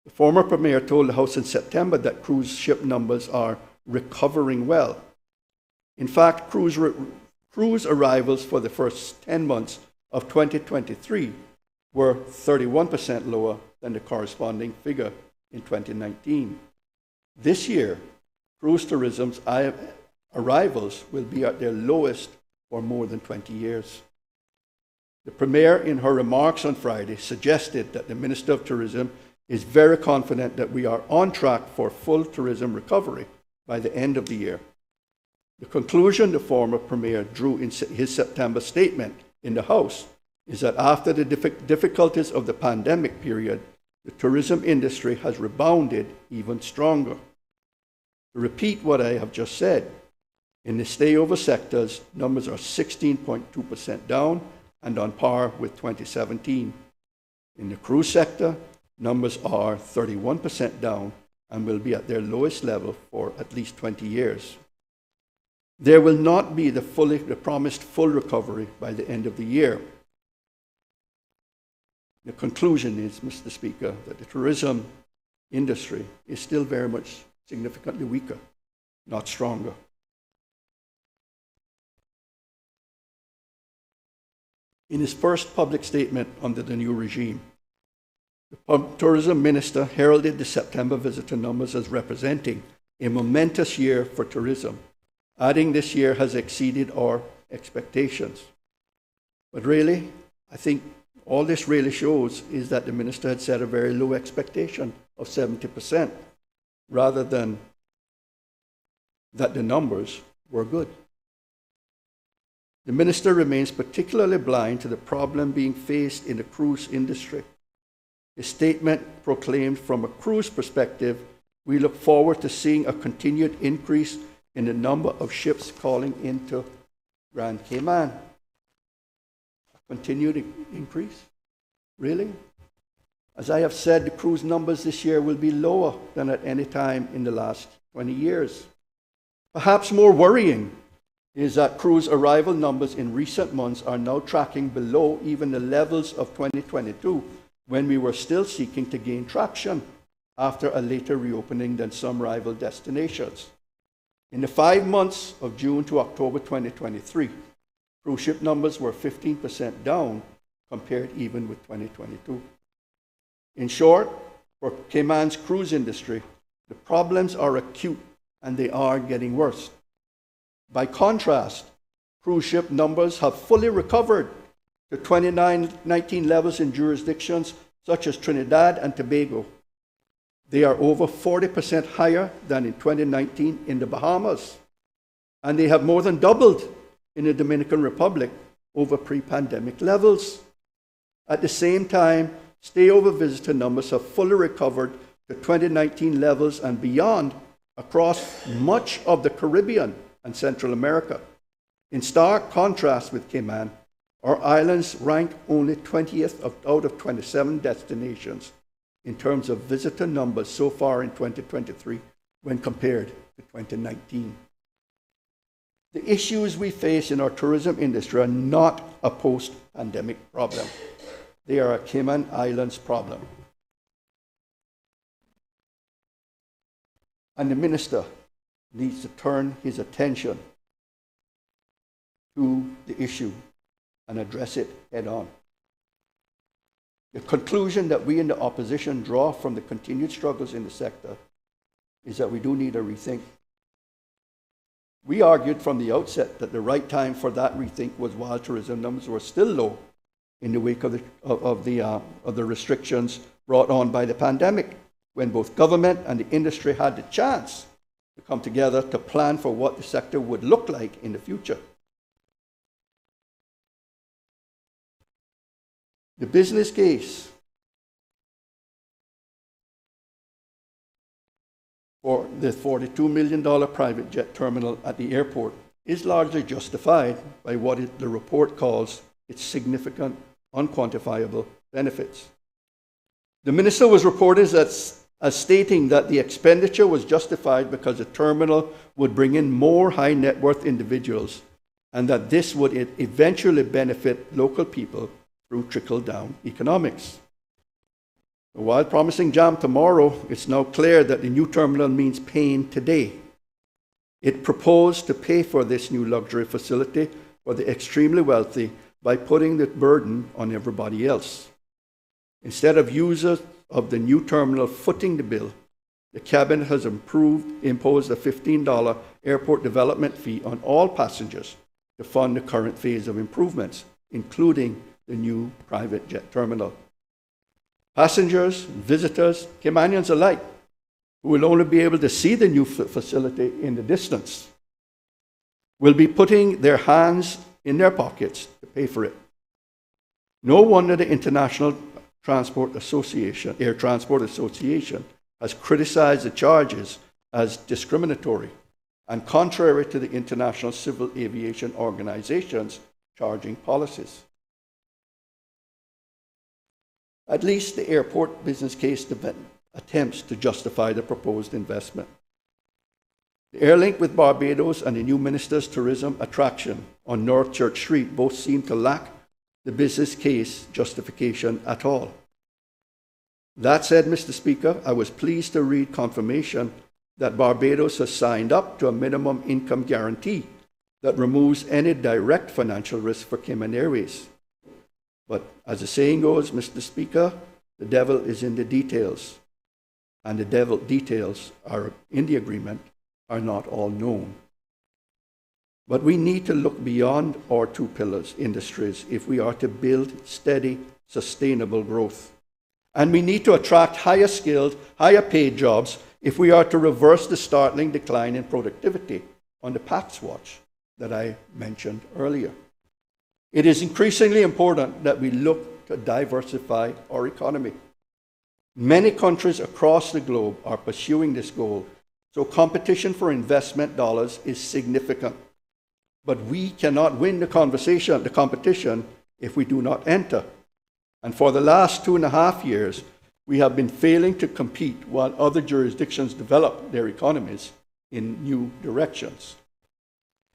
S2: The former Premier told the House in September that cruise ship numbers are recovering well. In fact, cruise arrivals for the first 10 months of 2023 were 31% lower than the corresponding figure in 2019. This year, cruise tourism's arrivals will be at their lowest for more than 20 years. The Premier, in her remarks on Friday, suggested that the Minister of Tourism is very confident that we are on track for full tourism recovery by the end of the year. The conclusion the former Premier drew in his September statement in the House is that after the difficulties of the pandemic period, the tourism industry has rebounded even stronger. To repeat what I have just said, in the stayover sectors, numbers are 16.2% down and on par with 2017. In the cruise sector, numbers are 31% down and will be at their lowest level for at least 20 years. There will not be the promised full recovery by the end of the year. The conclusion is, Mr. Speaker, that the tourism industry is still very much significantly weaker, not stronger. In his first public statement under the new regime, the tourism minister heralded the September visitor numbers as representing a momentous year for tourism, adding this year has exceeded our expectations. But really, I think all this really shows is that the minister had set a very low expectation of 70%, rather than that the numbers were good. The minister remains particularly blind to the problem being faced in the cruise industry. His statement proclaimed, from a cruise perspective, we look forward to seeing a continued increase in the number of ships calling into Grand Cayman. A continued increase? Really? As I have said, the cruise numbers this year will be lower than at any time in the last 20 years. Perhaps more worrying is that cruise arrival numbers in recent months are now tracking below even the levels of 2022, when we were still seeking to gain traction after a later reopening than some rival destinations. In the 5 months of June to October 2023, cruise ship numbers were 15% down compared even with 2022. In short, for Cayman's cruise industry, the problems are acute and they are getting worse. By contrast, cruise ship numbers have fully recovered to 2019 levels in jurisdictions such as Trinidad and Tobago. They are over 40% higher than in 2019 in the Bahamas, and they have more than doubled in the Dominican Republic over pre-pandemic levels. At the same time, stayover visitor numbers have fully recovered to 2019 levels and beyond across much of the Caribbean and Central America. In stark contrast with Cayman, our islands rank only 20th out of 27 destinations in terms of visitor numbers so far in 2023 when compared to 2019. The issues we face in our tourism industry are not a post-pandemic problem. They are a Cayman Islands problem. And the minister needs to turn his attention to the issue and address it head on. The conclusion that we in the opposition draw from the continued struggles in the sector is that we do need a rethink. We argued from the outset that the right time for that rethink was while tourism numbers were still low in the wake of the restrictions brought on by the pandemic, when both government and the industry had the chance to come together to plan for what the sector would look like in the future. The business case for the $42 million private jet terminal at the airport is largely justified by what the report calls its significant, unquantifiable benefits. The minister was reported as stating that the expenditure was justified because the terminal would bring in more high net worth individuals and that this would eventually benefit local people through trickle-down economics. While promising jam tomorrow, it's now clear that the new terminal means pain today. It proposed to pay for this new luxury facility for the extremely wealthy by putting the burden on everybody else. Instead of users of the new terminal footing the bill, the cabinet has imposed a $15 airport development fee on all passengers to fund the current phase of improvements, including the new private jet terminal. Passengers, visitors, Caymanians alike, who will only be able to see the new facility in the distance, will be putting their hands in their pockets to pay for it. No wonder the International Air Transport Association has criticized the charges as discriminatory and contrary to the International Civil Aviation Organization's charging policies. At least the airport business case attempts to justify the proposed investment. The airlink with Barbados and the new minister's tourism attraction on North Church Street both seem to lack the business case justification at all. That said, Mr. Speaker, I was pleased to read confirmation that Barbados has signed up to a minimum income guarantee that removes any direct financial risk for Cayman Airways. But as the saying goes, Mr. Speaker, the devil is in the details. And the devil details are in the agreement are not all known. But we need to look beyond our two pillars industries if we are to build steady, sustainable growth. And we need to attract higher skilled, higher paid jobs if we are to reverse the startling decline in productivity on the PAC's watch that I mentioned earlier. It is increasingly important that we look to diversify our economy. Many countries across the globe are pursuing this goal, so competition for investment dollars is significant. But we cannot win the competition if we do not enter. And for the last 2.5 years, we have been failing to compete while other jurisdictions develop their economies in new directions.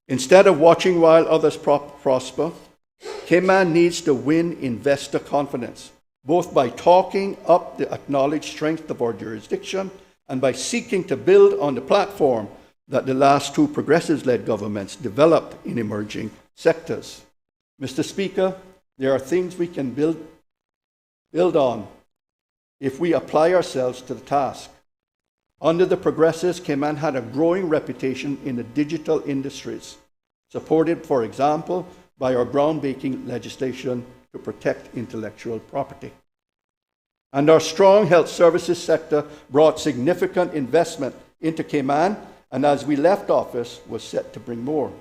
S2: Instead of watching while others prosper, Cayman needs to win investor confidence, both by talking up the acknowledged strength of our jurisdiction and by seeking to build on the platform that the last two progressive-led governments developed in emerging sectors. Mr. Speaker, there are things we can build on if we apply ourselves to the task. Under the progressives, Cayman had a growing reputation in the digital industries, supported, for example, by our groundbreaking legislation to protect intellectual property. And our strong health services sector brought significant investment into Cayman, and as we left office, was set to bring more.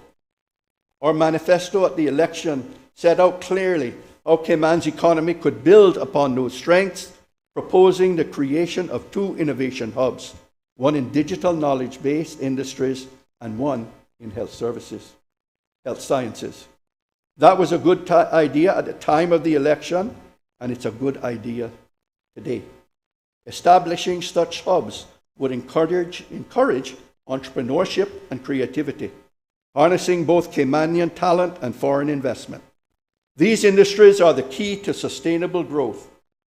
S2: Our manifesto at the election set out clearly how Cayman's economy could build upon those strengths, proposing the creation of 2 innovation hubs, one in digital knowledge-based industries and one in health sciences. That was a good idea at the time of the election, and it's a good idea today. Establishing such hubs would encourage entrepreneurship and creativity, harnessing both Caymanian talent and foreign investment. These industries are the key to sustainable growth,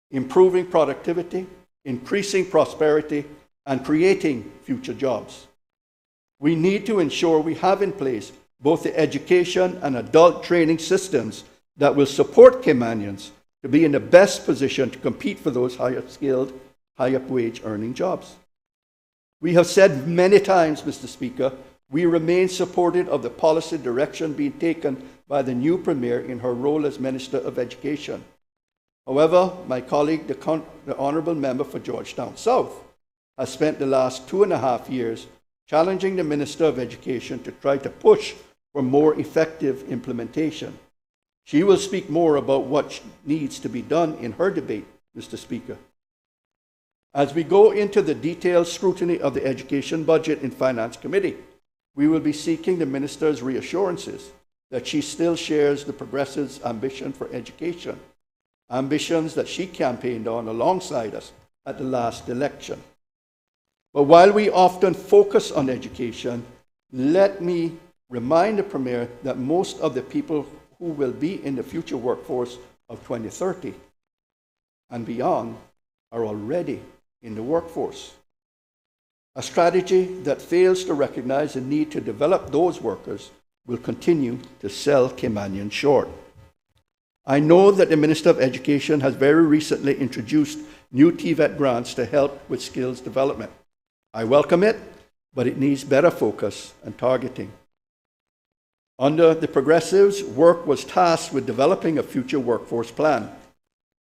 S2: improving productivity, increasing prosperity, and creating future jobs. We need to ensure we have in place both the education and adult training systems that will support Caymanians to be in the best position to compete for those higher skilled, higher wage earning jobs. We have said many times, Mr. Speaker, we remain supportive of the policy direction being taken by the new Premier in her role as Minister of Education. However, my colleague, the Honourable Member for Georgetown South, has spent the last 2.5 years challenging the Minister of Education to try to push for more effective implementation. She will speak more about what needs to be done in her debate, Mr. Speaker. As we go into the detailed scrutiny of the Education budget in Finance Committee, we will be seeking the Minister's reassurances that she still shares the Progressives' ambition for education, ambitions that she campaigned on alongside us at the last election. But while we often focus on education, let me remind the Premier that most of the people who will be in the future workforce of 2030 and beyond are already in the workforce. A strategy that fails to recognize the need to develop those workers will continue to sell Caymanians short. I know that the Minister of Education has very recently introduced new TVET grants to help with skills development. I welcome it, but it needs better focus and targeting. Under the Progressives, work was tasked with developing a future workforce plan.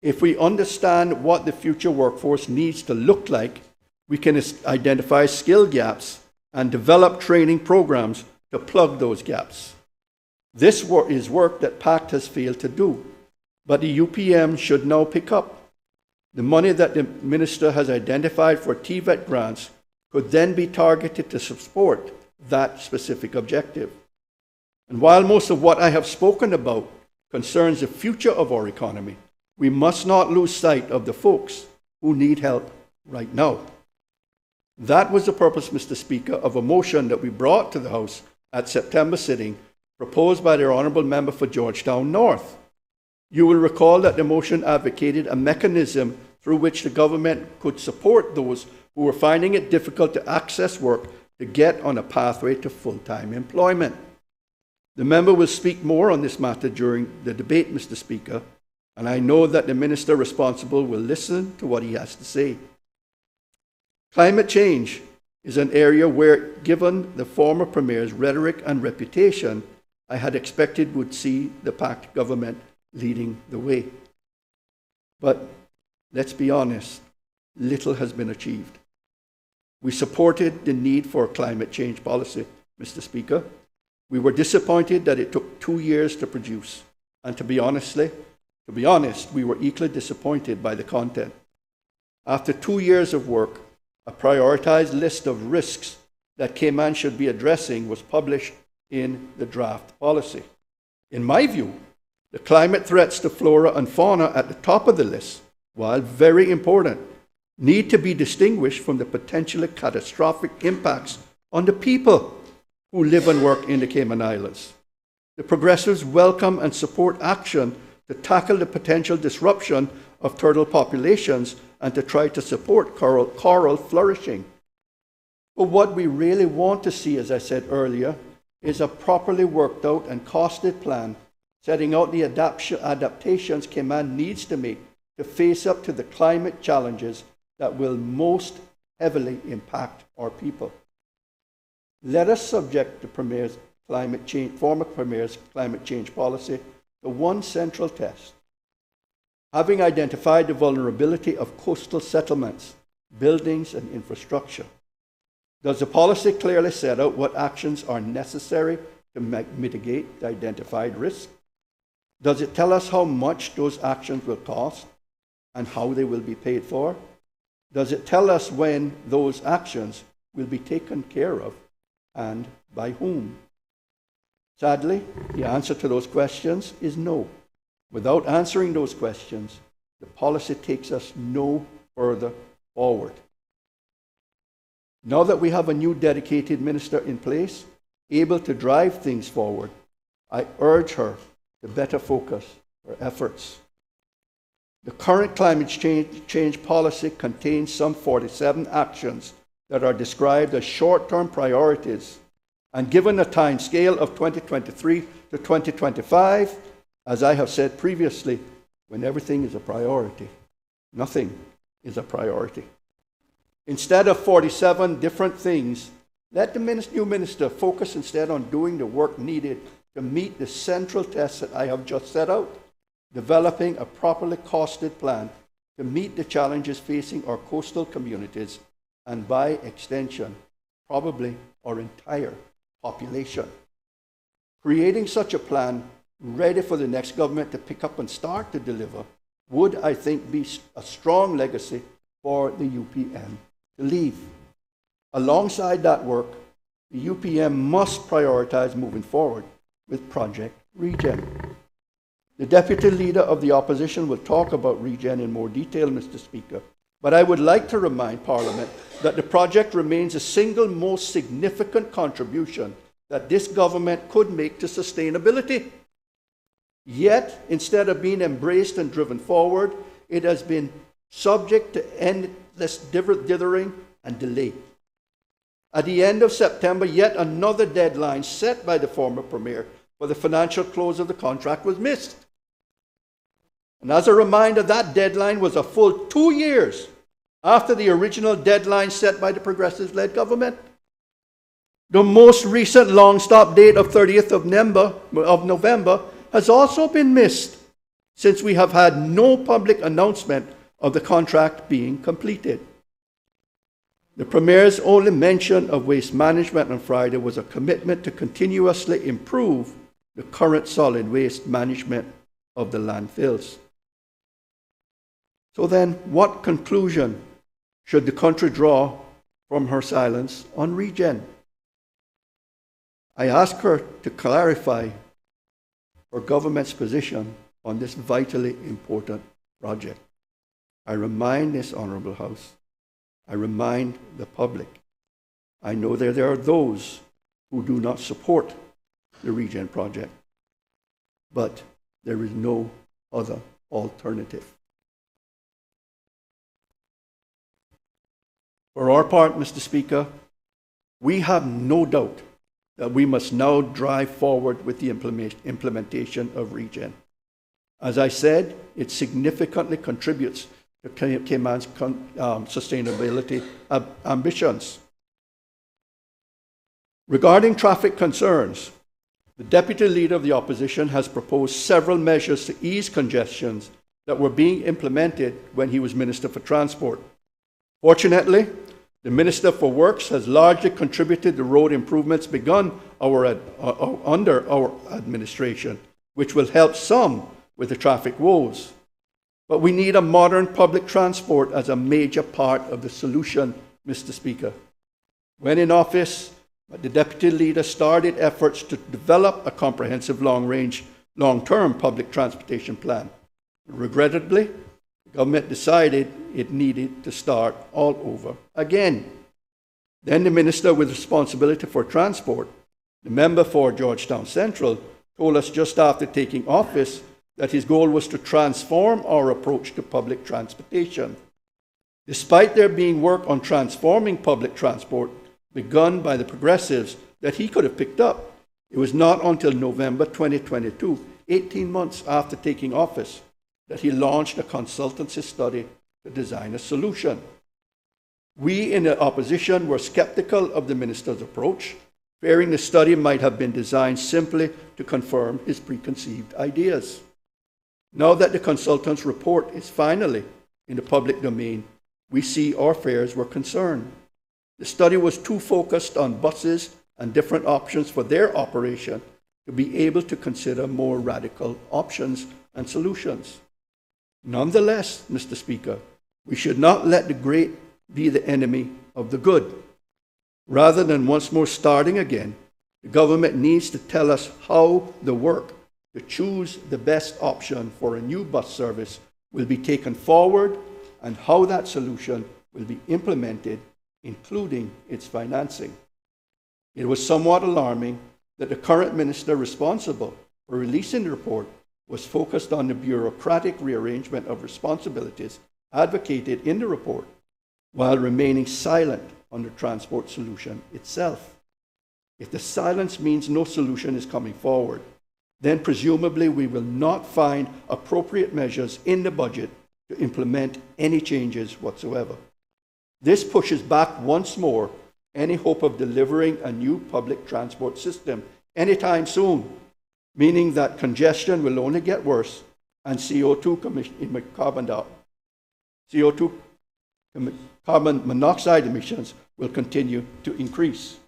S2: If we understand what the future workforce needs to look like, we can identify skill gaps and develop training programs to plug those gaps. This is work that PACT has failed to do, but the UPM should now pick up. The money that the Minister has identified for TVET grants could then be targeted to support that specific objective. And while most of what I have spoken about concerns the future of our economy, we must not lose sight of the folks who need help right now. That was the purpose, Mr. Speaker, of a motion that we brought to the House at September sitting, proposed by the Honourable Member for Georgetown North. You will recall that the motion advocated a mechanism through which the government could support those who were finding it difficult to access work to get on a pathway to full-time employment. The member will speak more on this matter during the debate, Mr. Speaker, and I know that the minister responsible will listen to what he has to say. Climate change is an area where, given the former Premier's rhetoric and reputation, I had expected would see the packed government leading the way. But let's be honest, little has been achieved. We supported the need for climate change policy, Mr. Speaker. We were disappointed that it took 2 years to produce. And to be honest, we were equally disappointed by the content. After 2 years of work, a prioritized list of risks that Cayman should be addressing was published in the draft policy. In my view, the climate threats to flora and fauna at the top of the list, while very important, need to be distinguished from the potentially catastrophic impacts on the people who live and work in the Cayman Islands. The Progressives welcome and support action to tackle the potential disruption of turtle populations and to try to support coral flourishing. But what we really want to see, as I said earlier, is a properly worked out and costed plan setting out the adaptations Cayman needs to make to face up to the climate challenges that will most heavily impact our people. Let us subject the former Premier's climate change policy to one central test. Having identified the vulnerability of coastal settlements, buildings, and infrastructure, does the policy clearly set out what actions are necessary to mitigate the identified risk? Does it tell us how much those actions will cost and how they will be paid for? Does it tell us when those actions will be taken care of and by whom? Sadly, the answer to those questions is no. Without answering those questions, the policy takes us no further forward. Now that we have a new dedicated minister in place, able to drive things forward, I urge her to better focus her efforts. The current climate change policy contains some 47 actions that are described as short-term priorities, and given a time scale of 2023 to 2025, as I have said previously, when everything is a priority, nothing is a priority. Instead of 47 different things, let the new minister focus instead on doing the work needed to meet the central tests that I have just set out, developing a properly costed plan to meet the challenges facing our coastal communities and, by extension, probably our entire population. Creating such a plan ready for the next government to pick up and start to deliver would, I think, be a strong legacy for the UPM to leave. Alongside that work, the UPM must prioritize moving forward with Project Regen. The Deputy Leader of the Opposition will talk about Regen in more detail, Mr. Speaker, but I would like to remind Parliament that the project remains the single most significant contribution that this government could make to sustainability. Yet, instead of being embraced and driven forward, it has been subject to endless dithering and delay. At the end of September, yet another deadline set by the former Premier for the financial close of the contract was missed. And as a reminder, that deadline was a full 2 years after the original deadline set by the Progressive-led government. The most recent long stop date of 30th of November has also been missed, since we have had no public announcement of the contract being completed. The Premier's only mention of waste management on Friday was a commitment to continuously improve the current solid waste management of the landfills. So then, what conclusion should the country draw from her silence on Regen? I ask her to clarify her government's position on this vitally important project. I remind this Honourable House, I remind the public, I know that there are those who do not support the Regen project, but there is no other alternative. For our part, Mr. Speaker, we have no doubt that we must now drive forward with the implementation of Regen. As I said, it significantly contributes to Cayman's sustainability ambitions. Regarding traffic concerns, the Deputy Leader of the Opposition has proposed several measures to ease congestions that were being implemented when he was Minister for Transport. Fortunately, the Minister for Works has largely contributed to road improvements begun under our administration, which will help some with the traffic woes. But we need a modern public transport as a major part of the solution, Mr. Speaker. When in office, the Deputy Leader started efforts to develop a comprehensive long-term public transportation plan. Regrettably, the government decided it needed to start all over again. Then the Minister with responsibility for transport, the member for Georgetown Central, told us just after taking office that his goal was to transform our approach to public transportation. Despite there being work on transforming public transport begun by the progressives that he could have picked up, it was not until November 2022, 18 months after taking office, that he launched a consultancy study to design a solution. We in the opposition were skeptical of the minister's approach, fearing the study might have been designed simply to confirm his preconceived ideas. Now that the consultant's report is finally in the public domain, we see our fears were concerned. The study was too focused on buses and different options for their operation to be able to consider more radical options and solutions. Nonetheless, Mr. Speaker, we should not let the great be the enemy of the good. Rather than once more starting again, the government needs to tell us how the work to choose the best option for a new bus service will be taken forward and how that solution will be implemented, including its financing. It was somewhat alarming that the current minister responsible for releasing the report was focused on the bureaucratic rearrangement of responsibilities advocated in the report, while remaining silent on the transport solution itself. If the silence means no solution is coming forward, then presumably we will not find appropriate measures in the budget to implement any changes whatsoever. This pushes back once more any hope of delivering a new public transport system anytime soon, meaning that congestion will only get worse and carbon monoxide emissions will continue to increase.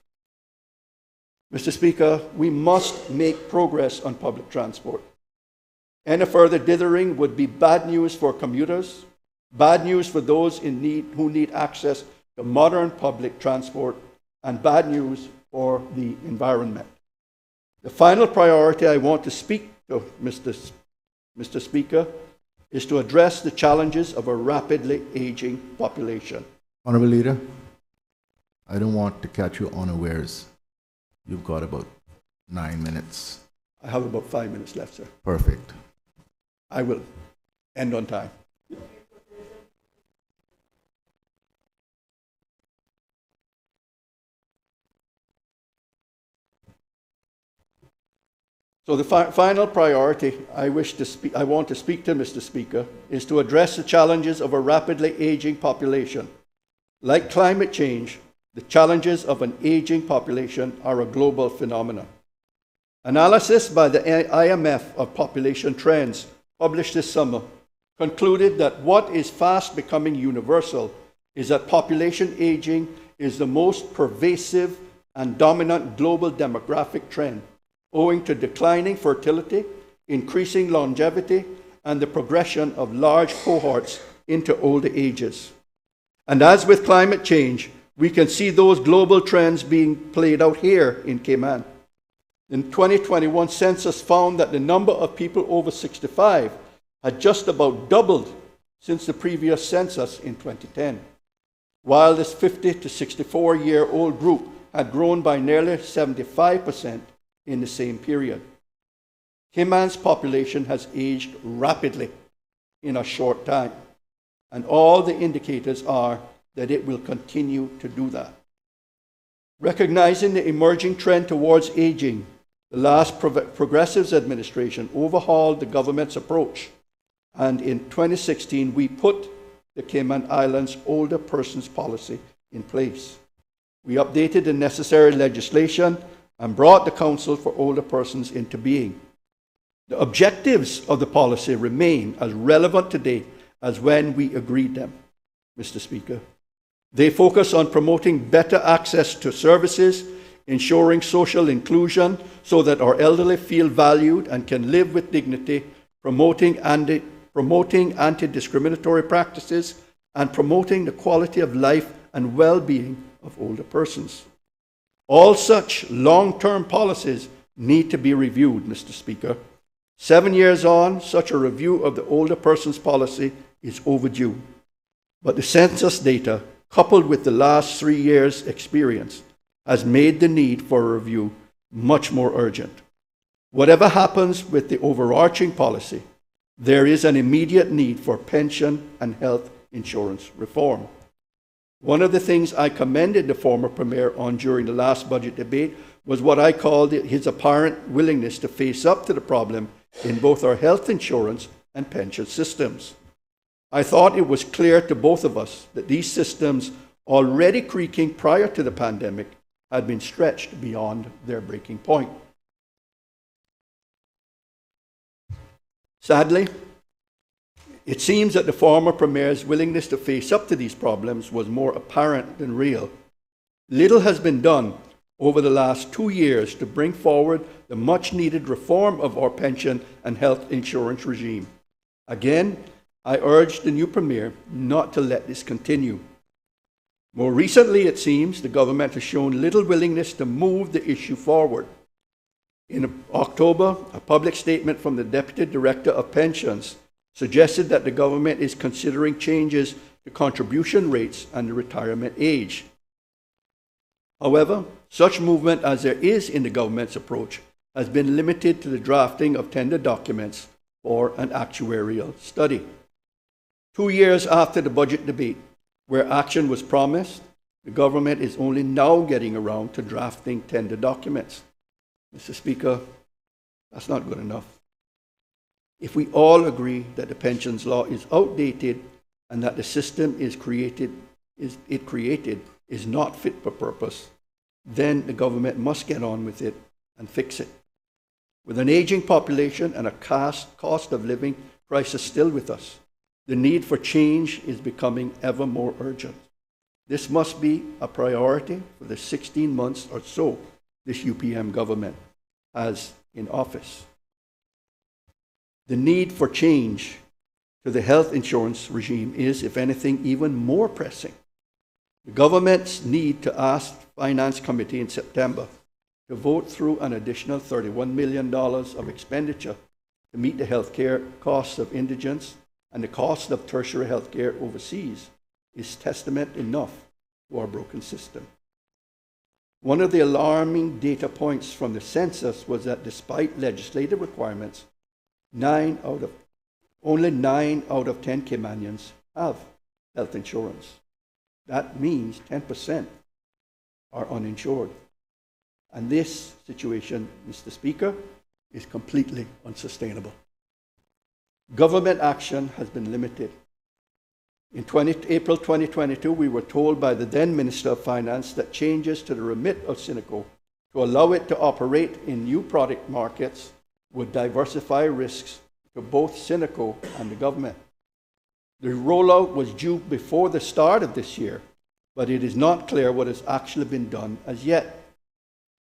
S2: Mr. Speaker, we must make progress on public transport. Any further dithering would be bad news for commuters, bad news for those in need who need access to modern public transport, and bad news for the environment. The final priority I want to speak to, Mr. Speaker, is to address the challenges of a rapidly aging population.
S1: Honorable Leader, I don't want to catch you unawares. You've got about 9 minutes.
S2: I have about 5 minutes left, sir.
S1: Perfect.
S2: I will end on time. So the final priority I want to speak to, Mr. Speaker, is to address the challenges of a rapidly aging population. Like climate change, the challenges of an aging population are a global phenomenon. Analysis by the IMF of population trends published this summer concluded that what is fast becoming universal is that population aging is the most pervasive and dominant global demographic trend, owing to declining fertility, increasing longevity, and the progression of large cohorts into older ages. And as with climate change, we can see those global trends being played out here in Cayman. The 2021 census found that the number of people over 65 had just about doubled since the previous census in 2010, while this 50 to 64-year-old group had grown by nearly 75% in the same period. Cayman's population has aged rapidly in a short time, and all the indicators are that it will continue to do that. Recognizing the emerging trend towards aging, the last Progressives administration overhauled the government's approach and in 2016 we put the Cayman Islands Older Persons Policy in place. We updated the necessary legislation and brought the Council for Older Persons into being. The objectives of the policy remain as relevant today as when we agreed them, Mr. Speaker. They focus on promoting better access to services, ensuring social inclusion so that our elderly feel valued and can live with dignity, promoting anti-discriminatory practices, and promoting the quality of life and well-being of older persons. All such long-term policies need to be reviewed, Mr. Speaker. 7 years on, such a review of the older persons policy is overdue. But the census data, coupled with the last 3 years' experience, has made the need for a review much more urgent. Whatever happens with the overarching policy, there is an immediate need for pension and health insurance reform. One of the things I commended the former Premier on during the last budget debate was what I called his apparent willingness to face up to the problem in both our health insurance and pension systems. I thought it was clear to both of us that these systems, already creaking prior to the pandemic, had been stretched beyond their breaking point. Sadly, it seems that the former Premier's willingness to face up to these problems was more apparent than real. Little has been done over the last 2 years to bring forward the much-needed reform of our pension and health insurance regime. Again, I urge the new Premier not to let this continue. More recently, it seems, the government has shown little willingness to move the issue forward. In October, a public statement from the Deputy Director of Pensions suggested that the government is considering changes to contribution rates and the retirement age. However, such movement as there is in the government's approach has been limited to the drafting of tender documents or an actuarial study. 2 years after the budget debate, where action was promised, the government is only now getting around to drafting tender documents. Mr. Speaker, that's not good enough. If we all agree that the pensions law is outdated and that the system it created is not fit for purpose, then the government must get on with it and fix it. With an aging population and a cost of living crisis still with us, the need for change is becoming ever more urgent. This must be a priority for the 16 months or so this UPM government has in office. The need for change to the health insurance regime is, if anything, even more pressing. The government's need to ask the Finance Committee in September to vote through an additional $31 million of expenditure to meet the healthcare costs of indigents and the cost of tertiary healthcare overseas is testament enough to our broken system. One of the alarming data points from the census was that despite legislative requirements, only 9 out of 10 Caymanians have health insurance. That means 10% are uninsured. And this situation, Mr. Speaker, is completely unsustainable. Government action has been limited. In April 2022, we were told by the then Minister of Finance that changes to the remit of Cineco to allow it to operate in new product markets would diversify risks to both Cineco and the government. The rollout was due before the start of this year, but it is not clear what has actually been done as yet.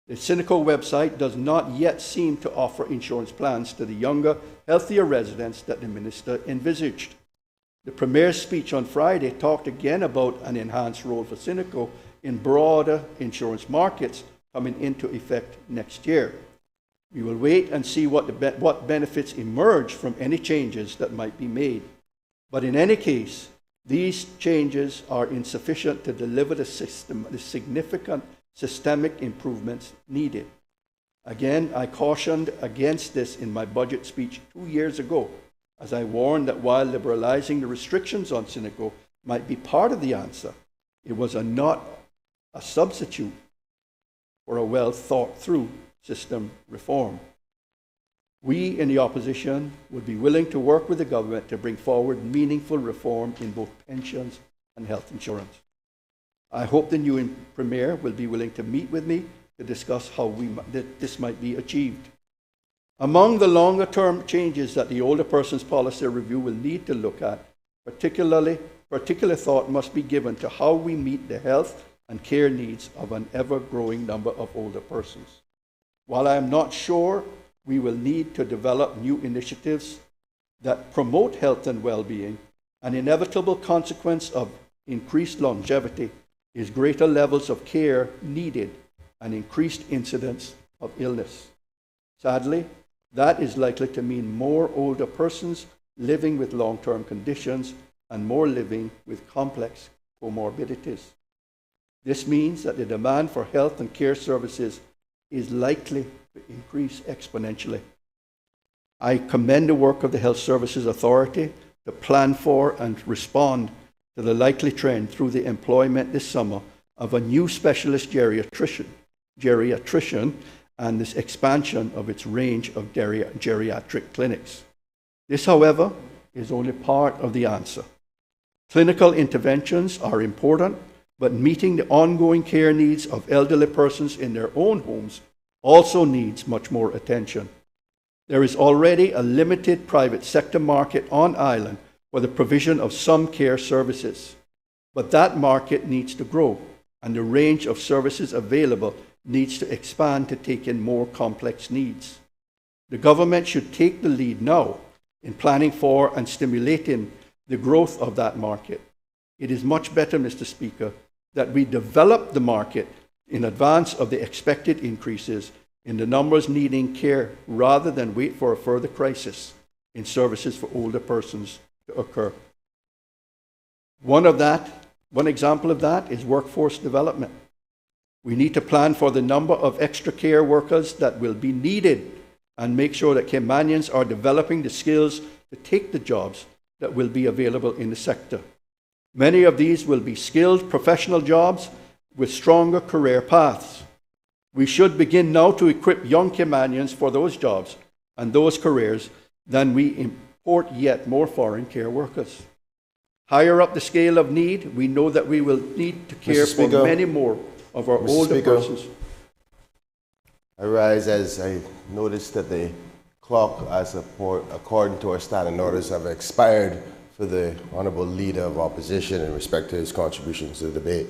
S2: The Cineco website does not yet seem to offer insurance plans to the younger, healthier residents that the minister envisaged. The Premier's speech on Friday talked again about an enhanced role for Cineco in broader insurance markets coming into effect next year. We will wait and see what benefits emerge from any changes that might be made. But in any case, these changes are insufficient to deliver the significant systemic improvements needed. Again, I cautioned against this in my budget speech 2 years ago, as I warned that while liberalizing the restrictions on Cineco might be part of the answer, it was not a substitute for a well-thought-through system reform. We in the opposition would be willing to work with the government to bring forward meaningful reform in both pensions and health insurance. I hope the new Premier will be willing to meet with me to discuss how this might be achieved. Among the longer-term changes that the Older Persons Policy Review will need to look at, particular thought must be given to how we meet the health and care needs of an ever-growing number of older persons. While I am not sure we will need to develop new initiatives that promote health and well-being, an inevitable consequence of increased longevity is greater levels of care needed and increased incidence of illness. Sadly, that is likely to mean more older persons living with long-term conditions and more living with complex comorbidities. This means that the demand for health and care services is likely to increase exponentially. I commend the work of the Health Services Authority to plan for and respond to the likely trend through the employment this summer of a new specialist geriatrician and this expansion of its range of geriatric clinics. This, however, is only part of the answer. Clinical interventions are important, but meeting the ongoing care needs of elderly persons in their own homes also needs much more attention. There is already a limited private sector market on island for the provision of some care services, but that market needs to grow, and the range of services available needs to expand to take in more complex needs. The government should take the lead now in planning for and stimulating the growth of that market. It is much better, Mr. Speaker, that we develop the market in advance of the expected increases in the numbers needing care rather than wait for a further crisis in services for older persons to occur. One example of that is workforce development. We need to plan for the number of extra care workers that will be needed and make sure that Caymanians are developing the skills to take the jobs that will be available in the sector. Many of these will be skilled professional jobs with stronger career paths. We should begin now to equip young Caymanians for those jobs and those careers than we import yet more foreign care workers. Higher up the scale of need, we know that we will need to care for many more of our older persons.
S4: I rise as I noticed that the clock, according to our standing orders, have expired for the Honourable Leader of Opposition in respect to his contributions to the debate.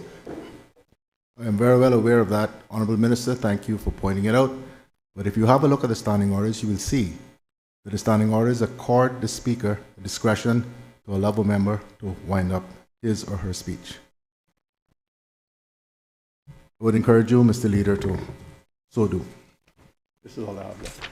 S1: I am very well aware of that, Honourable Minister. Thank you for pointing it out. But if you have a look at the standing orders, you will see that the standing orders accord the Speaker the discretion to allow a member to wind up his or her speech. I would encourage you, Mr. Leader, to so do.
S2: This is all I have left.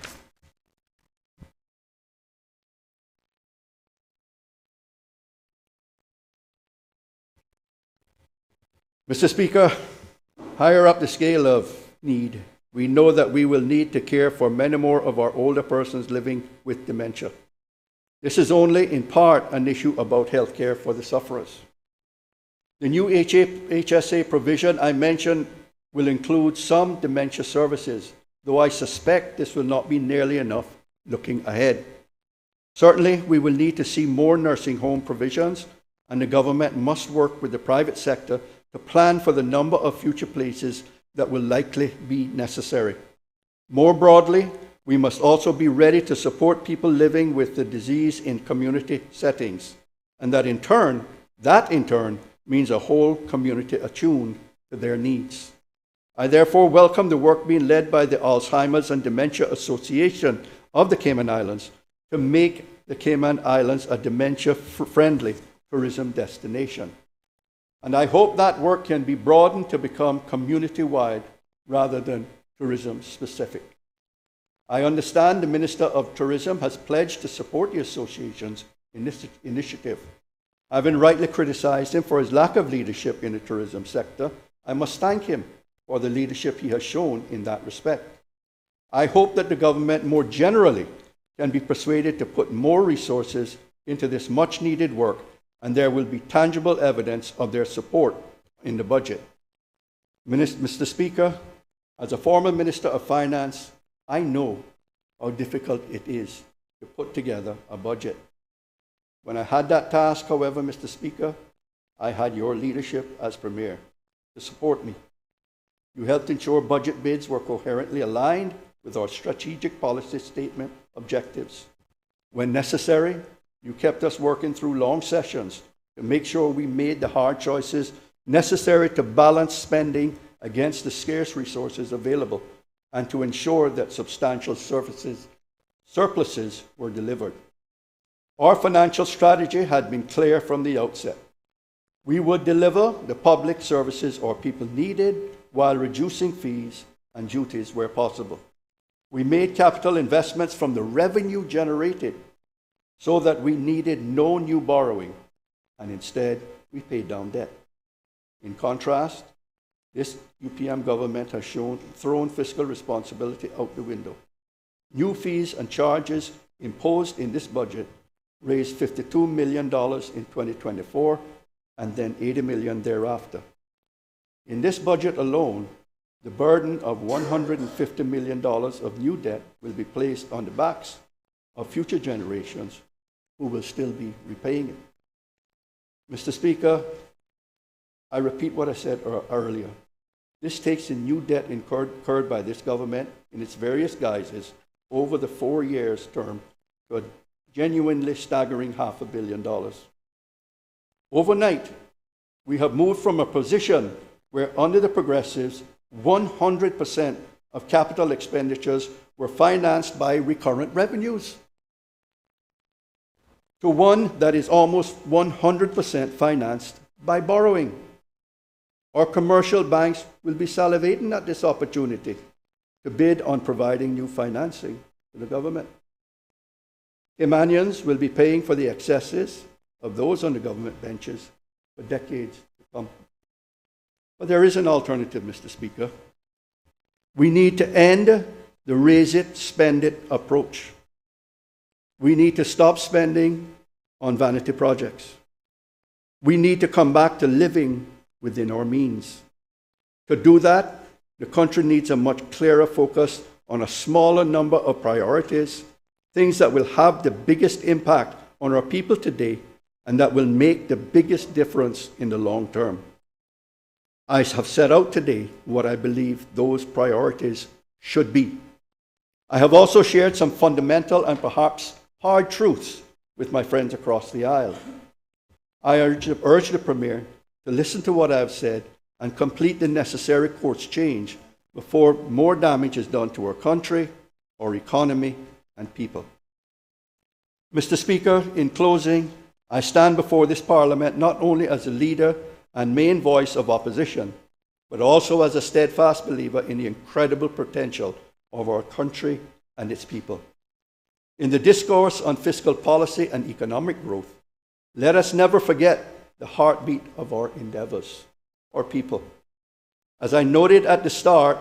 S2: Mr. Speaker, higher up the scale of need, we know that we will need to care for many more of our older persons living with dementia. This is only in part an issue about health care for the sufferers. The new HSA provision I mentioned will include some dementia services, though I suspect this will not be nearly enough looking ahead. Certainly, we will need to see more nursing home provisions, and the government must work with the private sector to plan for the number of future places that will likely be necessary. More broadly, we must also be ready to support people living with the disease in community settings, and that in turn means a whole community attuned to their needs. I therefore welcome the work being led by the Alzheimer's and Dementia Association of the Cayman Islands to make the Cayman Islands a dementia-friendly tourism destination. And I hope that work can be broadened to become community-wide rather than tourism-specific. I understand the Minister of Tourism has pledged to support the association's initiative. Having rightly criticized him for his lack of leadership in the tourism sector, I must thank him for the leadership he has shown in that respect. I hope that the government more generally can be persuaded to put more resources into this much-needed work, and there will be tangible evidence of their support in the budget. Mr. Speaker, as a former Minister of Finance, I know how difficult it is to put together a budget. When I had that task, however, Mr. Speaker, I had your leadership as Premier to support me. You helped ensure budget bids were coherently aligned with our strategic policy statement objectives. When necessary, you kept us working through long sessions to make sure we made the hard choices necessary to balance spending against the scarce resources available and to ensure that substantial surpluses were delivered. Our financial strategy had been clear from the outset. We would deliver the public services our people needed while reducing fees and duties where possible. We made capital investments from the revenue generated so that we needed no new borrowing, and instead we paid down debt. In contrast, this UPM government has thrown fiscal responsibility out the window. New fees and charges imposed in this budget raised $52 million in 2024 and then $80 million thereafter. In this budget alone, the burden of $150 million of new debt will be placed on the backs of future generations who will still be repaying it. Mr. Speaker, I repeat what I said earlier. This takes the new debt incurred by this government in its various guises over the 4 years term to a genuinely staggering $500 million. Overnight, we have moved from a position where under the Progressives, 100% of capital expenditures were financed by recurrent revenues to one that is almost 100% financed by borrowing. Our commercial banks will be salivating at this opportunity to bid on providing new financing to the government. Caymanians will be paying for the excesses of those on the government benches for decades to come. But there is an alternative, Mr. Speaker. We need to end the raise it, spend it approach. We need to stop spending on vanity projects. We need to come back to living within our means. To do that, the country needs a much clearer focus on a smaller number of priorities, things that will have the biggest impact on our people today and that will make the biggest difference in the long term. I have set out today what I believe those priorities should be. I have also shared some fundamental and perhaps hard truths with my friends across the aisle. I urge the Premier to listen to what I have said and complete the necessary course change before more damage is done to our country, our economy, and people. Mr. Speaker, in closing, I stand before this Parliament not only as a leader and main voice of opposition, but also as a steadfast believer in the incredible potential of our country and its people. In the discourse on fiscal policy and economic growth, let us never forget the heartbeat of our endeavors, our people. As I noted at the start,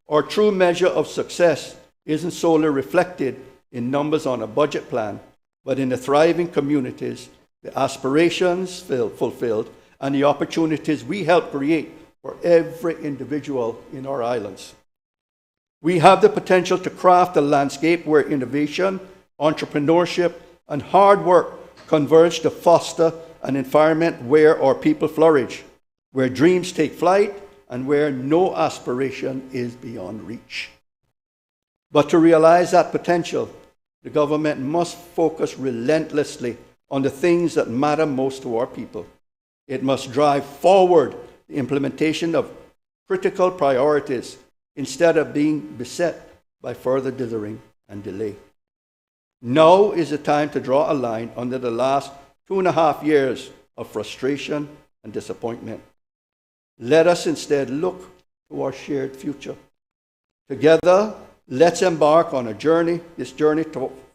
S2: our true measure of success isn't solely reflected in numbers on a budget plan, but in the thriving communities, the aspirations fulfilled, and the opportunities we help create for every individual in our islands. We have the potential to craft a landscape where innovation, entrepreneurship, and hard work converge to foster an environment where our people flourish, where dreams take flight, and where no aspiration is beyond reach. But to realize that potential, the government must focus relentlessly on the things that matter most to our people. It must drive forward the implementation of critical priorities instead of being beset by further dithering and delay. Now is the time to draw a line under the last 2.5 years of frustration and disappointment. Let us instead look to our shared future. Together, let's embark on this journey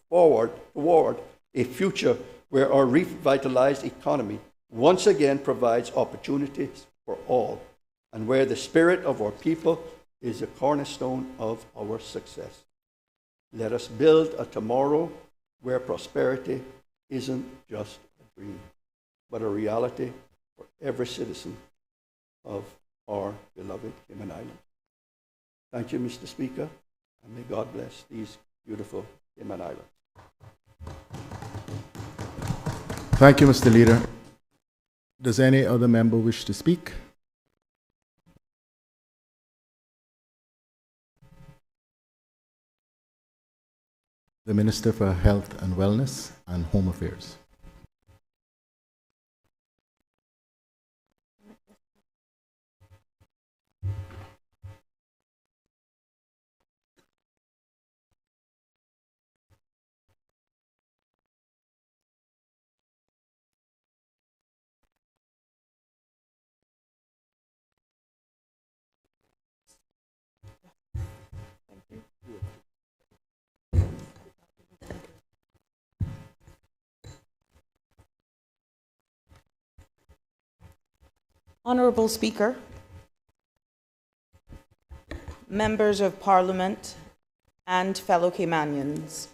S2: forward toward a future where our revitalized economy once again provides opportunities for all, and where the spirit of our people is the cornerstone of our success. Let us build a tomorrow where prosperity isn't just a dream, but a reality for every citizen of our beloved Cayman Islands. Thank you, Mr. Speaker, and may God bless these beautiful Cayman Islands.
S1: Thank you, Mr. Leader. Does any other member wish to speak? The Minister for Health and Wellness and Home Affairs.
S5: Honourable Speaker, members of Parliament and fellow Caymanians,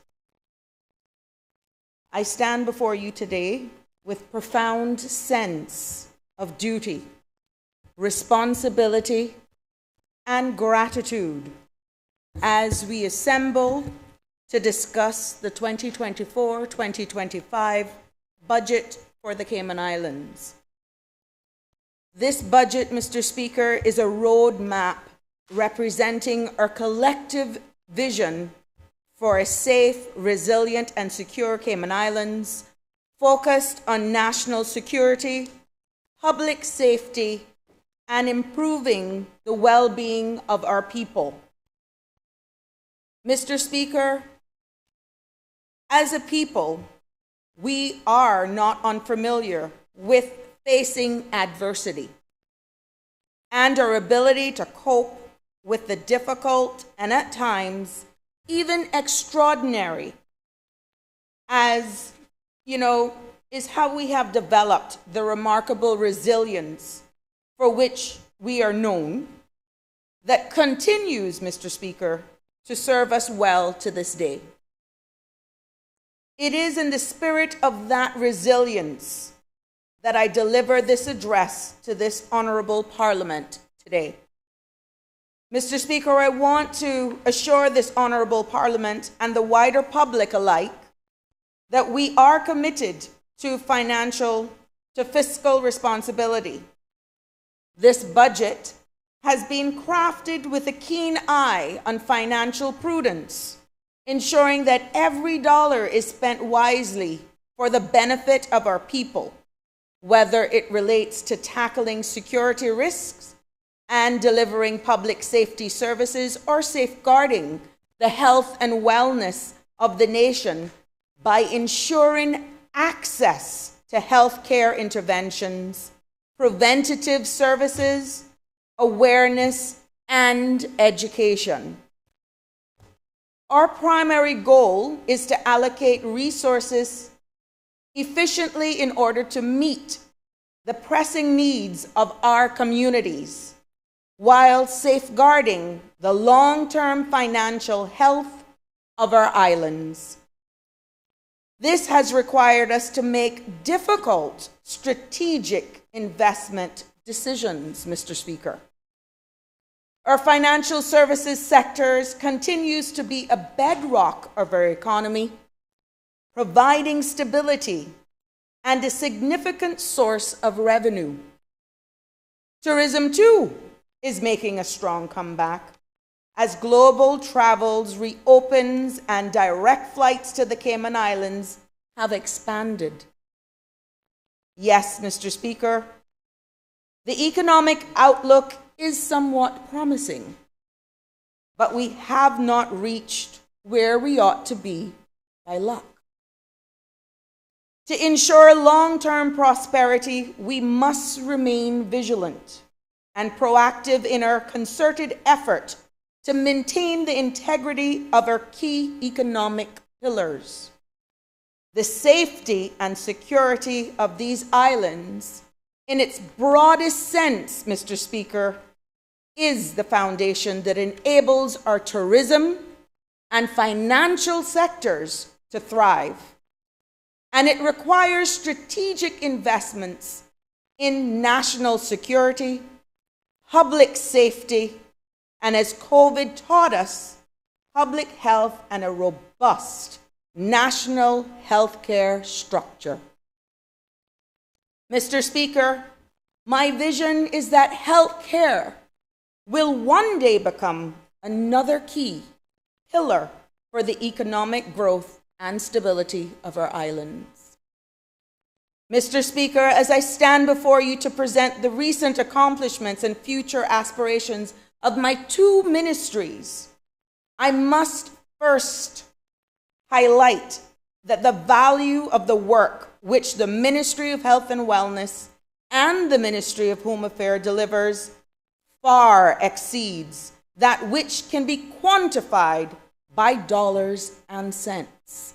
S5: I stand before you today with profound sense of duty, responsibility, and gratitude as we assemble to discuss the 2024-2025 budget for the Cayman Islands. This budget, Mr. Speaker, is a roadmap representing our collective vision for a safe, resilient, and secure Cayman Islands, focused on national security, public safety, and improving the well-being of our people. Mr. Speaker, as a people, we are not unfamiliar with facing adversity and our ability to cope with the difficult and at times even extraordinary, as you know, is how we have developed the remarkable resilience for which we are known, that continues, Mr. Speaker, to serve us well to this day. It is in the spirit of that resilience that I deliver this address to this honourable Parliament today. Mr. Speaker, I want to assure this honourable Parliament and the wider public alike that we are committed to fiscal responsibility. This budget has been crafted with a keen eye on financial prudence, ensuring that every dollar is spent wisely for the benefit of our people, whether it relates to tackling security risks and delivering public safety services or safeguarding the health and wellness of the nation by ensuring access to health care interventions, preventative services, awareness, and education. Our primary goal is to allocate resources efficiently in order to meet the pressing needs of our communities, while safeguarding the long-term financial health of our islands. This has required us to make difficult strategic investment decisions, Mr. Speaker. Our financial services sectors continues to be a bedrock of our economy, providing stability and a significant source of revenue. Tourism, too, is making a strong comeback as global travels reopens and direct flights to the Cayman Islands have expanded. Yes, Mr. Speaker, the economic outlook is somewhat promising, but we have not reached where we ought to be by luck. To ensure long-term prosperity, we must remain vigilant and proactive in our concerted effort to maintain the integrity of our key economic pillars. The safety and security of these islands, in its broadest sense, Mr. Speaker, is the foundation that enables our tourism and financial sectors to thrive. And it requires strategic investments in national security, public safety, and as COVID taught us, public health, and a robust national healthcare structure. Mr. Speaker, my vision is that healthcare will one day become another key pillar for the economic growth and stability of our islands. Mr. Speaker, as I stand before you to present the recent accomplishments and future aspirations of my two ministries, I must first highlight that the value of the work which the Ministry of Health and Wellness and the Ministry of Home Affairs delivers far exceeds that which can be quantified by dollars and cents.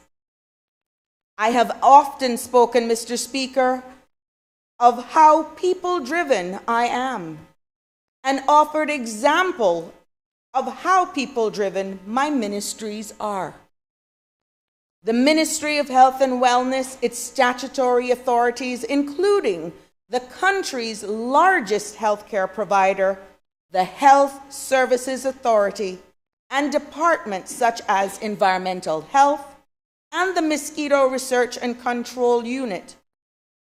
S5: I have often spoken, Mr. Speaker, of how people-driven I am, and offered example of how people-driven my ministries are. The Ministry of Health and Wellness, its statutory authorities, including the country's largest healthcare provider, the Health Services Authority, and departments such as Environmental Health and the Mosquito Research and Control Unit,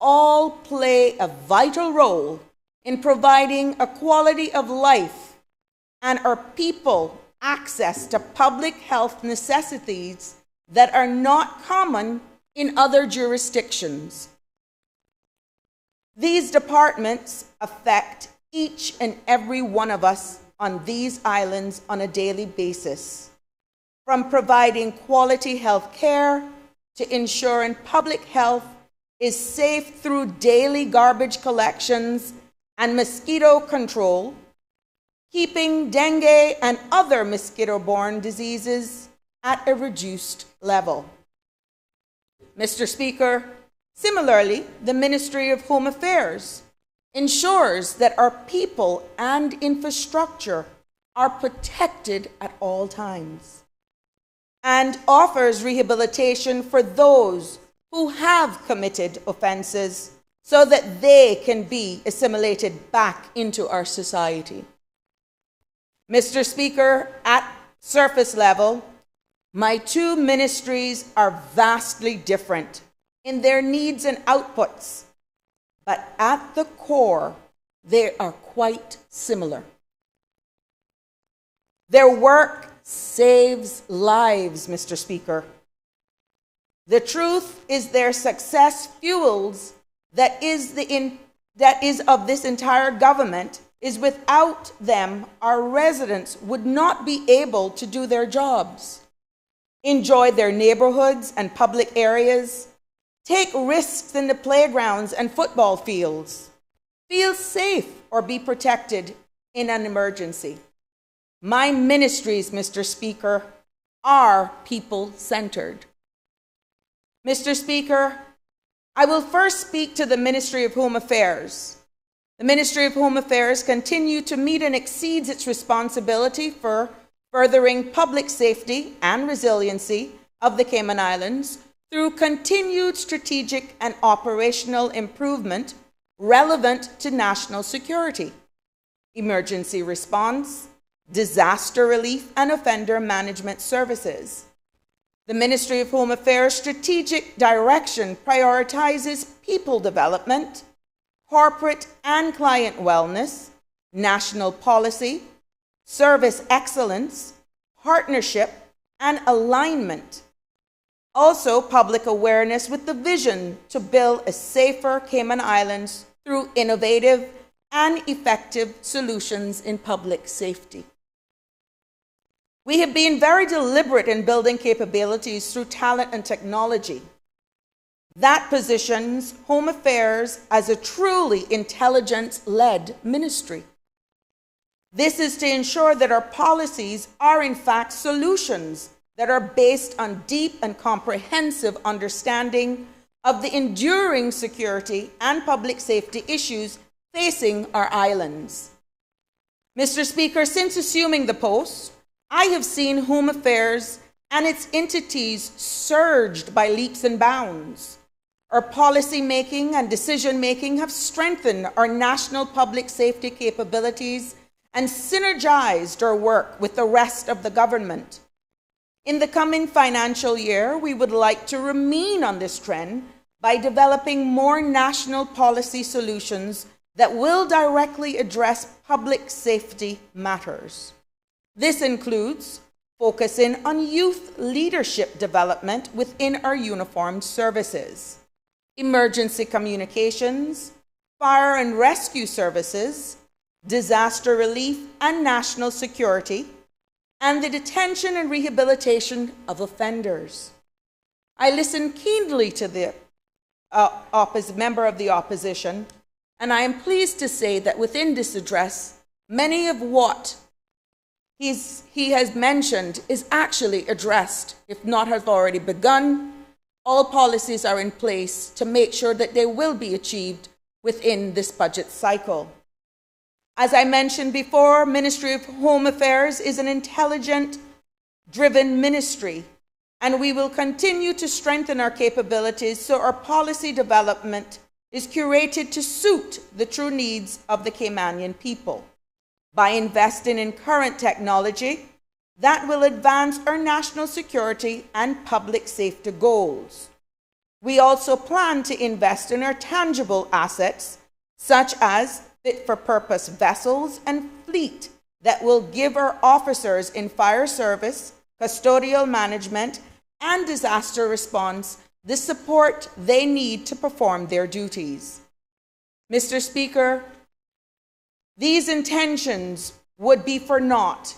S5: all play a vital role in providing a quality of life and our people access to public health necessities that are not common in other jurisdictions. These departments affect each and every one of us on these islands on a daily basis, from providing quality health care to ensuring public health is safe through daily garbage collections and mosquito control, keeping dengue and other mosquito-borne diseases at a reduced level. Mr. Speaker, similarly, the Ministry of Home Affairs ensures that our people and infrastructure are protected at all times and offers rehabilitation for those who have committed offenses so that they can be assimilated back into our society. Mr. Speaker, at surface level, my two ministries are vastly different in their needs and outputs, but at the core, they are quite similar. Their work saves lives, Mr. Speaker. The truth is their success fuels that is of this entire government is without them, our residents would not be able to do their jobs, enjoy their neighborhoods and public areas, take risks in the playgrounds and football fields, feel safe or be protected in an emergency. My ministries, Mr. Speaker, are people-centered. Mr. Speaker, I will first speak to the Ministry of Home Affairs. The Ministry of Home Affairs continues to meet and exceeds its responsibility for furthering public safety and resiliency of the Cayman Islands through continued strategic and operational improvement relevant to national security, emergency response, disaster relief, and offender management services. The Ministry of Home Affairs' strategic direction prioritizes people development, corporate and client wellness, national policy, service excellence, partnership, and alignment. Also, public awareness with the vision to build a safer Cayman Islands through innovative and effective solutions in public safety. We have been very deliberate in building capabilities through talent and technology. That positions Home Affairs as a truly intelligence-led ministry. This is to ensure that our policies are in fact solutions that are based on deep and comprehensive understanding of the enduring security and public safety issues facing our islands. Mr. Speaker, since assuming the post, I have seen Home Affairs and its entities surged by leaps and bounds. Our policy making and decision making have strengthened our national public safety capabilities and synergized our work with the rest of the government, In the coming financial year, we would like to remain on this trend by developing more national policy solutions that will directly address public safety matters. This includes focusing on youth leadership development within our uniformed services, emergency communications, fire and rescue services, disaster relief and national security, and the detention and rehabilitation of offenders. I listened keenly to the member of the opposition, and I am pleased to say that within this address, many of what he has mentioned is actually addressed, if not have already begun. All policies are in place to make sure that they will be achieved within this budget cycle. As I mentioned before, Ministry of Home Affairs is an intelligent-driven ministry, and we will continue to strengthen our capabilities so our policy development is curated to suit the true needs of the Caymanian people. By investing in current technology, that will advance our national security and public safety goals. We also plan to invest in our tangible assets, such as fit-for-purpose vessels and fleet that will give our officers in fire service, custodial management, and disaster response the support they need to perform their duties. Mr. Speaker, these intentions would be for naught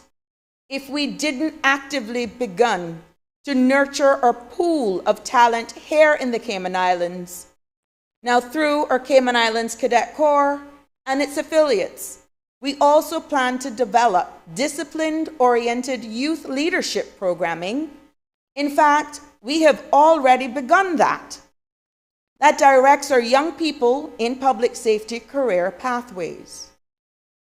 S5: if we didn't actively begin to nurture our pool of talent here in the Cayman Islands. Now, through our Cayman Islands Cadet Corps and its affiliates, we also plan to develop discipline-oriented youth leadership programming. In fact, we have already begun that. That directs our young people in public safety career pathways.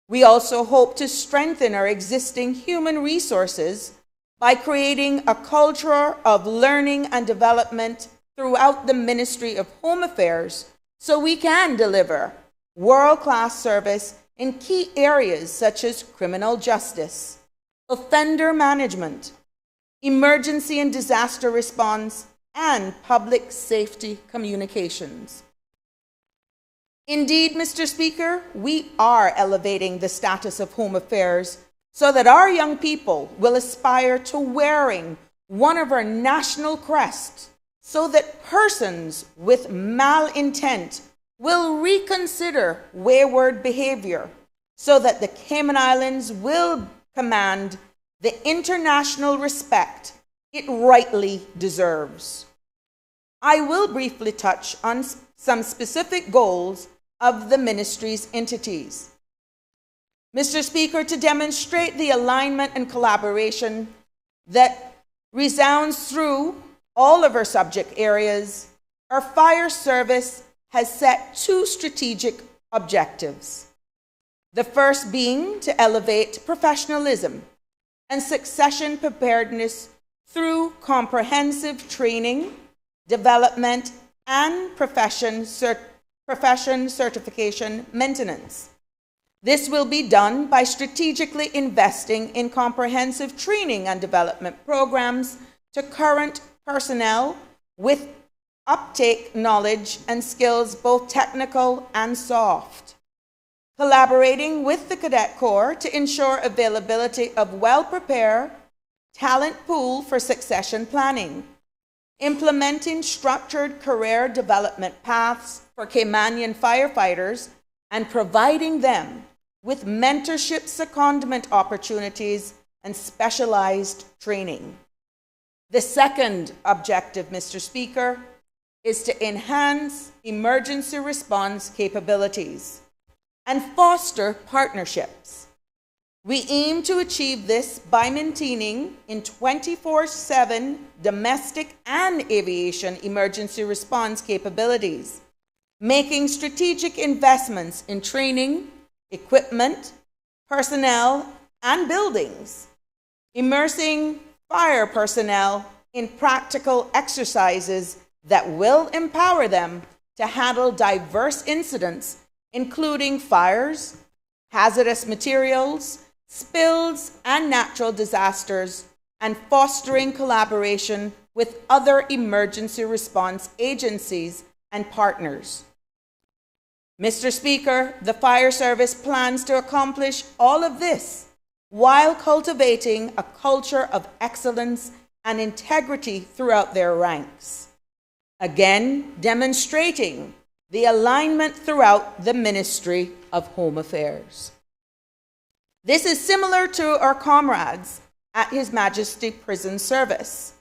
S5: We also hope to strengthen our existing human resources by creating a culture of learning and development throughout the Ministry of Home Affairs so we can deliver world-class service in key areas such as criminal justice, offender management, emergency and disaster response, and public safety communications. Indeed, Mr. Speaker, we are elevating the status of home affairs so that our young people will aspire to wearing one of our national crests, so that persons with malintent will reconsider wayward behavior, so that the Cayman Islands will command the international respect it rightly deserves. I will briefly touch on some specific goals of the ministry's entities. Mr. Speaker, to demonstrate the alignment and collaboration that resounds through all of our subject areas, our fire service has set two strategic objectives. The first being to elevate professionalism and succession preparedness through comprehensive training, development, and profession certification maintenance. This will be done by strategically investing in comprehensive training and development programs to current personnel with uptake knowledge and skills, both technical and soft. Collaborating with the Cadet Corps to ensure availability of well-prepared talent pool for succession planning. Implementing structured career development paths for Caymanian firefighters and providing them with mentorship secondment opportunities and specialized training. The second objective, Mr. Speaker, is to enhance emergency response capabilities and foster partnerships. We aim to achieve this by maintaining in 24/7 domestic and aviation emergency response capabilities, making strategic investments in training, equipment, personnel, and buildings, immersing fire personnel in practical exercises that will empower them to handle diverse incidents, including fires, hazardous materials, spills, and natural disasters, and fostering collaboration with other emergency response agencies and partners. Mr. Speaker, the Fire Service plans to accomplish all of this while cultivating a culture of excellence and integrity throughout their ranks, again demonstrating the alignment throughout the Ministry of Home Affairs. This is similar to our comrades at His Majesty Prison Service,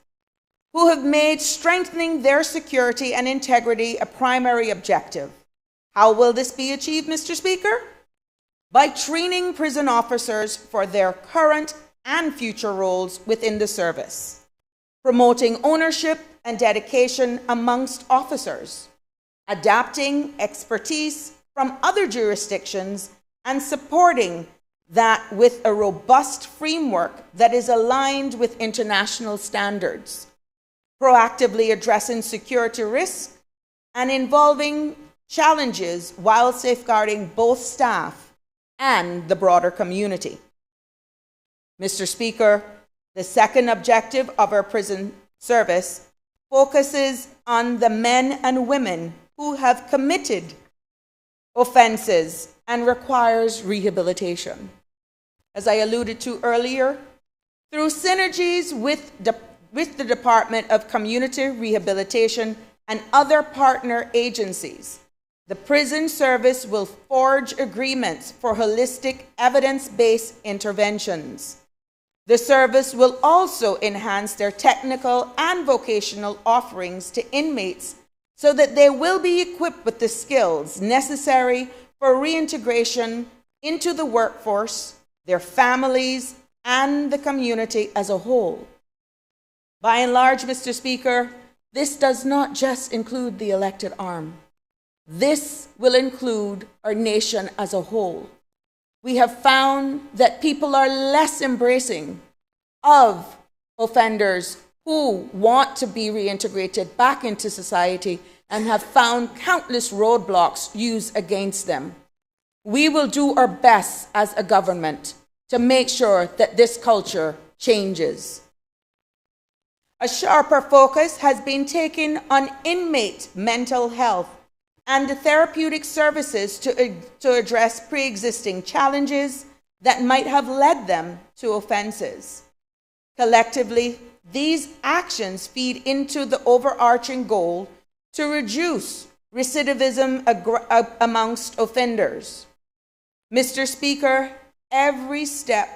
S5: who have made strengthening their security and integrity a primary objective. How will this be achieved, Mr. Speaker? By training prison officers for their current and future roles within the service, promoting ownership and dedication amongst officers, adapting expertise from other jurisdictions, and supporting that with a robust framework that is aligned with international standards, proactively addressing security risks and involving challenges while safeguarding both staff and the broader community. Mr. Speaker, the second objective of our prison service focuses on the men and women who have committed offenses and requires rehabilitation. As I alluded to earlier, through synergies with the Department of Community Rehabilitation and other partner agencies, the prison service will forge agreements for holistic evidence-based interventions. The service will also enhance their technical and vocational offerings to inmates so that they will be equipped with the skills necessary for reintegration into the workforce, their families, and the community as a whole. By and large, Mr. Speaker, this does not just include the elected arm. This will include our nation as a whole. We have found that people are less embracing of offenders who want to be reintegrated back into society and have found countless roadblocks used against them. We will do our best as a government to make sure that this culture changes. A sharper focus has been taken on inmate mental health and the therapeutic services to address pre-existing challenges that might have led them to offenses. Collectively, these actions feed into the overarching goal to reduce recidivism amongst offenders. Mr. Speaker, every step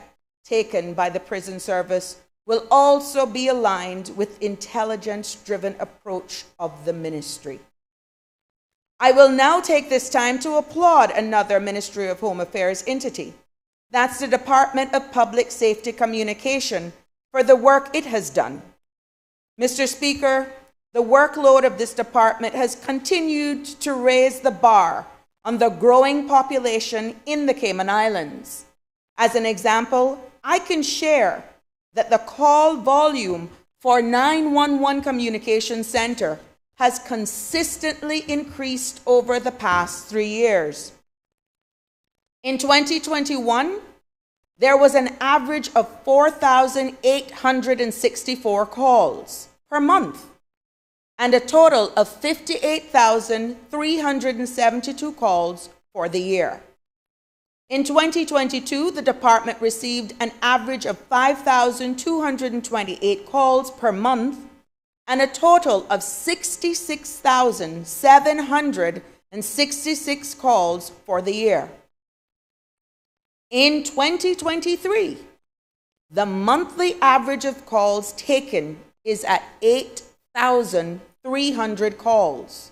S5: taken by the prison service will also be aligned with intelligence-driven approach of the ministry. I will now take this time to applaud another Ministry of Home Affairs entity. That's the Department of Public Safety Communication for the work it has done. Mr. Speaker, the workload of this department has continued to raise the bar on the growing population in the Cayman Islands. As an example, I can share that the call volume for 911 Communication Center has consistently increased over the past 3 years. In 2021, there was an average of 4,864 calls per month and a total of 58,372 calls for the year. In 2022, the department received an average of 5,228 calls per month and a total of 66,766 calls for the year. In 2023, the monthly average of calls taken is at 8,300 calls,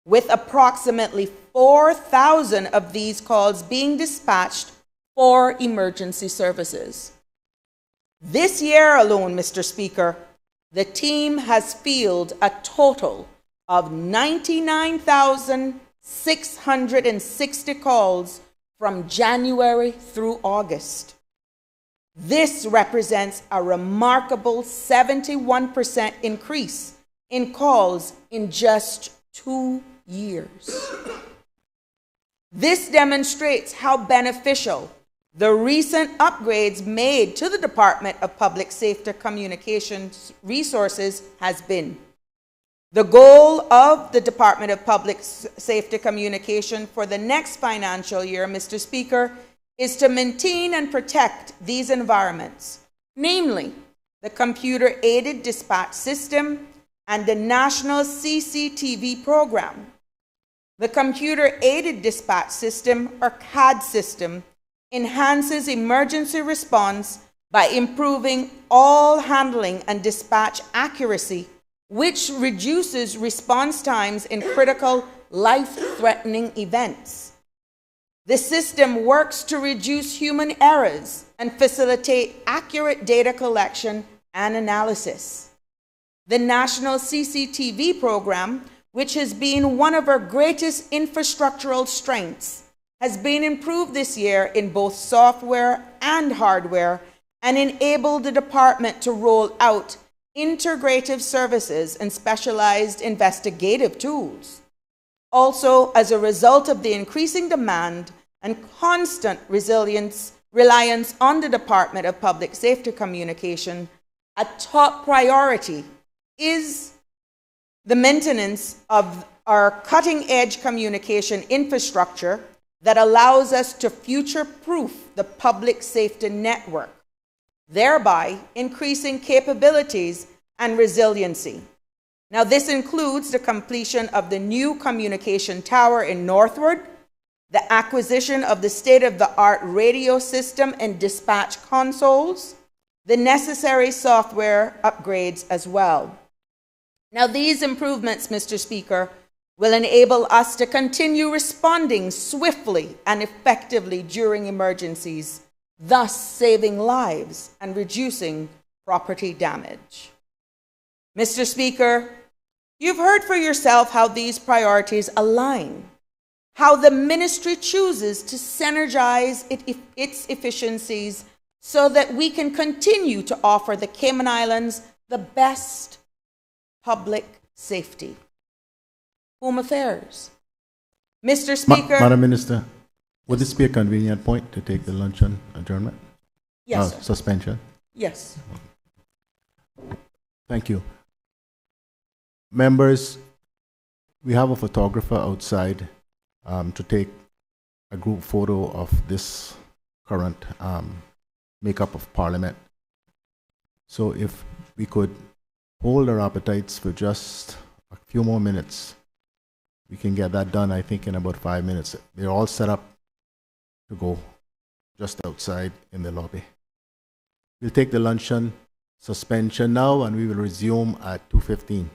S5: with approximately 4,000 of these calls being dispatched for emergency services. This year alone, Mr. Speaker, the team has fielded a total of 99,660 calls from January through August. This represents a remarkable 71% increase in calls in just 2 years. This demonstrates how beneficial the recent upgrades made to the Department of Public Safety Communications resources has been. The goal of the Department of Public Safety Communication for the next financial year, Mr. Speaker, is to maintain and protect these environments, namely the computer-aided dispatch system and the National CCTV program. The computer-aided dispatch system, or CAD system, enhances emergency response by improving all handling and dispatch accuracy, which reduces response times in critical life-threatening events. The system works to reduce human errors and facilitate accurate data collection and analysis. The National CCTV program, which has been one of our greatest infrastructural strengths, has been improved this year in both software and hardware and enabled the department to roll out integrative services and specialized investigative tools. Also, as a result of the increasing demand and constant reliance on the Department of Public Safety Communication, a top priority is the maintenance of our cutting-edge communication infrastructure that allows us to future-proof the public safety network, thereby increasing capabilities and resiliency. Now, this includes the completion of the new communication tower in Northwood, the acquisition of the state-of-the-art radio system and dispatch consoles, the necessary software upgrades as well. Now, these improvements, Mr. Speaker, will enable us to continue responding swiftly and effectively during emergencies, thus saving lives and reducing property damage. Mr. Speaker, you've heard for yourself how these priorities align, how the ministry chooses to synergize its efficiencies so that we can continue to offer the Cayman Islands the best public safety. Home Affairs. Mr. Speaker.
S1: Madam Minister, would this be a convenient point to take the luncheon adjournment?
S5: Yes, sir.
S1: Suspension?
S5: Yes.
S1: Thank you. Members, we have a photographer outside to take a group photo of this current makeup of Parliament. So if we could hold our appetites for just a few more minutes, we can get that done, I think, in about 5 minutes. They're all set up to go just outside in the lobby. We'll take the luncheon suspension now, and we will resume at 2:15.